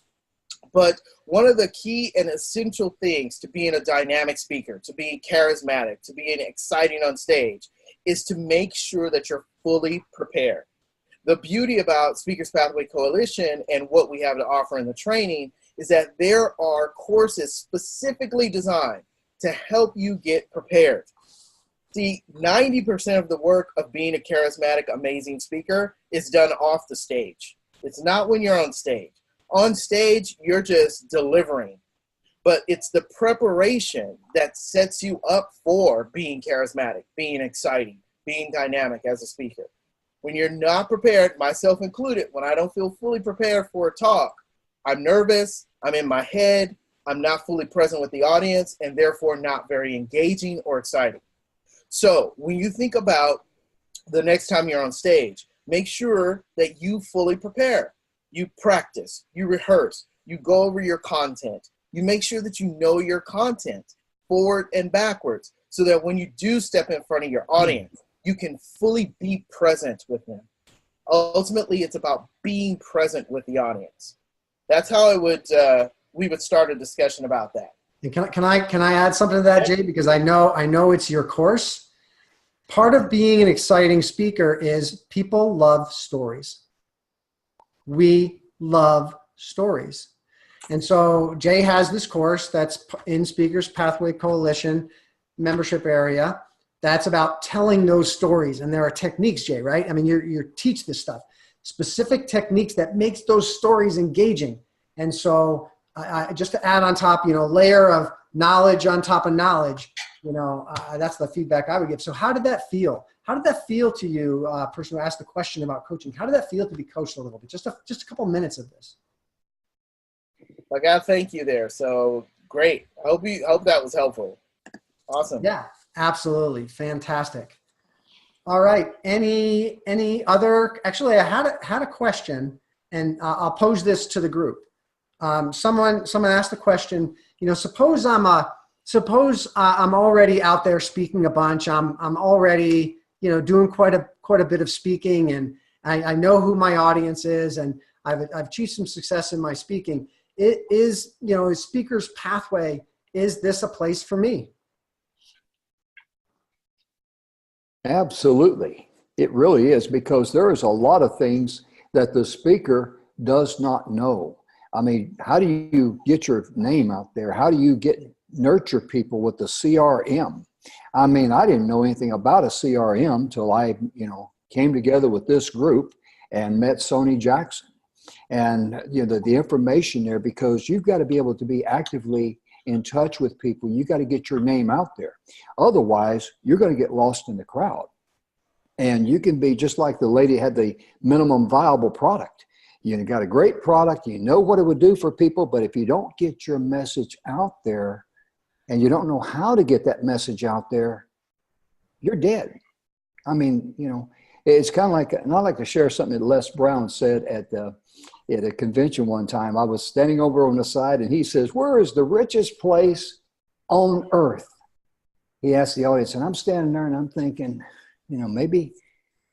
But one of the key and essential things to being a dynamic speaker, to being charismatic, to being exciting on stage, is to make sure that you're fully prepared. The beauty about Speakers Pathway Coalition and what we have to offer in the training is that there are courses specifically designed to help you get prepared. See, 90% of the work of being a charismatic, amazing speaker is done off the stage. It's not when you're on stage. On stage, you're just delivering. But it's the preparation that sets you up for being charismatic, being exciting, being dynamic as a speaker. When you're not prepared, myself included, when I don't feel fully prepared for a talk, I'm nervous, I'm in my head, I'm not fully present with the audience, and therefore not very engaging or exciting. So when you think about the next time you're on stage, make sure that you fully prepare. You practice, you rehearse, you go over your content. You make sure that you know your content forward and backwards so that when you do step in front of your audience, you can fully be present with them. Ultimately, it's about being present with the audience. That's how we would start a discussion about that. And can I add something to that, Jay? Because I know it's your course. Part of being an exciting speaker is people love stories. We love stories. And so Jay has this course that's in Speakers Pathway Coalition membership area. That's about telling those stories. And there are techniques, Jay, right? I mean, you teach this stuff, specific techniques that makes those stories engaging. And so I just to add on top, layer of knowledge on top of knowledge, that's the feedback I would give. So how did that feel? How did that feel to you, person who asked the question about coaching? How did that feel to be coached a little bit? Just a couple minutes of this. I got to thank you there. So great. I hope that was helpful. Awesome. Yeah, absolutely. Fantastic. All right. Any other, actually I had a question and I'll pose this to the group. Someone asked the question, suppose I'm already out there speaking a bunch. I'm already, doing quite a bit of speaking, and I know who my audience is, and I've achieved some success in my speaking. It is, Speakers Pathway, is this a place for me? Absolutely. It really is, because there is a lot of things that the speaker does not know. I mean, how do you get your name out there? How do you nurture people with the CRM? I mean, I didn't know anything about a CRM till I, came together with this group and met Sony Jackson. And, the information there, because you've got to be able to be actively in touch with people. You got to get your name out there. Otherwise, you're going to get lost in the crowd. And you can be just like the lady had the minimum viable product. You got a great product, you know what it would do for people, but if you don't get your message out there and you don't know how to get that message out there, you're dead. I mean, it's kind of like, and I like to share something that Les Brown said at a convention one time. I was standing over on the side and he says, "Where is the richest place on earth?" He asked the audience, and I'm standing there and I'm thinking, maybe,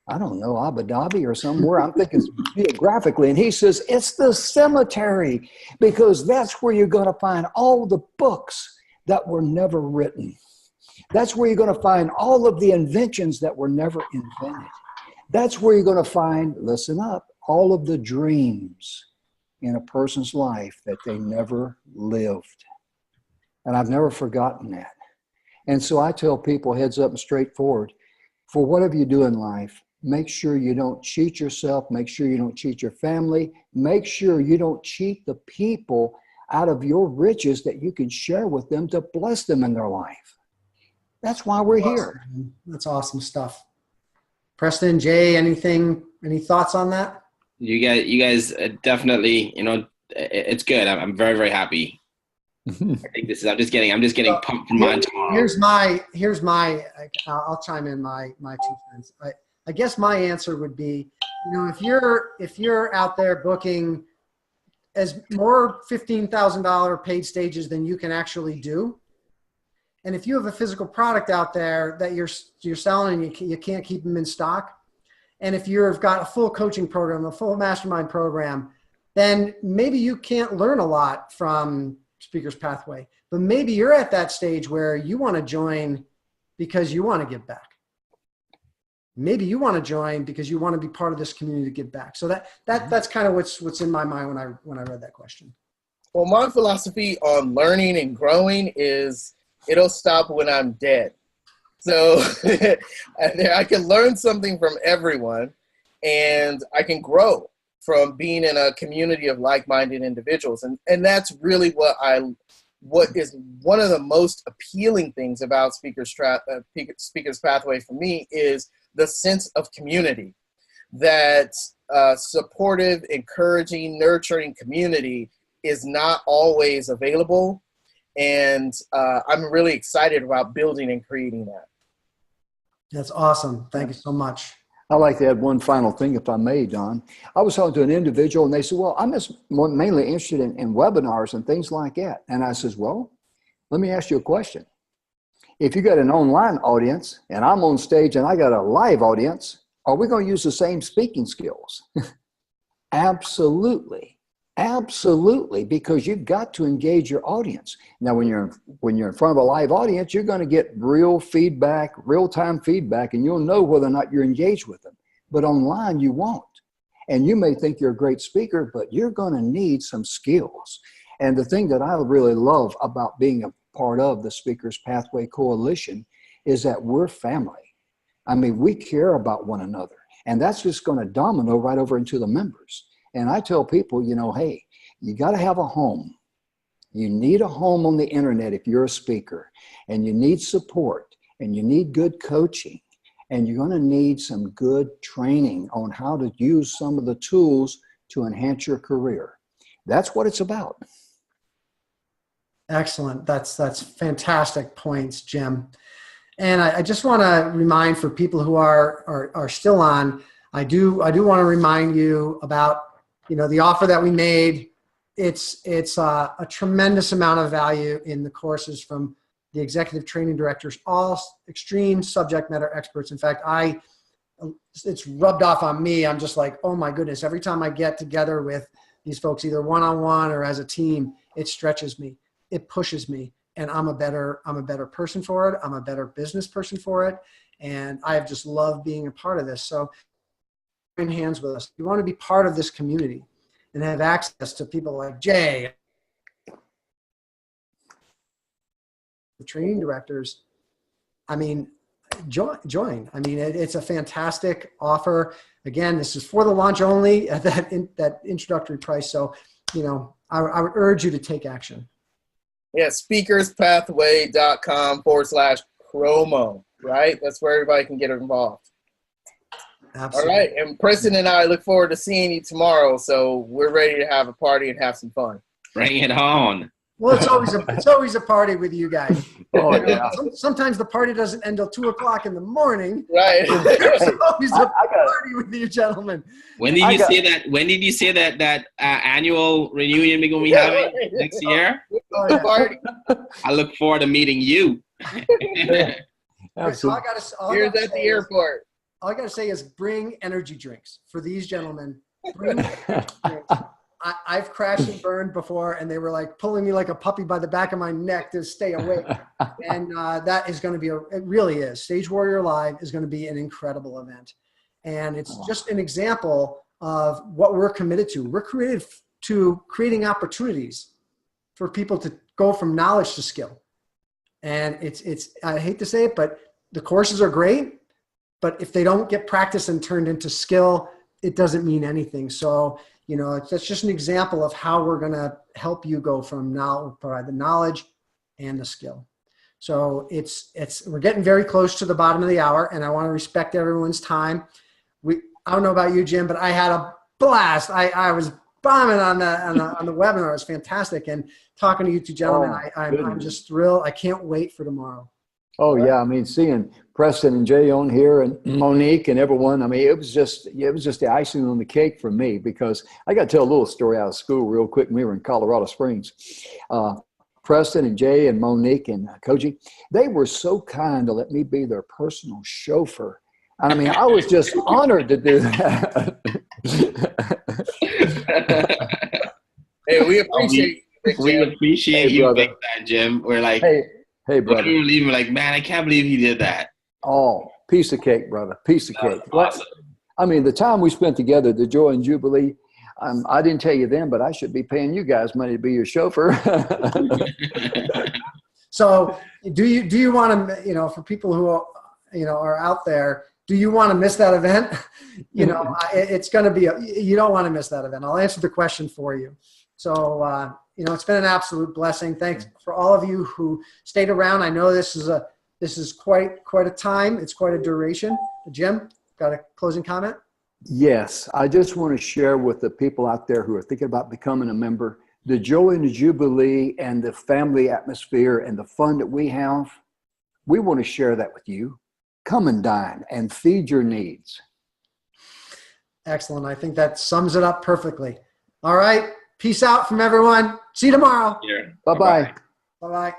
I don't know, Abu Dhabi or somewhere. I'm thinking geographically. And he says, it's the cemetery, because that's where you're going to find all the books that were never written. That's where you're going to find all of the inventions that were never invented. That's where you're going to find, listen up, all of the dreams in a person's life that they never lived. And I've never forgotten that. And so I tell people, heads up and straightforward, for whatever you do in life, make sure you don't cheat yourself. Make sure you don't cheat your family. Make sure you don't cheat the people out of your riches that you can share with them to bless them in their life. That's why we're here. That's awesome stuff. Preston, Jay, any thoughts on that? You guys definitely, it's good. I'm very, very happy. I think this is. I'm just getting pumped from mine tomorrow. I'll chime in my 2 cents. I guess my answer would be, if you're out there booking as more $15,000 paid stages than you can actually do, and if you have a physical product out there that you're selling and you can't keep them in stock, and if you've got a full coaching program, a full mastermind program, then maybe you can't learn a lot from Speakers Pathway, but maybe you're at that stage where you want to join because you want to give back. Maybe you want to join because you want to be part of this community to give back. So that's kind of what's in my mind when I read that question. Well, my philosophy on learning and growing is it'll stop when I'm dead. So I can learn something from everyone, and I can grow from being in a community of like-minded individuals. And that's really what is one of the most appealing things about Speakers Pathway for me is the sense of community. That supportive, encouraging, nurturing community is not always available. And I'm really excited about building and creating that. That's awesome. Thank you so much. I'd like to add one final thing, if I may, Don. I was talking to an individual, and they said, well, I'm just mainly interested in webinars and things like that. And I says, well, let me ask you a question. If you got an online audience, and I'm on stage, and I got a live audience, are we going to use the same speaking skills? Absolutely. Absolutely, because you've got to engage your audience. Now, when you're in front of a live audience, you're going to get real feedback, real-time feedback, and you'll know whether or not you're engaged with them. But online, you won't. And you may think you're a great speaker, but you're going to need some skills. And the thing that I really love about being a part of the Speakers Pathway Coalition is that we're family. I mean, we care about one another. And that's just going to domino right over into the members. And I tell people, hey, you got to have a home. You need a home on the internet if you're a speaker, and you need support, and you need good coaching, and you're going to need some good training on how to use some of the tools to enhance your career. That's what it's about. Excellent. That's fantastic points, Jim. And I just want to remind for people who are still on, I do want to remind you about the offer that we made. It's a tremendous amount of value in the courses from the executive training directors, all extreme subject matter experts. In fact, it's rubbed off on me. I'm just like, oh my goodness, every time I get together with these folks, either one-on-one or as a team, it stretches me, it pushes me, and I'm a better person for it. I'm a better business person for it. And I've just loved being a part of this. So join hands with us. You want to be part of this community and have access to people like Jay, the training directors. I mean, join. I mean, it's a fantastic offer. Again, this is for the launch only at that introductory price. So, I would urge you to take action. Yeah, speakerspathway.com/promo, right? That's where everybody can get involved. Absolutely. All right, and Preston and I look forward to seeing you tomorrow, so we're ready to have a party and have some fun. Bring it on. Well, it's always a party with you guys. Oh, yeah. Sometimes the party doesn't end till 2:00 in the morning. Right. There's always a party with you gentlemen. When did you say that? When did you say that annual reunion we're gonna be having next year? Oh, yeah. Party. I look forward to meeting you. All Here's at the airport. All I got to say is bring energy drinks for these gentlemen. Bring energy drinks. I've crashed and burned before, and they were like pulling me like a puppy by the back of my neck to stay awake. And that is going to be it really is. Stage Warrior Live is going to be an incredible event. And it's just an example of what we're committed to. We're committed to creating opportunities for people to go from knowledge to skill. And it's I hate to say it, but the courses are great. But if they don't get practice and turned into skill, it doesn't mean anything. So, that's just an example of how we're going to help you go from provide the knowledge and the skill. So we're getting very close to the bottom of the hour, and I want to respect everyone's time. I don't know about you, Jim, but I had a blast. I was bombing on the webinar. It was fantastic. And talking to you two gentlemen, I'm just thrilled. I can't wait for tomorrow. Oh yeah, I mean, seeing Preston and Jay on here and Monique and everyone, I mean, it was just the icing on the cake for me, because I got to tell a little story out of school real quick. We were in Colorado Springs. Preston and Jay and Monique and Koji, they were so kind to let me be their personal chauffeur. I mean, I was just honored to do that. Hey, we appreciate you big time, Jim. We're like, hey, brother. We were leaving, like, man, I can't believe he did that. Oh, piece of cake, brother. Piece of cake. Awesome. I mean, the time we spent together, the joy and jubilee, I didn't tell you then, but I should be paying you guys money to be your chauffeur. So do you want to, for people who, are out there, do you want to miss that event? It's going to be, you don't want to miss that event. I'll answer the question for you. So, it's been an absolute blessing. Thanks for all of you who stayed around. I know this is quite a time. It's quite a duration. Jim, got a closing comment? Yes, I just want to share with the people out there who are thinking about becoming a member, the joy and the jubilee and the family atmosphere and the fun that we have. We want to share that with you. Come and dine and feed your needs. Excellent. I think that sums it up perfectly. All right. Peace out from everyone. See you tomorrow. Yeah. Bye-bye. Bye-bye.